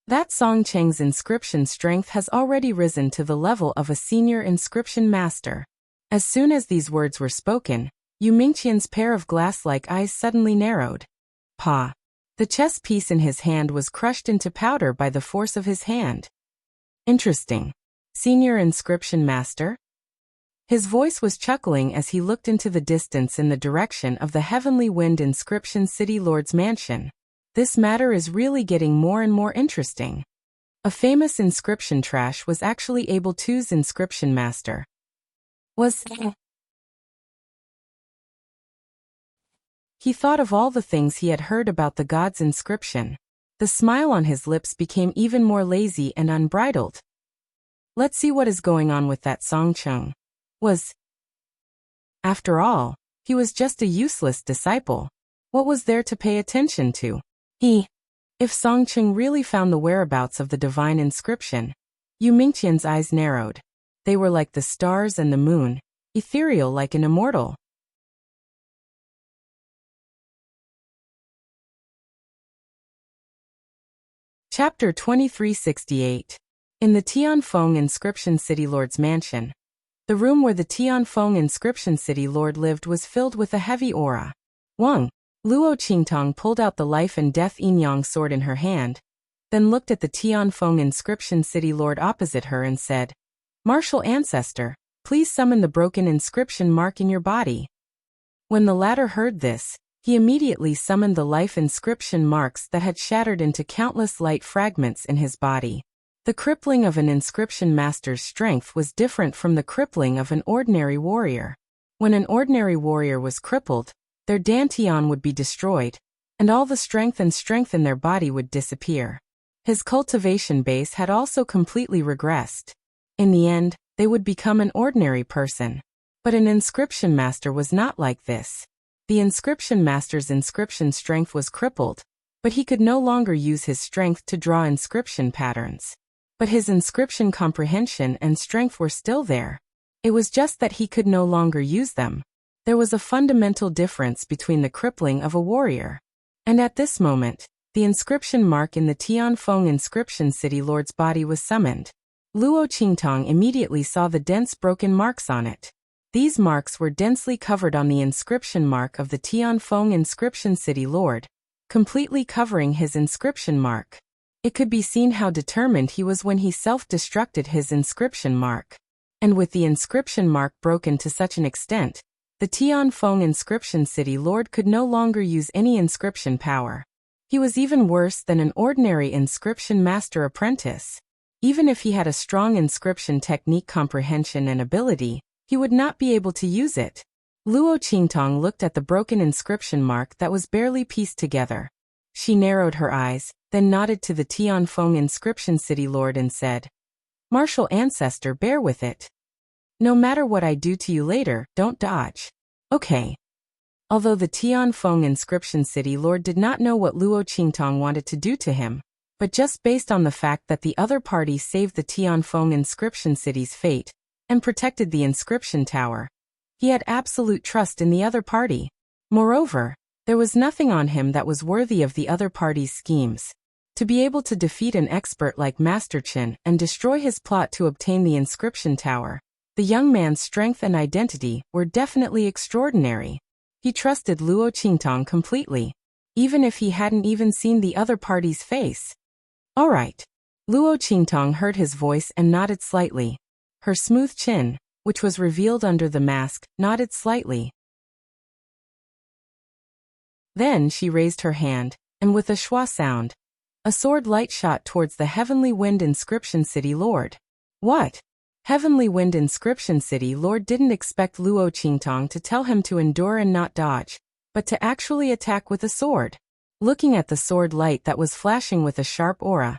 That Songcheng's inscription strength has already risen to the level of a senior inscription master. As soon as these words were spoken, Yu Mingqian's pair of glass-like eyes suddenly narrowed. Pa! The chess piece in his hand was crushed into powder by the force of his hand. Interesting. Senior inscription master? His voice was chuckling as he looked into the distance in the direction of the Heavenly Wind Inscription City Lord's mansion. This matter is really getting more and more interesting. A famous inscription trash was actually able to's inscription master. He thought of all the things he had heard about the god's inscription. The smile on his lips became even more lazy and unbridled. Let's see what is going on with that Songcheng. After all, he was just a useless disciple. What was there to pay attention to? If Songcheng really found the whereabouts of the divine inscription, Yu Mingqian's eyes narrowed. They were like the stars and the moon, ethereal like an immortal. Chapter 2368. In the Tianfeng Inscription City Lord's mansion. The room where the Tianfeng Inscription City Lord lived was filled with a heavy aura. Luo Qingtong pulled out the life and death yin-yang sword in her hand, then looked at the Tianfeng Inscription City Lord opposite her and said, "Martial Ancestor, please summon the broken inscription mark in your body." When the latter heard this, he immediately summoned the life inscription marks that had shattered into countless light fragments in his body. The crippling of an inscription master's strength was different from the crippling of an ordinary warrior. When an ordinary warrior was crippled, their dantian would be destroyed, and all the strength in their body would disappear. His cultivation base had also completely regressed. In the end, they would become an ordinary person. But an inscription master was not like this. The inscription master's inscription strength was crippled, but he could no longer use his strength to draw inscription patterns. But his inscription comprehension and strength were still there. It was just that he could no longer use them. There was a fundamental difference between the crippling of a warrior. And at this moment, the inscription mark in the Tianfeng Inscription City Lord's body was summoned. Luo Qingtong immediately saw the dense broken marks on it. These marks were densely covered on the inscription mark of the Tianfeng Inscription City Lord, completely covering his inscription mark. It could be seen how determined he was when he self-destructed his inscription mark. And with the inscription mark broken to such an extent, the Tianfeng inscription city lord could no longer use any inscription power. He was even worse than an ordinary inscription master apprentice. Even if he had a strong inscription technique comprehension and ability, he would not be able to use it. Luo Qingtong looked at the broken inscription mark that was barely pieced together. She narrowed her eyes, then nodded to the Tianfeng inscription city lord and said, "Martial ancestor, bear with it. No matter what I do to you later, don't dodge. Okay." Although the Tianfeng inscription city lord did not know what Luo Qingtong wanted to do to him, but just based on the fact that the other party saved the Tianfeng inscription city's fate and protected the inscription tower, he had absolute trust in the other party. Moreover, there was nothing on him that was worthy of the other party's schemes. To be able to defeat an expert like Master Qin and destroy his plot to obtain the inscription tower, the young man's strength and identity were definitely extraordinary. He trusted Luo Qingtong completely, even if he hadn't even seen the other party's face. "All right." Luo Qingtong heard his voice and nodded slightly. Her smooth chin, which was revealed under the mask, nodded slightly. Then she raised her hand, and with a schwa sound, a sword light shot towards the Heavenly Wind Inscription City Lord. What? Heavenly Wind Inscription City Lord didn't expect Luo Qingtong to tell him to endure and not dodge, but to actually attack with a sword. Looking at the sword light that was flashing with a sharp aura,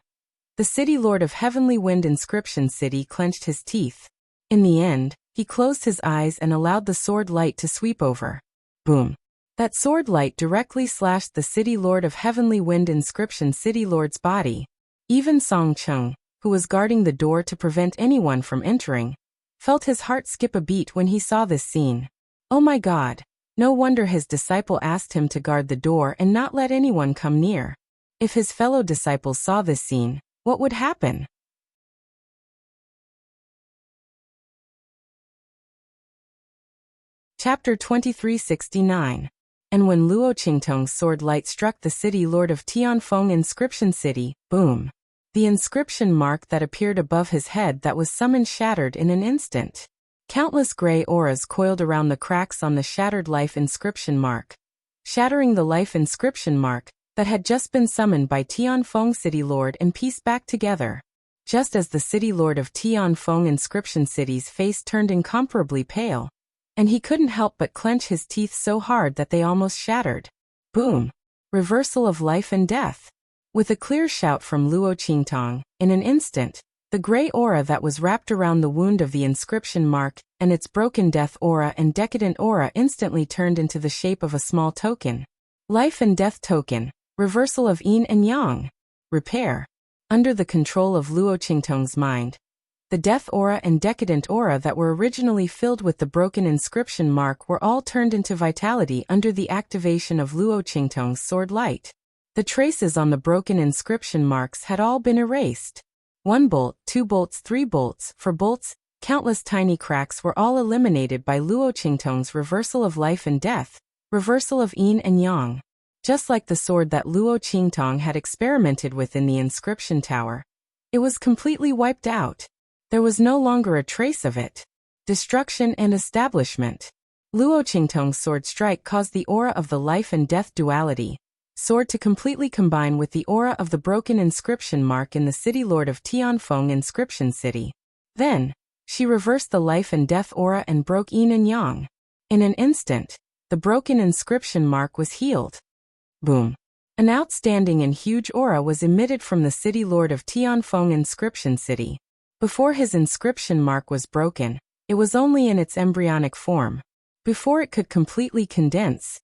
the City Lord of Heavenly Wind Inscription City clenched his teeth. In the end, he closed his eyes and allowed the sword light to sweep over. Boom. That sword light directly slashed the City Lord of Heavenly Wind Inscription City Lord's body. Even Song Cheng, who was guarding the door to prevent anyone from entering, felt his heart skip a beat when he saw this scene. Oh my God. No wonder his disciple asked him to guard the door and not let anyone come near. If his fellow disciples saw this scene, what would happen? Chapter 2369. And when Luo Qingtong's sword light struck the City Lord of Tianfeng Inscription City, boom. The inscription mark that appeared above his head that was summoned shattered in an instant. Countless gray auras coiled around the cracks on the shattered life inscription mark, shattering the life inscription mark that had just been summoned by Tianfeng City Lord and pieced back together. Just as the City Lord of Tianfeng Inscription City's face turned incomparably pale, and he couldn't help but clench his teeth so hard that they almost shattered. Boom! Reversal of life and death. With a clear shout from Luo Qingtong, in an instant, the gray aura that was wrapped around the wound of the inscription mark and its broken death aura and decadent aura instantly turned into the shape of a small token. Life and death token, reversal of yin and yang. Repair. Under the control of Luo Qingtong's mind, the death aura and decadent aura that were originally filled with the broken inscription mark were all turned into vitality under the activation of Luo Qingtong's sword light. The traces on the broken inscription marks had all been erased. 1 bolt, 2 bolts, 3 bolts, 4 bolts, countless tiny cracks were all eliminated by Luo Qingtong's reversal of life and death, reversal of yin and yang. Just like the sword that Luo Qingtong had experimented with in the inscription tower, it was completely wiped out. There was no longer a trace of it. Destruction and establishment. Luo Qingtong's sword strike caused the aura of the life and death duality sword to completely combine with the aura of the broken inscription mark in the City Lord of Tianfeng Inscription City. Then, she reversed the life and death aura and broke yin and yang. In an instant, the broken inscription mark was healed. Boom. An outstanding and huge aura was emitted from the City Lord of Tianfeng Inscription City. Before his inscription mark was broken, it was only in its embryonic form. Before it could completely condense,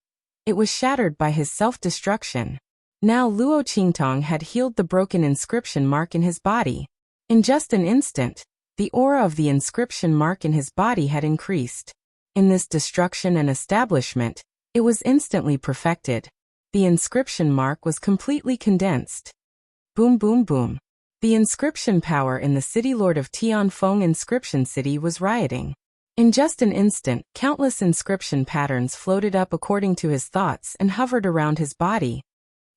it was shattered by his self-destruction. Now Luo Qingtong had healed the broken inscription mark in his body. In just an instant, the aura of the inscription mark in his body had increased. In this destruction and establishment, it was instantly perfected. The inscription mark was completely condensed. Boom boom boom. The inscription power in the City Lord of Tianfeng Inscription City was rioting. In just an instant, countless inscription patterns floated up according to his thoughts and hovered around his body.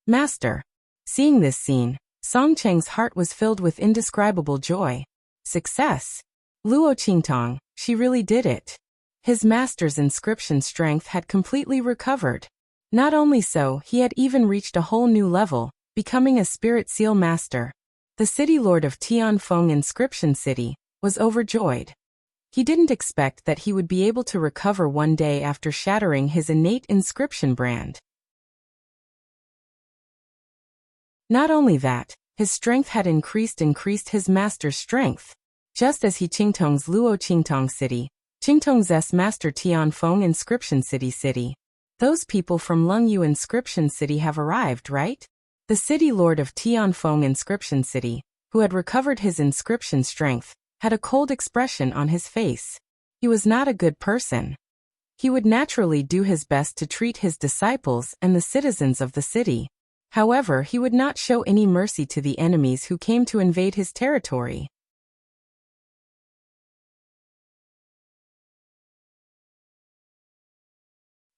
Master. Seeing this scene, Song Cheng's heart was filled with indescribable joy. Success! Luo Qingtong, she really did it. His master's inscription strength had completely recovered. Not only so, he had even reached a whole new level, becoming a spirit seal master. The city lord of Tianfeng Inscription City was overjoyed. He didn't expect that he would be able to recover one day after shattering his innate inscription brand. Not only that, his strength had increased his master's strength. Just as he Qingtong's Luo Qingtong City, Qingtong's master Tianfeng Inscription City. Those people from Lengyu Inscription City have arrived, right? The city lord of Tianfeng Inscription City, who had recovered his inscription strength, had a cold expression on his face. He was not a good person. He would naturally do his best to treat his disciples and the citizens of the city. However, he would not show any mercy to the enemies who came to invade his territory.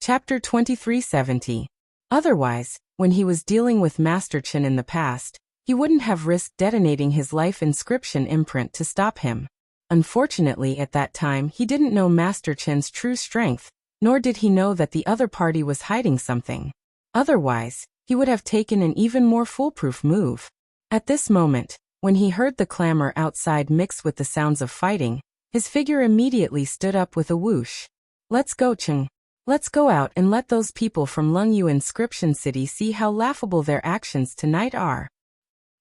Chapter 2370. Otherwise, when he was dealing with Master Chen in the past, he wouldn't have risked detonating his life inscription imprint to stop him. Unfortunately, at that time he didn't know Master Chen's true strength, nor did he know that the other party was hiding something. Otherwise, he would have taken an even more foolproof move. At this moment, when he heard the clamor outside mixed with the sounds of fighting, his figure immediately stood up with a whoosh. "Let's go, Cheng. Let's go out and let those people from Lengyu Inscription City see how laughable their actions tonight are."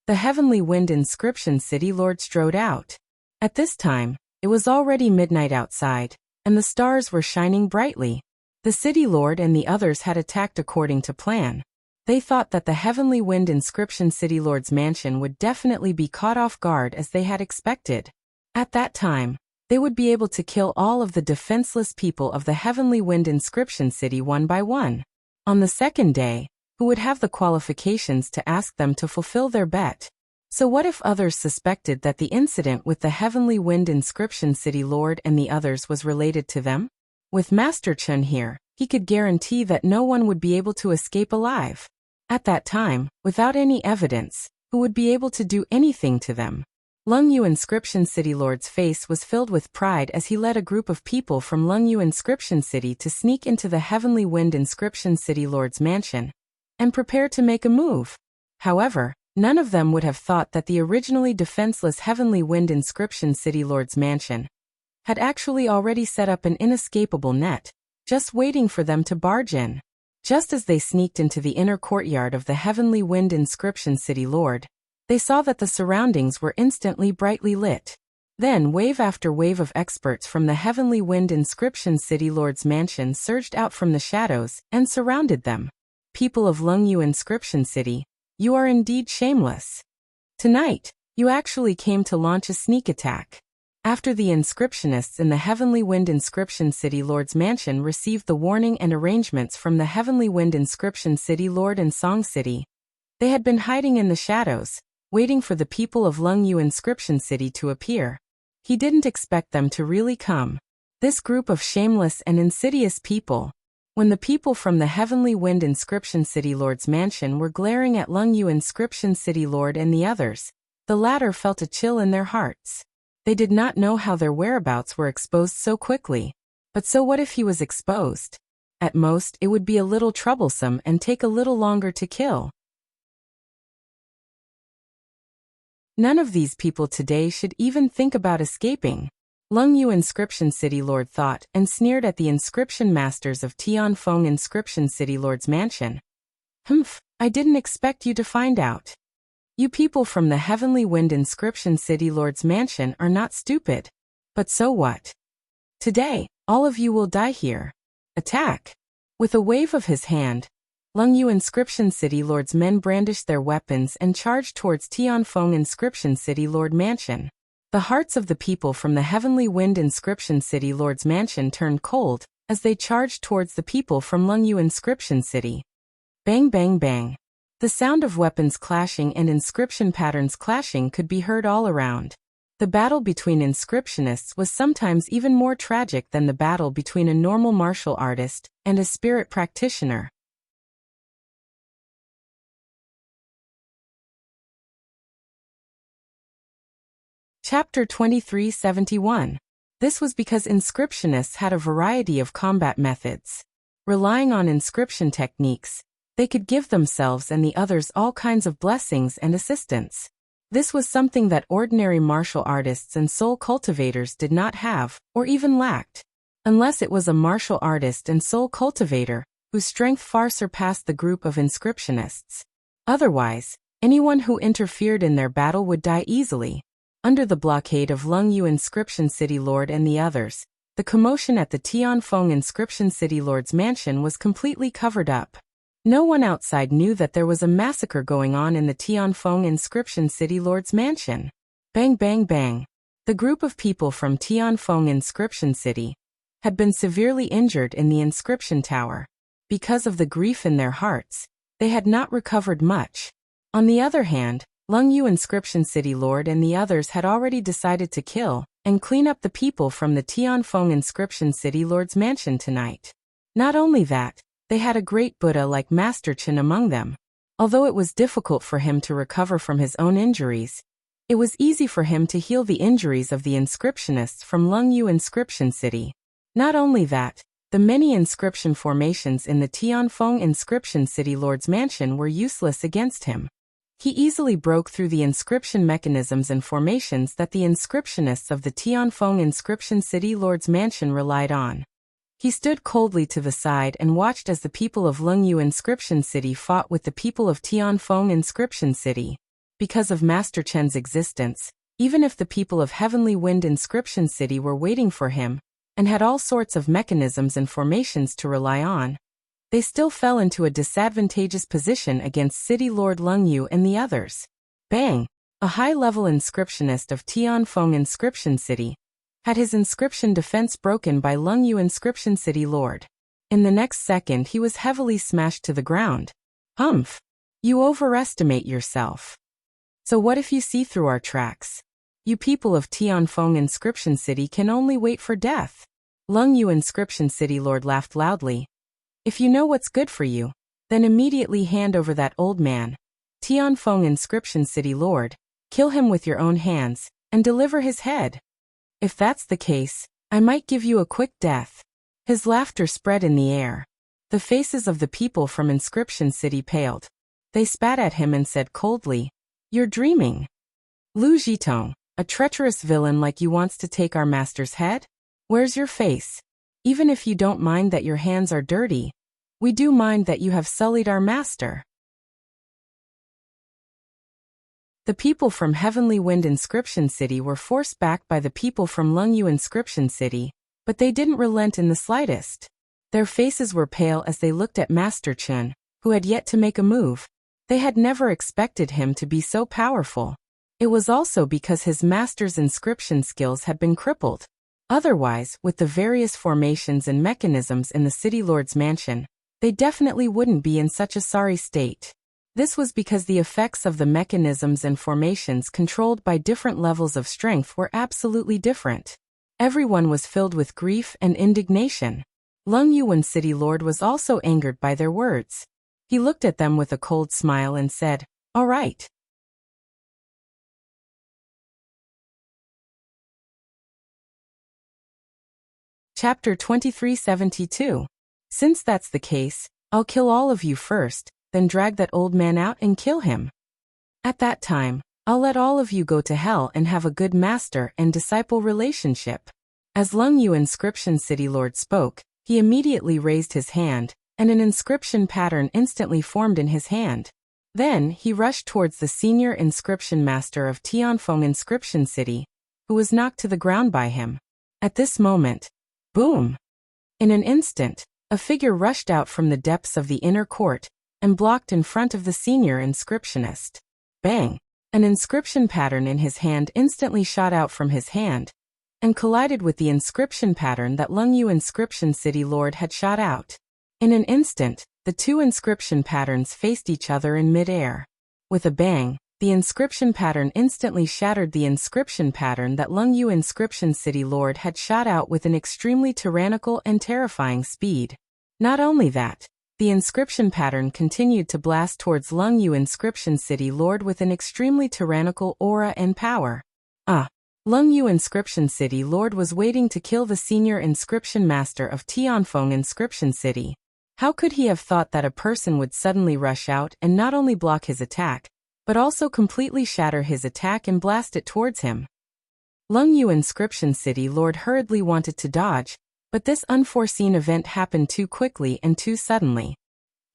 The Heavenly Wind Inscription City Lord strode out. At this time, it was already midnight outside, and the stars were shining brightly. The City Lord and the others had attacked according to plan. They thought that the Heavenly Wind Inscription City Lord's mansion would definitely be caught off guard as they had expected. At that time, they would be able to kill all of the defenseless people of the Heavenly Wind Inscription City one by one. On the second day, who would have the qualifications to ask them to fulfill their bet? So what if others suspected that the incident with the Heavenly Wind Inscription City Lord and the others was related to them? With Master Chen here, he could guarantee that no one would be able to escape alive. At that time, without any evidence, who would be able to do anything to them? Lengyu Inscription City Lord's face was filled with pride as he led a group of people from Lengyu Inscription City to sneak into the Heavenly Wind Inscription City Lord's mansion and prepare to make a move. However, none of them would have thought that the originally defenseless Heavenly Wind Inscription City Lord's mansion had actually already set up an inescapable net, just waiting for them to barge in. Just as they sneaked into the inner courtyard of the Heavenly Wind Inscription City Lord, they saw that the surroundings were instantly brightly lit. Then wave after wave of experts from the Heavenly Wind Inscription City Lord's mansion surged out from the shadows and surrounded them. People of Lengyu Inscription City, you are indeed shameless. Tonight, you actually came to launch a sneak attack. After the inscriptionists in the Heavenly Wind Inscription City Lord's mansion received the warning and arrangements from the Heavenly Wind Inscription City Lord and Song City, they had been hiding in the shadows, waiting for the people of Lengyu Inscription City to appear. He didn't expect them to really come. This group of shameless and insidious people. When the people from the Heavenly Wind Inscription City Lord's mansion were glaring at Lengyu Inscription City Lord and the others, the latter felt a chill in their hearts. They did not know how their whereabouts were exposed so quickly. But so what if he was exposed? At most, it would be a little troublesome and take a little longer to kill. None of these people today should even think about escaping. Lengyu Inscription City Lord thought and sneered at the inscription masters of Tianfeng Inscription City Lord's mansion. "Humph, I didn't expect you to find out. You people from the Heavenly Wind Inscription City Lord's mansion are not stupid. But so what? Today, all of you will die here. Attack!" With a wave of his hand, Lengyu Inscription City Lord's men brandished their weapons and charged towards Tianfeng Inscription City Lord mansion. The hearts of the people from the Heavenly Wind Inscription City Lord's mansion turned cold as they charged towards the people from Lengyu Inscription City. Bang bang bang. The sound of weapons clashing and inscription patterns clashing could be heard all around. The battle between inscriptionists was sometimes even more tragic than the battle between a normal martial artist and a spirit practitioner. Chapter 2371. This was because inscriptionists had a variety of combat methods. Relying on inscription techniques, they could give themselves and the others all kinds of blessings and assistance. This was something that ordinary martial artists and soul cultivators did not have, or even lacked. Unless it was a martial artist and soul cultivator, whose strength far surpassed the group of inscriptionists. Otherwise, anyone who interfered in their battle would die easily. Under the blockade of Lungyu Inscription City Lord and the others, the commotion at the Tianfeng Inscription City Lord's mansion was completely covered up. No one outside knew that there was a massacre going on in the Tianfeng Inscription City Lord's mansion. Bang bang bang. The group of people from Tianfeng Inscription City had been severely injured in the inscription tower. Because of the grief in their hearts, they had not recovered much. On the other hand, Lungyu Inscription City Lord and the others had already decided to kill and clean up the people from the Tianfeng Inscription City Lord's mansion tonight. Not only that, they had a great Buddha like Master Chen among them. Although it was difficult for him to recover from his own injuries, it was easy for him to heal the injuries of the inscriptionists from Lungyu Inscription City. Not only that, the many inscription formations in the Tianfeng Inscription City Lord's mansion were useless against him. He easily broke through the inscription mechanisms and formations that the inscriptionists of the Tianfeng Inscription City Lord's mansion relied on. He stood coldly to the side and watched as the people of Lungyu Inscription City fought with the people of Tianfeng Inscription City. Because of Master Chen's existence, even if the people of Heavenly Wind Inscription City were waiting for him, and had all sorts of mechanisms and formations to rely on, they still fell into a disadvantageous position against City Lord Lungyu and the others. Bang! A high-level inscriptionist of Tianfeng Inscription City had his inscription defense broken by Lungyu Inscription City Lord. In the next second he was heavily smashed to the ground. Humph! You overestimate yourself. So what if you see through our tracks? You people of Tianfeng Inscription City can only wait for death. Lungyu Inscription City Lord laughed loudly. If you know what's good for you, then immediately hand over that old man. Tianfeng Inscription City Lord, kill him with your own hands, and deliver his head. If that's the case, I might give you a quick death. His laughter spread in the air. The faces of the people from Inscription City paled. They spat at him and said coldly, "You're dreaming. Lu Zhitong, a treacherous villain like you wants to take our master's head? Where's your face? Even if you don't mind that your hands are dirty, we do mind that you have sullied our master." The people from Heavenly Wind Inscription City were forced back by the people from Lungyu Inscription City, but they didn't relent in the slightest. Their faces were pale as they looked at Master Chen, who had yet to make a move. They had never expected him to be so powerful. It was also because his master's inscription skills had been crippled. Otherwise, with the various formations and mechanisms in the City Lord's mansion, they definitely wouldn't be in such a sorry state. This was because the effects of the mechanisms and formations controlled by different levels of strength were absolutely different. Everyone was filled with grief and indignation. Lungyu City Lord was also angered by their words. He looked at them with a cold smile and said, "All right." Chapter 2372. Since that's the case, I'll kill all of you first, then drag that old man out and kill him. At that time, I'll let all of you go to hell and have a good master and disciple relationship. As Lungyu Inscription City Lord spoke, he immediately raised his hand, and an inscription pattern instantly formed in his hand. Then he rushed towards the senior inscription master of Tianfeng Inscription City, who was knocked to the ground by him. At this moment, boom! In an instant, a figure rushed out from the depths of the inner court and blocked in front of the senior inscriptionist. Bang! An inscription pattern in his hand instantly shot out from his hand and collided with the inscription pattern that Lungyu Inscription City Lord had shot out. In an instant, the two inscription patterns faced each other in mid-air. With a bang, the inscription pattern instantly shattered the inscription pattern that Lungyu Inscription City Lord had shot out with an extremely tyrannical and terrifying speed. Not only that, the inscription pattern continued to blast towards Lungyu Inscription City Lord with an extremely tyrannical aura and power. Lungyu Inscription City Lord was waiting to kill the senior inscription master of Tianfeng Inscription City. How could he have thought that a person would suddenly rush out and not only block his attack, but also completely shatter his attack and blast it towards him? Lungyu Inscription City Lord hurriedly wanted to dodge, but this unforeseen event happened too quickly and too suddenly.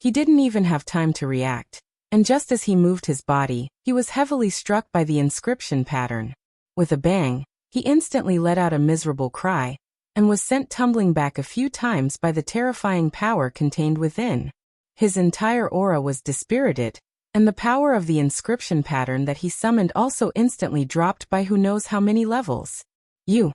He didn't even have time to react, and just as he moved his body, he was heavily struck by the inscription pattern. With a bang, he instantly let out a miserable cry, and was sent tumbling back a few times by the terrifying power contained within. His entire aura was dispirited, and the power of the inscription pattern that he summoned also instantly dropped by who knows how many levels. You.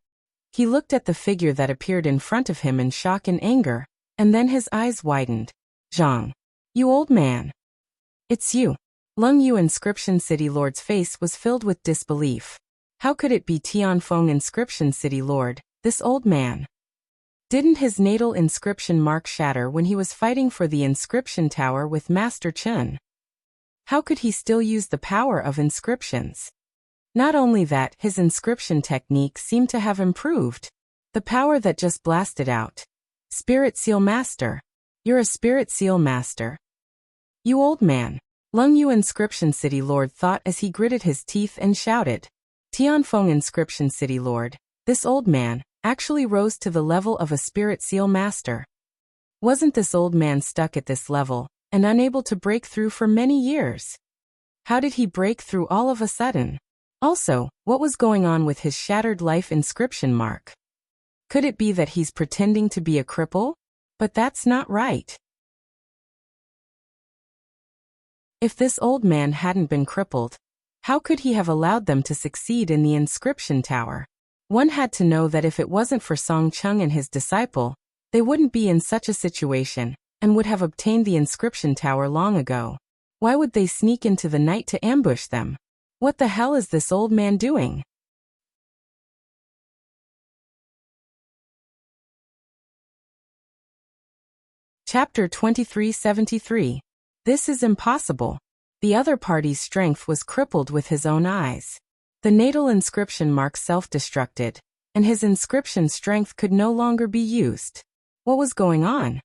He looked at the figure that appeared in front of him in shock and anger, and then his eyes widened. Zhang. You old man. It's you. Lungyu Inscription City Lord's face was filled with disbelief. How could it be Tianfeng Inscription City Lord, this old man? Didn't his natal inscription mark shatter when he was fighting for the inscription tower with Master Chen? How could he still use the power of inscriptions? Not only that, his inscription technique seemed to have improved. The power that just blasted out. Spirit Seal Master. You're a Spirit Seal Master. You old man. Lungyu Inscription City Lord thought as he gritted his teeth and shouted. Tianfeng Inscription City Lord, this old man, actually rose to the level of a Spirit Seal Master. Wasn't this old man stuck at this level, and unable to break through for many years? How did he break through all of a sudden? Also, what was going on with his shattered life inscription mark? Could it be that he's pretending to be a cripple? But that's not right. If this old man hadn't been crippled, how could he have allowed them to succeed in the inscription tower? One had to know that if it wasn't for Song Cheng and his disciple, they wouldn't be in such a situation, and would have obtained the inscription tower long ago. Why would they sneak into the night to ambush them? What the hell is this old man doing? Chapter 2373. This is impossible. The other party's strength was crippled with his own eyes. The natal inscription mark self-destructed, and his inscription strength could no longer be used. What was going on?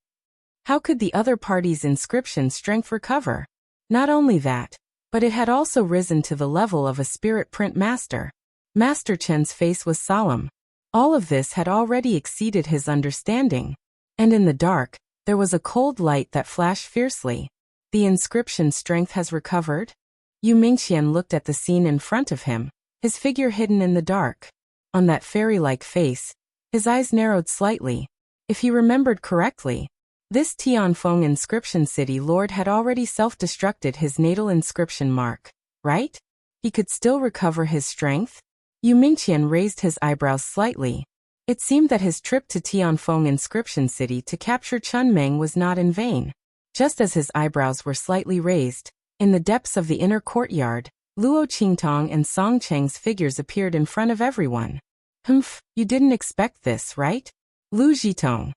How could the other party's inscription strength recover? Not only that, but it had also risen to the level of a spirit print master. Master Chen's face was solemn. All of this had already exceeded his understanding. And in the dark, there was a cold light that flashed fiercely. The inscription strength has recovered? Yu Mingqian looked at the scene in front of him, his figure hidden in the dark. On that fairy-like face, his eyes narrowed slightly. If he remembered correctly, this Tianfeng Inscription City Lord had already self-destructed his natal inscription mark, right? He could still recover his strength? Yu Mingqian raised his eyebrows slightly. It seemed that his trip to Tianfeng Inscription City to capture Chun Meng was not in vain. Just as his eyebrows were slightly raised, in the depths of the inner courtyard, Luo Qingtong and Song Cheng's figures appeared in front of everyone. Humph, you didn't expect this, right? Lu Zhitong.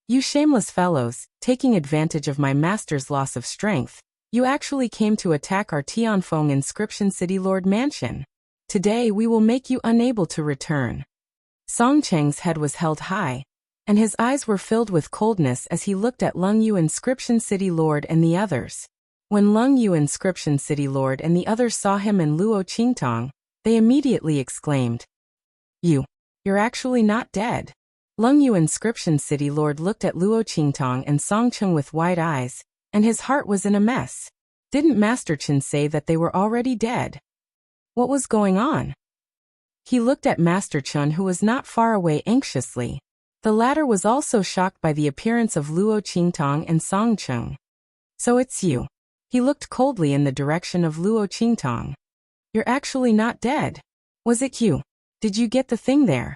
You shameless fellows, taking advantage of my master's loss of strength, you actually came to attack our Tianfeng Inscription City Lord Mansion. Today we will make you unable to return. Song Cheng's head was held high, and his eyes were filled with coldness as he looked at Lungyu Inscription City Lord and the others. When Lungyu Inscription City Lord and the others saw him and Luo Qingtong, they immediately exclaimed, You're actually not dead. Lungyu Inscription City Lord looked at Luo Qingtong and Song Cheng with wide eyes, and his heart was in a mess. Didn't Master Chen say that they were already dead? What was going on? He looked at Master Chen, who was not far away, anxiously. The latter was also shocked by the appearance of Luo Qingtong and Song Cheng. So it's you. He looked coldly in the direction of Luo Qingtong. You're actually not dead. Was it you? Did you get the thing there?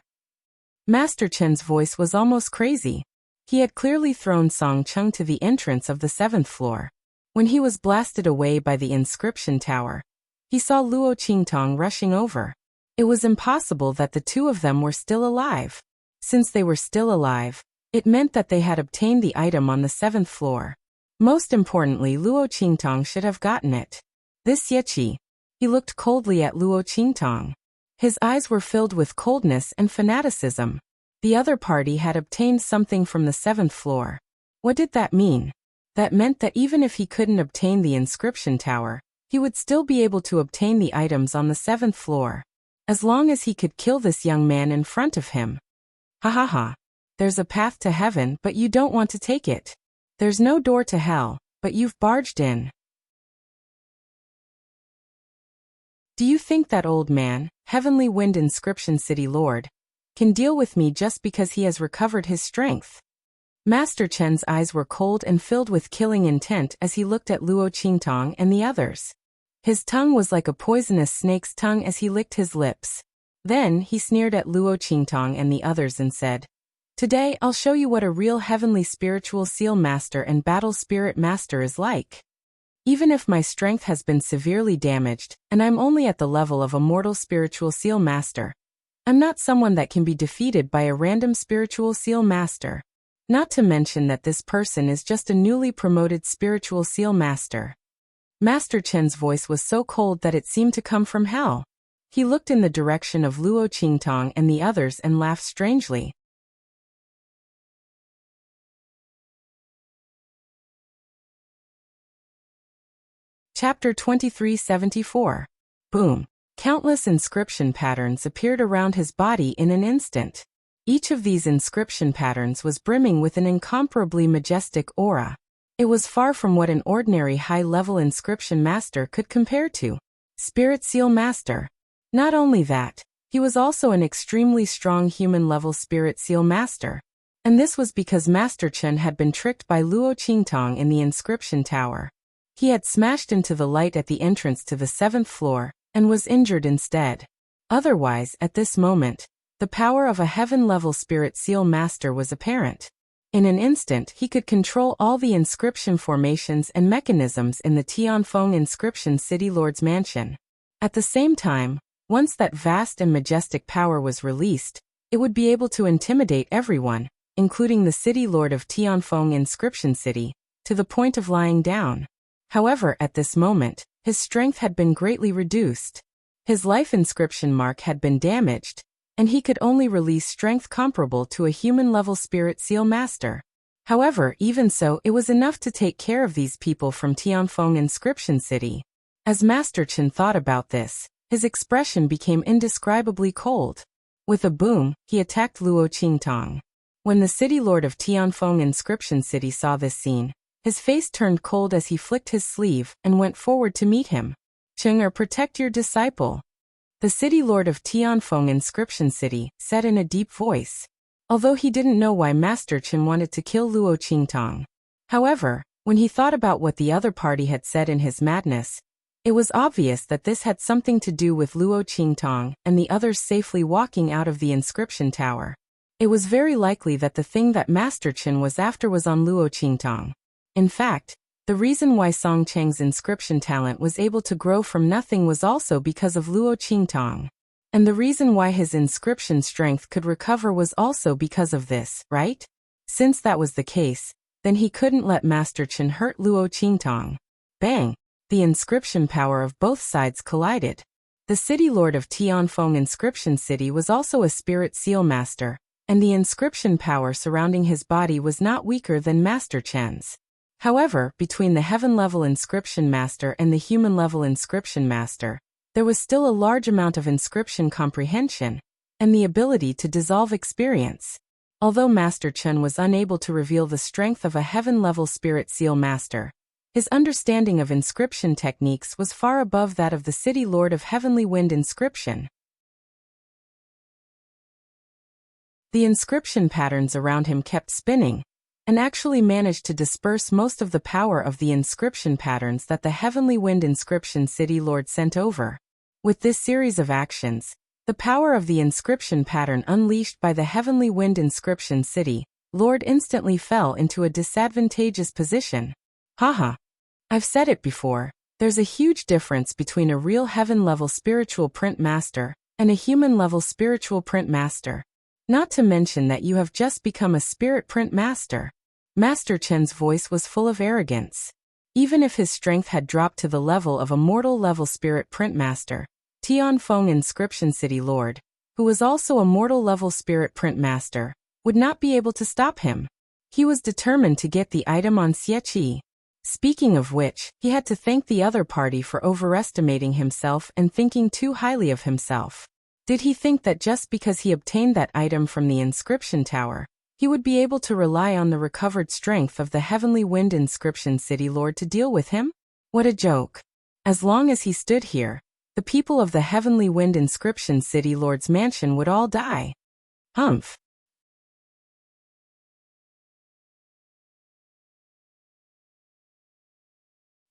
Master Chen's voice was almost crazy. He had clearly thrown Song Cheng to the entrance of the 7th floor. When he was blasted away by the inscription tower, he saw Luo Qingtong rushing over. It was impossible that the two of them were still alive. Since they were still alive, it meant that they had obtained the item on the 7th floor. Most importantly, Luo Qingtong should have gotten it. This Yeqi. He looked coldly at Luo Qingtong. His eyes were filled with coldness and fanaticism. The other party had obtained something from the 7th floor. What did that mean? That meant that even if he couldn't obtain the inscription tower, he would still be able to obtain the items on the 7th floor. As long as he could kill this young man in front of him. Ha ha ha. There's a path to heaven, but you don't want to take it. There's no door to hell, but you've barged in. Do you think that old man, Heavenly Wind Inscription City Lord, can deal with me just because he has recovered his strength? Master Chen's eyes were cold and filled with killing intent as he looked at Luo Qingtong and the others. His tongue was like a poisonous snake's tongue as he licked his lips. Then he sneered at Luo Qingtong and the others and said, "Today I'll show you what a real heavenly spiritual seal master and battle spirit master is like. Even if my strength has been severely damaged, and I'm only at the level of a mortal spiritual seal master, I'm not someone that can be defeated by a random spiritual seal master. Not to mention that this person is just a newly promoted spiritual seal master." Master Chen's voice was so cold that it seemed to come from hell. He looked in the direction of Luo Qingtong and the others and laughed strangely. Chapter 2374. Boom. Countless inscription patterns appeared around his body in an instant. Each of these inscription patterns was brimming with an incomparably majestic aura. It was far from what an ordinary high-level inscription master could compare to. Spirit Seal Master. Not only that, he was also an extremely strong human-level Spirit Seal Master. And this was because Master Chen had been tricked by Luo Qingtong in the inscription tower. He had smashed into the light at the entrance to the 7th floor, and was injured instead. Otherwise, at this moment, the power of a heaven-level Spirit Seal Master was apparent. In an instant he could control all the inscription formations and mechanisms in the Tianfeng Inscription City Lord's Mansion. At the same time, once that vast and majestic power was released, it would be able to intimidate everyone, including the City Lord of Tianfeng Inscription City, to the point of lying down. However, at this moment, his strength had been greatly reduced. His life inscription mark had been damaged, and he could only release strength comparable to a human-level Spirit Seal Master. However, even so, it was enough to take care of these people from Tianfeng Inscription City. As Master Chen thought about this, his expression became indescribably cold. With a boom, he attacked Luo Qingtong. When the City Lord of Tianfeng Inscription City saw this scene, his face turned cold as he flicked his sleeve and went forward to meet him. "Cheng-er, protect your disciple," the City Lord of Tianfeng Inscription City said in a deep voice. Although he didn't know why Master Chen wanted to kill Luo Qingtong. However, when he thought about what the other party had said in his madness, it was obvious that this had something to do with Luo Qingtong and the others safely walking out of the inscription tower. It was very likely that the thing that Master Chen was after was on Luo Qingtong. In fact, the reason why Song Cheng's inscription talent was able to grow from nothing was also because of Luo Qingtong. And the reason why his inscription strength could recover was also because of this, right? Since that was the case, then he couldn't let Master Chen hurt Luo Qingtong. Bang! The inscription power of both sides collided. The City Lord of Tianfeng Inscription City was also a Spirit Seal Master, and the inscription power surrounding his body was not weaker than Master Chen's. However, between the Heaven-level Inscription Master and the Human-level Inscription Master, there was still a large amount of inscription comprehension, and the ability to dissolve experience. Although Master Chen was unable to reveal the strength of a Heaven-level Spirit Seal Master, his understanding of inscription techniques was far above that of the City Lord of Heavenly Wind Inscription. The inscription patterns around him kept spinning, and actually managed to disperse most of the power of the inscription patterns that the Heavenly Wind Inscription City Lord sent over. With this series of actions, the power of the inscription pattern unleashed by the Heavenly Wind Inscription City Lord instantly fell into a disadvantageous position. Haha. I've said it before, there's a huge difference between a real heaven-level spiritual print master and a human-level spiritual print master. Not to mention that you have just become a spirit print master. Master Chen's voice was full of arrogance. Even if his strength had dropped to the level of a mortal-level spirit print master, Tianfeng Inscription City Lord, who was also a mortal-level spirit print master, would not be able to stop him. He was determined to get the item on Xieqi. Speaking of which, he had to thank the other party for overestimating himself and thinking too highly of himself. Did he think that just because he obtained that item from the inscription tower, he would be able to rely on the recovered strength of the Heavenly Wind Inscription City Lord to deal with him? What a joke. As long as he stood here, the people of the Heavenly Wind Inscription City Lord's mansion would all die. Humph.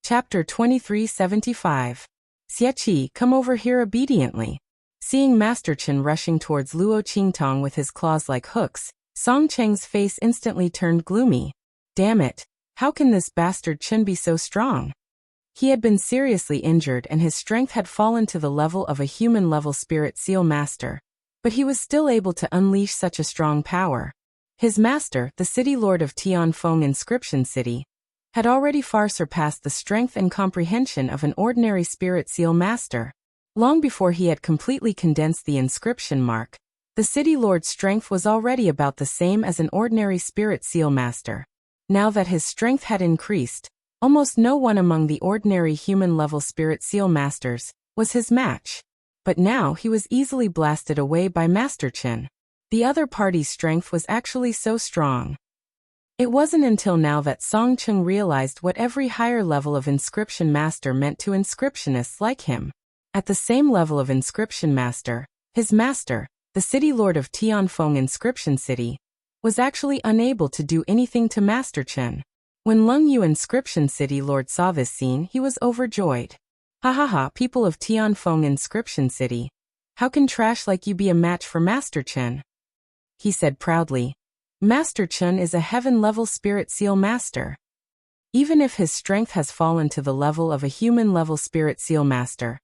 Chapter 2375. Xieqi, come over here obediently. Seeing Master Chen rushing towards Luo Qingtong with his claws like hooks, Song Cheng's face instantly turned gloomy. Damn it, how can this bastard Chen be so strong? He had been seriously injured and his strength had fallen to the level of a human-level spirit seal master, but he was still able to unleash such a strong power. His master, the city lord of Tianfeng Inscription City, had already far surpassed the strength and comprehension of an ordinary spirit seal master. Long before he had completely condensed the inscription mark, the city lord's strength was already about the same as an ordinary spirit seal master. Now that his strength had increased, almost no one among the ordinary human-level spirit seal masters was his match. But now he was easily blasted away by Master Chen. The other party's strength was actually so strong. It wasn't until now that Song Cheng realized what every higher level of inscription master meant to inscriptionists like him. At the same level of inscription master, his master, the city lord of Tianfeng Inscription City, was actually unable to do anything to Master Chen. When Lung Yu Inscription City Lord saw this scene, he was overjoyed. Ha ha ha, people of Tianfeng Inscription City, how can trash like you be a match for Master Chen? He said proudly. Master Chen is a heaven-level spirit seal master. Even if his strength has fallen to the level of a human-level spirit seal master,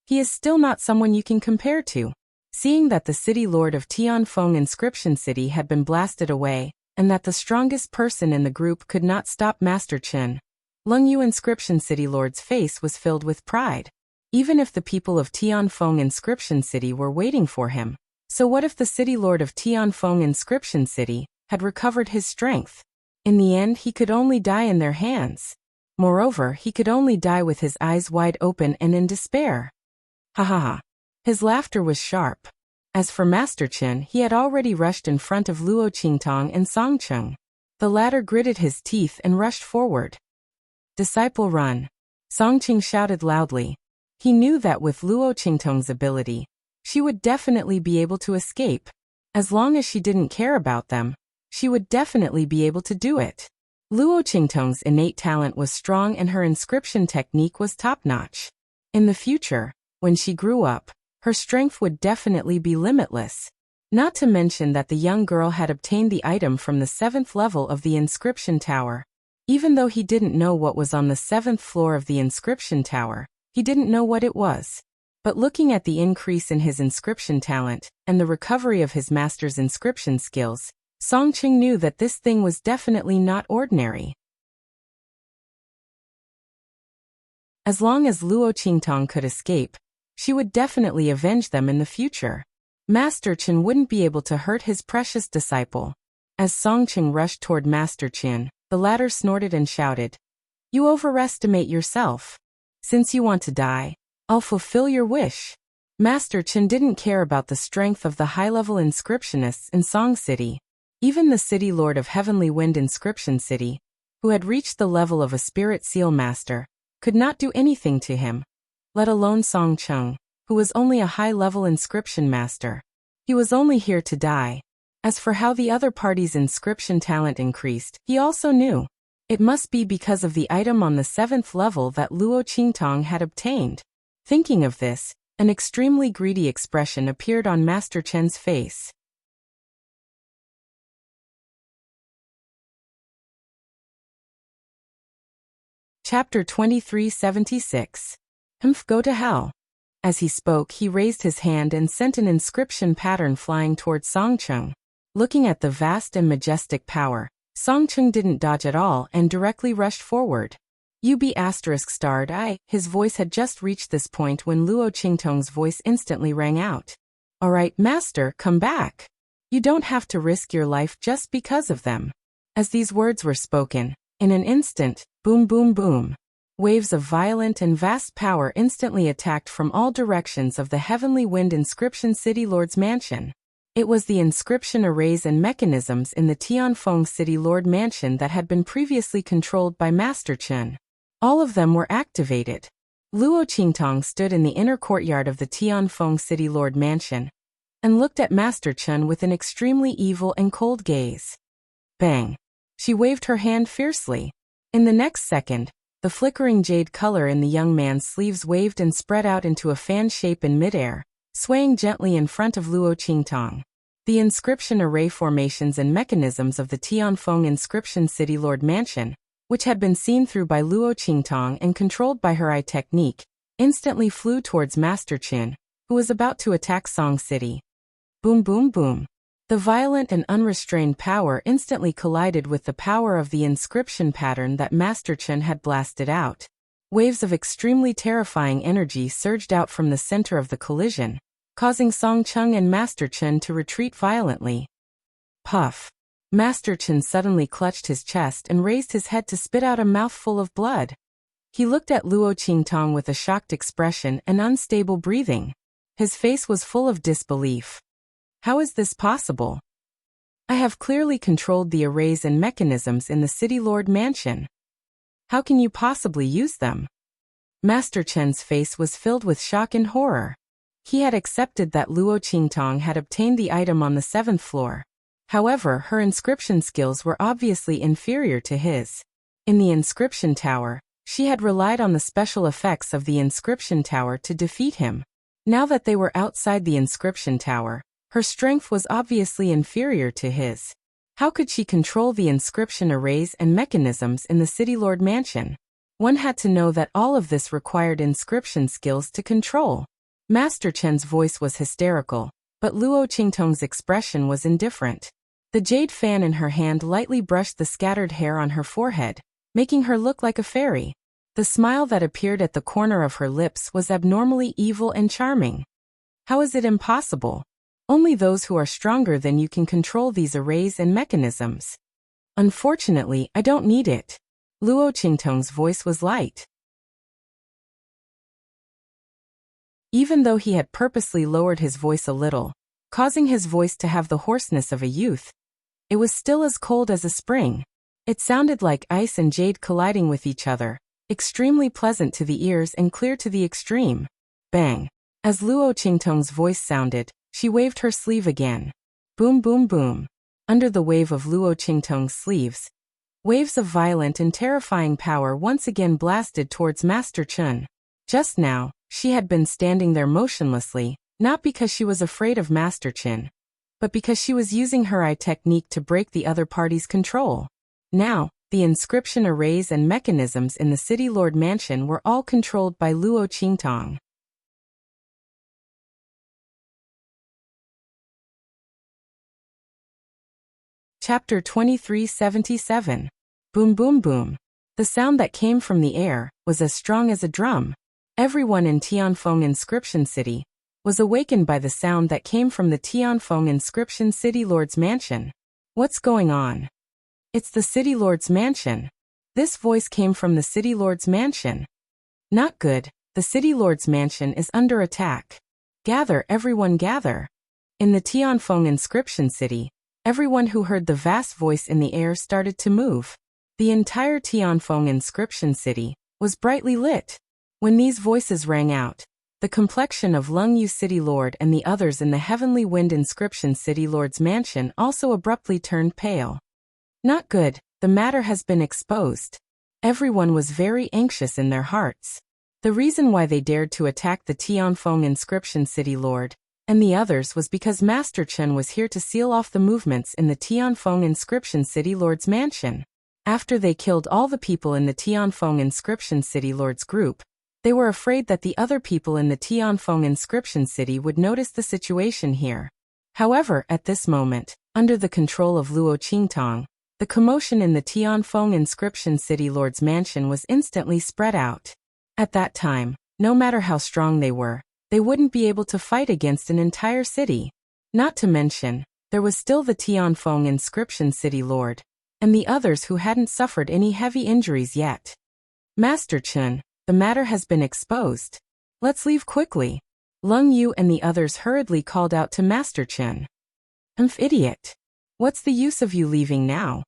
he is still not someone you can compare to. Seeing that the city lord of Tianfeng Inscription City had been blasted away, and that the strongest person in the group could not stop Master Chen, Lung Yu Inscription City Lord's face was filled with pride. Even if the people of Tianfeng Inscription City were waiting for him, so what if the city lord of Tianfeng Inscription City had recovered his strength? In the end, he could only die in their hands. Moreover, he could only die with his eyes wide open and in despair. Ha ha ha. His laughter was sharp. As for Master Chen, he had already rushed in front of Luo Qingtong and Song Cheng. The latter gritted his teeth and rushed forward. Disciple run. Song Cheng shouted loudly. He knew that with Luo Qingtong's ability, she would definitely be able to escape. As long as she didn't care about them, she would definitely be able to do it. Luo Qingtong's innate talent was strong and her inscription technique was top-notch. In the future, when she grew up, her strength would definitely be limitless. Not to mention that the young girl had obtained the item from the 7th level of the inscription tower. Even though he didn't know what was on the 7th floor of the inscription tower, he didn't know what it was. But looking at the increase in his inscription talent and the recovery of his master's inscription skills, Song Cheng knew that this thing was definitely not ordinary. As long as Luo Qingtong could escape, she would definitely avenge them in the future. Master Chen wouldn't be able to hurt his precious disciple. As Song Cheng rushed toward Master Chen, the latter snorted and shouted, "You overestimate yourself. Since you want to die, I'll fulfill your wish." Master Chen didn't care about the strength of the high-level inscriptionists in Song City. Even the city lord of Heavenly Wind Inscription City, who had reached the level of a spirit seal master, could not do anything to him, let alone Song Cheng, who was only a high-level inscription master. He was only here to die. As for how the other party's inscription talent increased, he also knew. It must be because of the item on the 7th level that Luo Qingtong had obtained. Thinking of this, an extremely greedy expression appeared on Master Chen's face. Chapter 2376. Go to hell. As he spoke, he raised his hand and sent an inscription pattern flying toward Song Cheng. Looking at the vast and majestic power, Song Cheng didn't dodge at all and directly rushed forward. starred I. His voice had just reached this point when Luo Qingtong's voice instantly rang out. All right, master, come back. You don't have to risk your life just because of them. As these words were spoken, in an instant, boom boom boom. Waves of violent and vast power instantly attacked from all directions of the Heavenly Wind Inscription City Lord's mansion. It was the inscription arrays and mechanisms in the Tianfeng City Lord mansion that had been previously controlled by Master Chen. All of them were activated. Luo Qingtong stood in the inner courtyard of the Tianfeng City Lord mansion and looked at Master Chen with an extremely evil and cold gaze. Bang! She waved her hand fiercely. In the next second, the flickering jade color in the young man's sleeves waved and spread out into a fan shape in midair, swaying gently in front of Luo Qingtong. The inscription array formations and mechanisms of the Tianfeng Inscription City Lord Mansion, which had been seen through by Luo Qingtong and controlled by her eye technique, instantly flew towards Master Chen, who was about to attack Song City. Boom boom boom. The violent and unrestrained power instantly collided with the power of the inscription pattern that Master Chen had blasted out. Waves of extremely terrifying energy surged out from the center of the collision, causing Song Cheng and Master Chen to retreat violently. Puff. Master Chen suddenly clutched his chest and raised his head to spit out a mouthful of blood. He looked at Luo Qingtong with a shocked expression and unstable breathing. His face was full of disbelief. How is this possible? I have clearly controlled the arrays and mechanisms in the City Lord Mansion. How can you possibly use them? Master Chen's face was filled with shock and horror. He had accepted that Luo Qingtong had obtained the item on the 7th floor. However, her inscription skills were obviously inferior to his. In the inscription tower, she had relied on the special effects of the inscription tower to defeat him. Now that they were outside the inscription tower, her strength was obviously inferior to his. How could she control the inscription arrays and mechanisms in the City Lord Mansion? One had to know that all of this required inscription skills to control. Master Chen's voice was hysterical, but Luo Qingtong's expression was indifferent. The jade fan in her hand lightly brushed the scattered hair on her forehead, making her look like a fairy. The smile that appeared at the corner of her lips was abnormally evil and charming. How is it impossible? Only those who are stronger than you can control these arrays and mechanisms. Unfortunately, I don't need it. Luo Qingtong's voice was light. Even though he had purposely lowered his voice a little, causing his voice to have the hoarseness of a youth, it was still as cold as a spring. It sounded like ice and jade colliding with each other, extremely pleasant to the ears and clear to the extreme. Bang! As Luo Qingtong's voice sounded, she waved her sleeve again. Boom boom boom. Under the wave of Luo Qingtong's sleeves, waves of violent and terrifying power once again blasted towards Master Chen. Just now, she had been standing there motionlessly, not because she was afraid of Master Chen, but because she was using her eye technique to break the other party's control. Now, the inscription arrays and mechanisms in the City Lord Mansion were all controlled by Luo Qingtong. Chapter 2377. Boom boom boom. The sound that came from the air was as strong as a drum. Everyone in Tianfeng Inscription City was awakened by the sound that came from the Tianfeng Inscription City Lord's mansion. What's going on? It's the City Lord's mansion. This voice came from the City Lord's mansion. Not good. The City Lord's mansion is under attack. Gather, everyone gather. In the Tianfeng Inscription City, everyone who heard the vast voice in the air started to move. The entire Tianfeng Inscription City was brightly lit. When these voices rang out, the complexion of Lung Yu City Lord and the others in the Heavenly Wind Inscription City Lord's mansion also abruptly turned pale. Not good, the matter has been exposed. Everyone was very anxious in their hearts. The reason why they dared to attack the Tianfeng Inscription City Lord and the others was because Master Chen was here to seal off the movements in the Tianfeng Inscription City Lord's mansion. After they killed all the people in the Tianfeng Inscription City Lord's group, they were afraid that the other people in the Tianfeng Inscription City would notice the situation here. However, at this moment, under the control of Luo Qingtong, The commotion in the Tianfeng inscription city lord's mansion was instantly spread out. At that time, no matter how strong they were, they wouldn't be able to fight against an entire city. Not to mention, there was still the Tianfeng inscription city lord, and the others who hadn't suffered any heavy injuries yet. Master Chen, the matter has been exposed. Let's leave quickly. Lung Yu and the others hurriedly called out to Master Chen. Idiot. What's the use of you leaving now?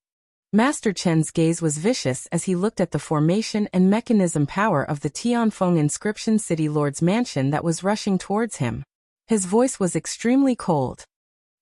Master Chen's gaze was vicious as he looked at the formation and mechanism power of the Tianfeng inscription city lord's mansion that was rushing towards him. His voice was extremely cold.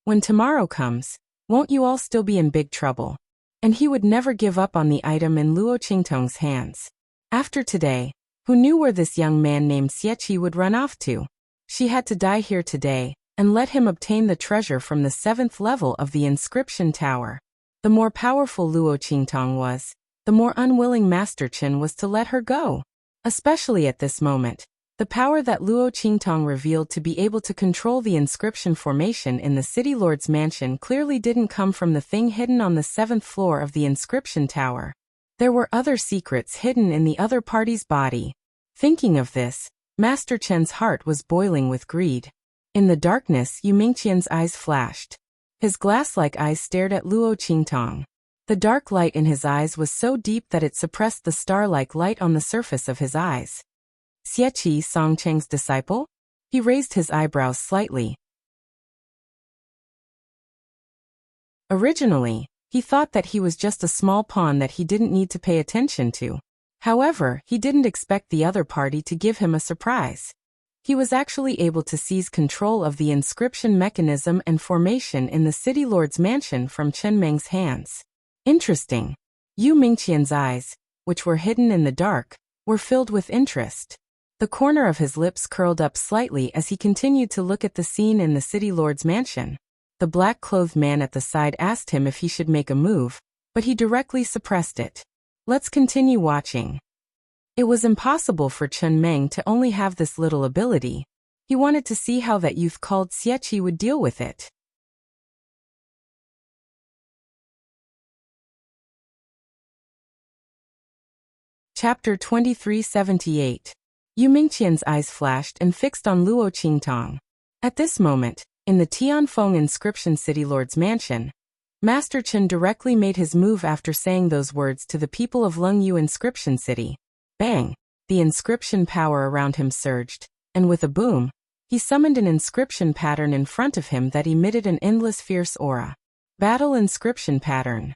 When tomorrow comes, won't you all still be in big trouble? And he would never give up on the item in Luo Qingtong's hands. After today, who knew where this young man named Xieqi would run off to? She had to die here today, and let him obtain the treasure from the 7th level of the inscription tower. The more powerful Luo Qingtong was, the more unwilling Master Chen was to let her go. Especially at this moment, the power that Luo Qingtong revealed to be able to control the inscription formation in the city lord's mansion clearly didn't come from the thing hidden on the 7th floor of the inscription tower. There were other secrets hidden in the other party's body. Thinking of this, Master Chen's heart was boiling with greed. In the darkness, Yu Mingqian's eyes flashed. His glass-like eyes stared at Luo Qingtong. The dark light in his eyes was so deep that it suppressed the star-like light on the surface of his eyes. Xieqi, Song Cheng's disciple? He raised his eyebrows slightly. Originally, he thought that he was just a small pawn that he didn't need to pay attention to. However, he didn't expect the other party to give him a surprise. He was actually able to seize control of the inscription mechanism and formation in the city lord's mansion from Chen Meng's hands. Interesting. Yu Mingqian's eyes, which were hidden in the dark, were filled with interest. The corner of his lips curled up slightly as he continued to look at the scene in the city lord's mansion. The black-clothed man at the side asked him if he should make a move, but he directly suppressed it. Let's continue watching. It was impossible for Chen Meng to only have this little ability. He wanted to see how that youth called Xieqi would deal with it. Chapter 2378. Yu Mingqian's eyes flashed and fixed on Luo Qingtong. At this moment, in the Tianfeng inscription city lord's mansion, Master Chen directly made his move after saying those words to the people of Lungyu inscription city. Bang! The inscription power around him surged, and with a boom, he summoned an inscription pattern in front of him that emitted an endless fierce aura. Battle inscription pattern.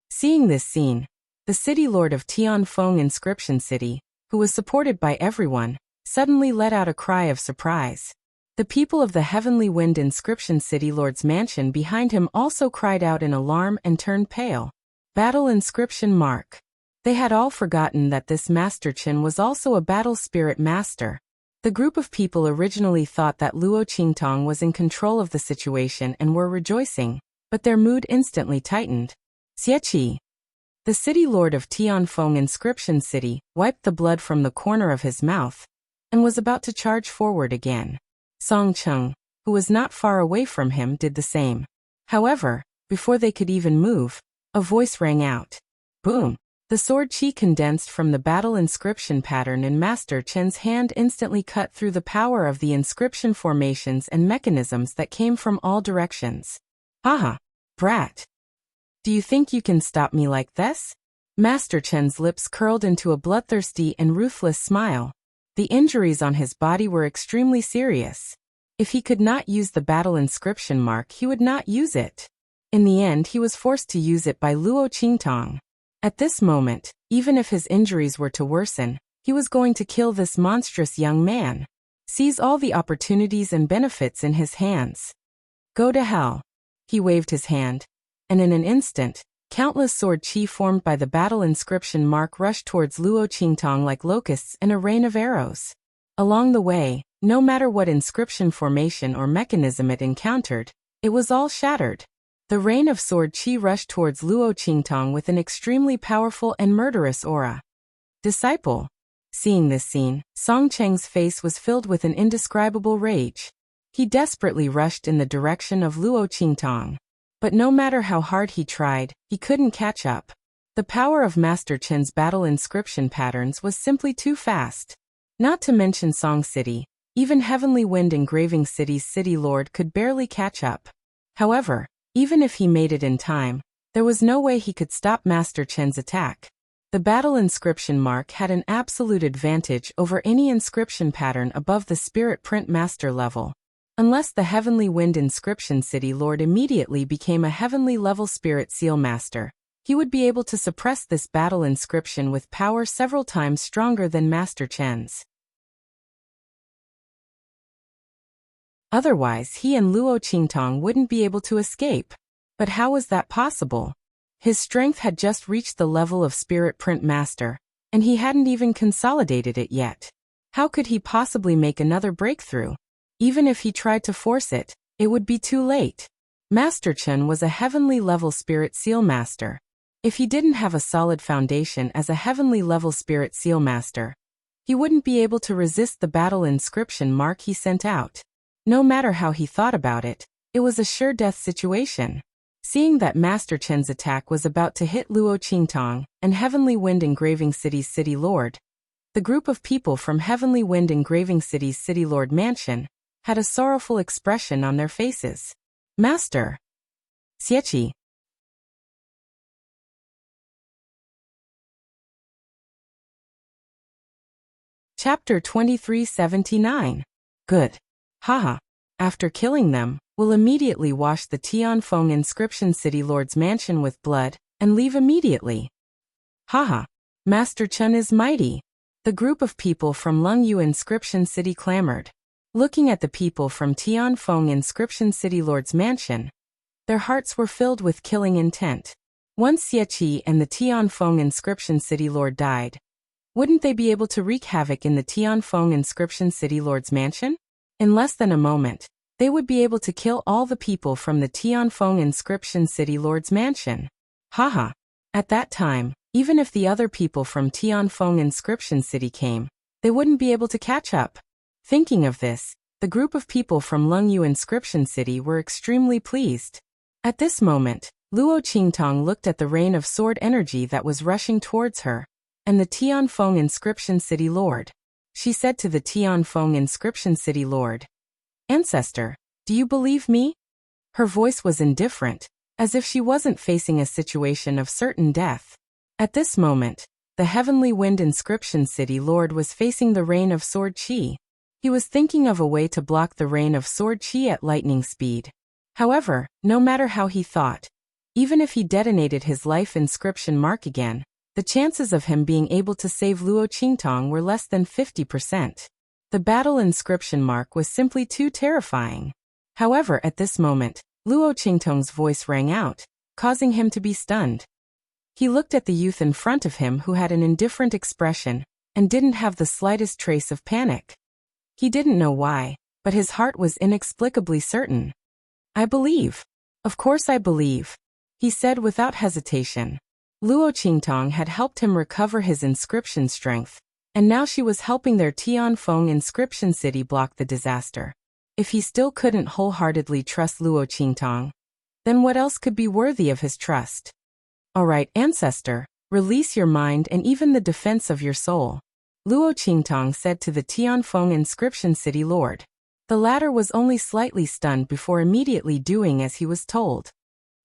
Seeing this scene, the city lord of Tianfeng inscription city, who was supported by everyone, suddenly let out a cry of surprise. The people of the Heavenly Wind inscription city lord's mansion behind him also cried out in alarm and turned pale. Battle inscription mark. They had all forgotten that this Master Chen was also a battle spirit master. The group of people originally thought that Luo Qingtong was in control of the situation and were rejoicing, but their mood instantly tightened. Xieqi, the city lord of Tianfeng inscription city, wiped the blood from the corner of his mouth and was about to charge forward again. Song Cheng, who was not far away from him, did the same. However, before they could even move, a voice rang out. Boom! The sword chi condensed from the battle inscription pattern in Master Chen's hand instantly cut through the power of the inscription formations and mechanisms that came from all directions. Haha, brat! Do you think you can stop me like this? Master Chen's lips curled into a bloodthirsty and ruthless smile. The injuries on his body were extremely serious. If he could not use the battle inscription mark, he would not use it. In the end, he was forced to use it by Luo Qingtong. At this moment, even if his injuries were to worsen, he was going to kill this monstrous young man. Seize all the opportunities and benefits in his hands. Go to hell. He waved his hand, and in an instant, countless sword chi formed by the battle inscription mark rushed towards Luo Qingtong like locusts in a rain of arrows. Along the way, no matter what inscription formation or mechanism it encountered, it was all shattered. The rain of sword chi rushed towards Luo Qingtong with an extremely powerful and murderous aura. Disciple. Seeing this scene, Song Cheng's face was filled with an indescribable rage. He desperately rushed in the direction of Luo Qingtong. But no matter how hard he tried, he couldn't catch up. The power of Master Chen's battle inscription patterns was simply too fast. Not to mention Song City, even Heavenly Wind Engraving City's City Lord could barely catch up. However, even if he made it in time, there was no way he could stop Master Chen's attack. The battle inscription mark had an absolute advantage over any inscription pattern above the Spirit Print Master level. Unless the Heavenly Wind Inscription City Lord immediately became a Heavenly level Spirit Seal Master, he would be able to suppress this battle inscription with power several times stronger than Master Chen's. Otherwise, he and Luo Qingtong wouldn't be able to escape. But how was that possible? His strength had just reached the level of Spirit Print Master, and he hadn't even consolidated it yet. How could he possibly make another breakthrough? Even if he tried to force it, it would be too late. Master Chen was a Heavenly level Spirit Seal Master. If he didn't have a solid foundation as a Heavenly level Spirit Seal Master, he wouldn't be able to resist the battle inscription mark he sent out. No matter how he thought about it, it was a sure death situation. Seeing that Master Chen's attack was about to hit Luo Qingtong and Heavenly Wind Engraving City's City Lord, the group of people from Heavenly Wind Engraving City's City Lord Mansion had a sorrowful expression on their faces. Master Xieqi. Chapter 2379. Good. Haha. After killing them, we'll immediately wash the Tianfeng Inscription City Lord's mansion with blood and leave immediately. Haha. Master Chen is mighty. The group of people from Lungyu Inscription City clamored. Looking at the people from Tianfeng Inscription City Lord's mansion, their hearts were filled with killing intent. Once Xieqi and the Tianfeng Inscription City Lord died, wouldn't they be able to wreak havoc in the Tianfeng Inscription City Lord's mansion? In less than a moment, they would be able to kill all the people from the Tianfeng Inscription City Lord's mansion. Haha. At that time, even if the other people from Tianfeng Inscription City came, they wouldn't be able to catch up. Thinking of this, the group of people from Lungyu Inscription City were extremely pleased. At this moment, Luo Qingtong looked at the rain of sword energy that was rushing towards her, and the Tianfeng Inscription City Lord. She said to the Tianfeng Inscription City Lord, "Ancestor, do you believe me?" Her voice was indifferent, as if she wasn't facing a situation of certain death. At this moment, the Heavenly Wind Inscription City Lord was facing the rain of sword qi. He was thinking of a way to block the rain of sword qi at lightning speed. However, no matter how he thought, even if he detonated his life inscription mark again, the chances of him being able to save Luo Qingtong were less than 50%. The battle inscription mark was simply too terrifying. However, at this moment, Luo Qingtong's voice rang out, causing him to be stunned. He looked at the youth in front of him who had an indifferent expression and didn't have the slightest trace of panic. He didn't know why, but his heart was inexplicably certain. "I believe. Of course I believe," he said without hesitation. Luo Qingtong had helped him recover his inscription strength, and now she was helping their Tianfeng Inscription City block the disaster. If he still couldn't wholeheartedly trust Luo Qingtong, then what else could be worthy of his trust? "Alright, Ancestor, release your mind and even the defense of your soul," Luo Qingtong said to the Tianfeng Inscription City Lord. The latter was only slightly stunned before immediately doing as he was told.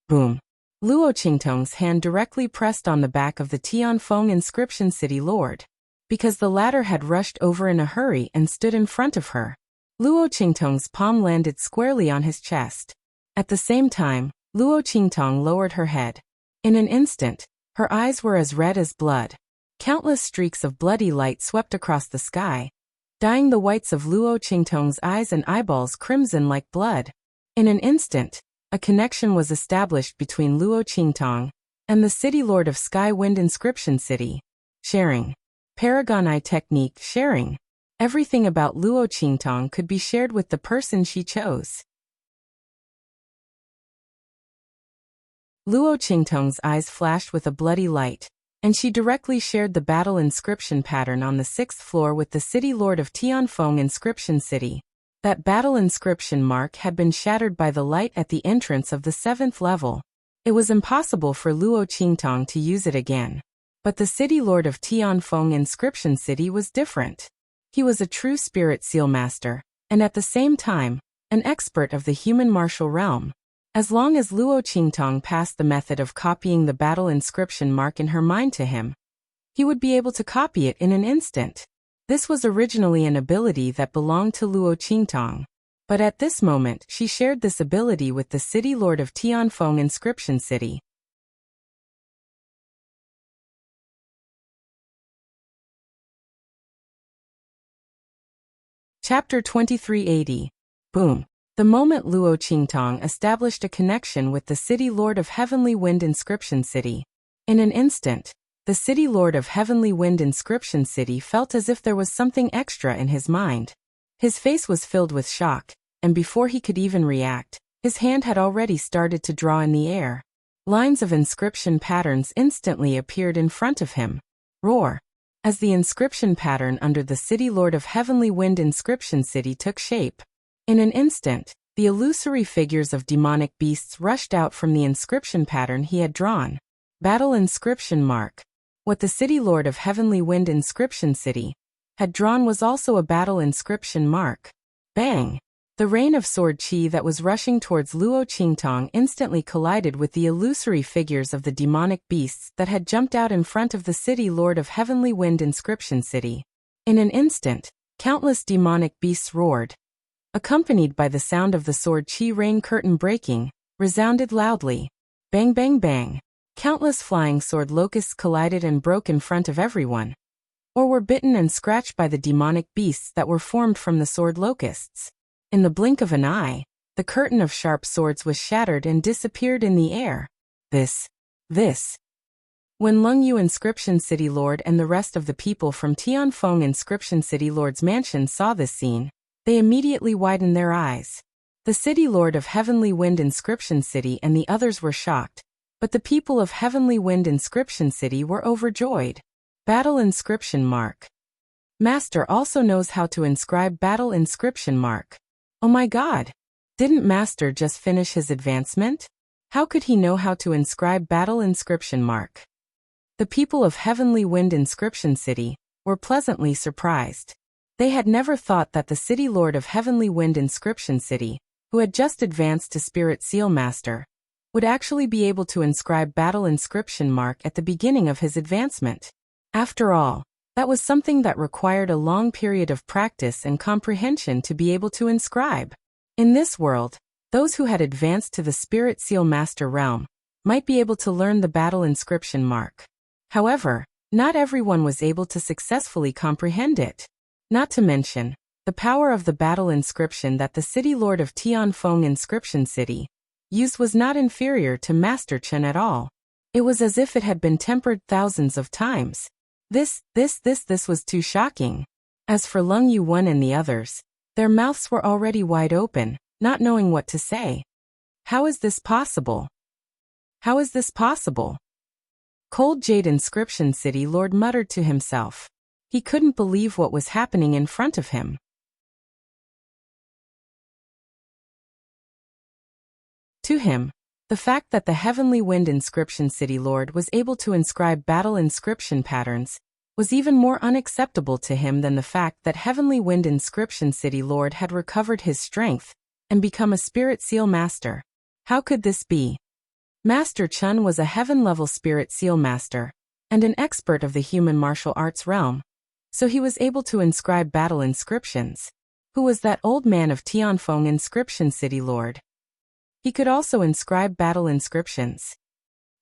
Boom. Luo Qingtong's hand directly pressed on the back of the Tianfeng Inscription City Lord. Because the latter had rushed over in a hurry and stood in front of her, Luo Qingtong's palm landed squarely on his chest. At the same time, Luo Qingtong lowered her head. In an instant, her eyes were as red as blood. Countless streaks of bloody light swept across the sky, dyeing the whites of Luo Qingtong's eyes and eyeballs crimson like blood. In an instant, a connection was established between Luo Qingtong and the City Lord of Sky Wind Inscription City. Sharing. Paragon Eye Technique sharing. Everything about Luo Qingtong could be shared with the person she chose. Luo Qingtong's eyes flashed with a bloody light, and she directly shared the battle inscription pattern on the 6th floor with the City Lord of Tianfeng Inscription City. That battle inscription mark had been shattered by the light at the entrance of the 7th level. It was impossible for Luo Qingtong to use it again. But the city lord of Tianfeng Inscription City was different. He was a true spirit seal master, and at the same time, an expert of the human martial realm. As long as Luo Qingtong passed the method of copying the battle inscription mark in her mind to him, he would be able to copy it in an instant. This was originally an ability that belonged to Luo Qingtong. But at this moment she shared this ability with the city lord of Tianfeng Inscription City. Chapter 2380. Boom. The moment Luo Qingtong established a connection with the city lord of Heavenly Wind Inscription City. In an instant, the city lord of Heavenly Wind Inscription City felt as if there was something extra in his mind. His face was filled with shock, and before he could even react, his hand had already started to draw in the air. Lines of inscription patterns instantly appeared in front of him. Roar! As the inscription pattern under the city lord of Heavenly Wind Inscription City took shape. In an instant, the illusory figures of demonic beasts rushed out from the inscription pattern he had drawn. Battle inscription mark. What the city lord of Heavenly Wind Inscription City had drawn was also a battle inscription mark. Bang! The rain of sword chi that was rushing towards Luo Qingtong instantly collided with the illusory figures of the demonic beasts that had jumped out in front of the city lord of Heavenly Wind Inscription City. In an instant, countless demonic beasts roared. Accompanied by the sound of the sword chi rain curtain breaking, resounded loudly. Bang bang bang. Countless flying sword locusts collided and broke in front of everyone, or were bitten and scratched by the demonic beasts that were formed from the sword locusts. In the blink of an eye, the curtain of sharp swords was shattered and disappeared in the air. This. When Lungyu Inscription City Lord and the rest of the people from Tianfeng Inscription City Lord's mansion saw this scene, they immediately widened their eyes. The city lord of Heavenly Wind Inscription City and the others were shocked, but the people of Heavenly Wind Inscription City were overjoyed. Battle inscription mark. Master also knows how to inscribe battle inscription mark. Oh my god! Didn't Master just finish his advancement? How could he know how to inscribe battle inscription mark? The people of Heavenly Wind Inscription City were pleasantly surprised. They had never thought that the city lord of Heavenly Wind Inscription City, who had just advanced to Spirit Seal Master, would actually be able to inscribe battle inscription mark at the beginning of his advancement. After all, that was something that required a long period of practice and comprehension to be able to inscribe. In this world, those who had advanced to the Spirit Seal Master realm might be able to learn the battle inscription mark. However, not everyone was able to successfully comprehend it. Not to mention, the power of the battle inscription that the city lord of Tianfeng Inscription City used was not inferior to Master Chen at all. It was as if it had been tempered thousands of times. This was too shocking. As for Lung Yu Wen and the others, their mouths were already wide open, not knowing what to say. How is this possible? How is this possible? Cold Jade Inscription City Lord muttered to himself. He couldn't believe what was happening in front of him. To him, the fact that the Heavenly Wind Inscription City Lord was able to inscribe battle inscription patterns was even more unacceptable to him than the fact that Heavenly Wind Inscription City Lord had recovered his strength and become a Spirit Seal Master. How could this be? Master Chen was a heaven-level Spirit Seal Master and an expert of the human martial arts realm, so he was able to inscribe battle inscriptions. Who was that old man of Tianfeng Inscription City Lord? He could also inscribe battle inscriptions.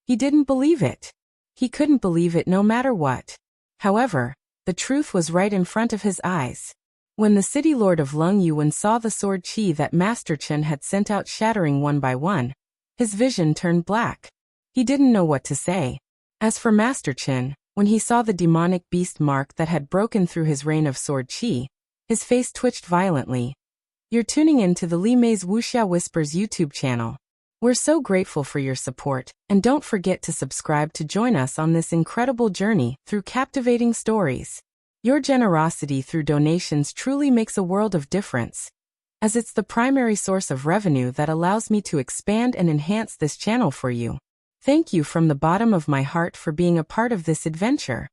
He didn't believe it. He couldn't believe it no matter what. However, the truth was right in front of his eyes. When the city lord of Lung Yuan saw the sword chi that Master Chen had sent out shattering one by one, his vision turned black. He didn't know what to say. As for Master Chen, when he saw the demonic beast mark that had broken through his rain of sword chi, his face twitched violently. You're tuning in to the Li Mei's Wuxia Whispers YouTube channel. We're so grateful for your support, and don't forget to subscribe to join us on this incredible journey through captivating stories. Your generosity through donations truly makes a world of difference. as it's the primary source of revenue that allows me to expand and enhance this channel for you. Thank you from the bottom of my heart for being a part of this adventure.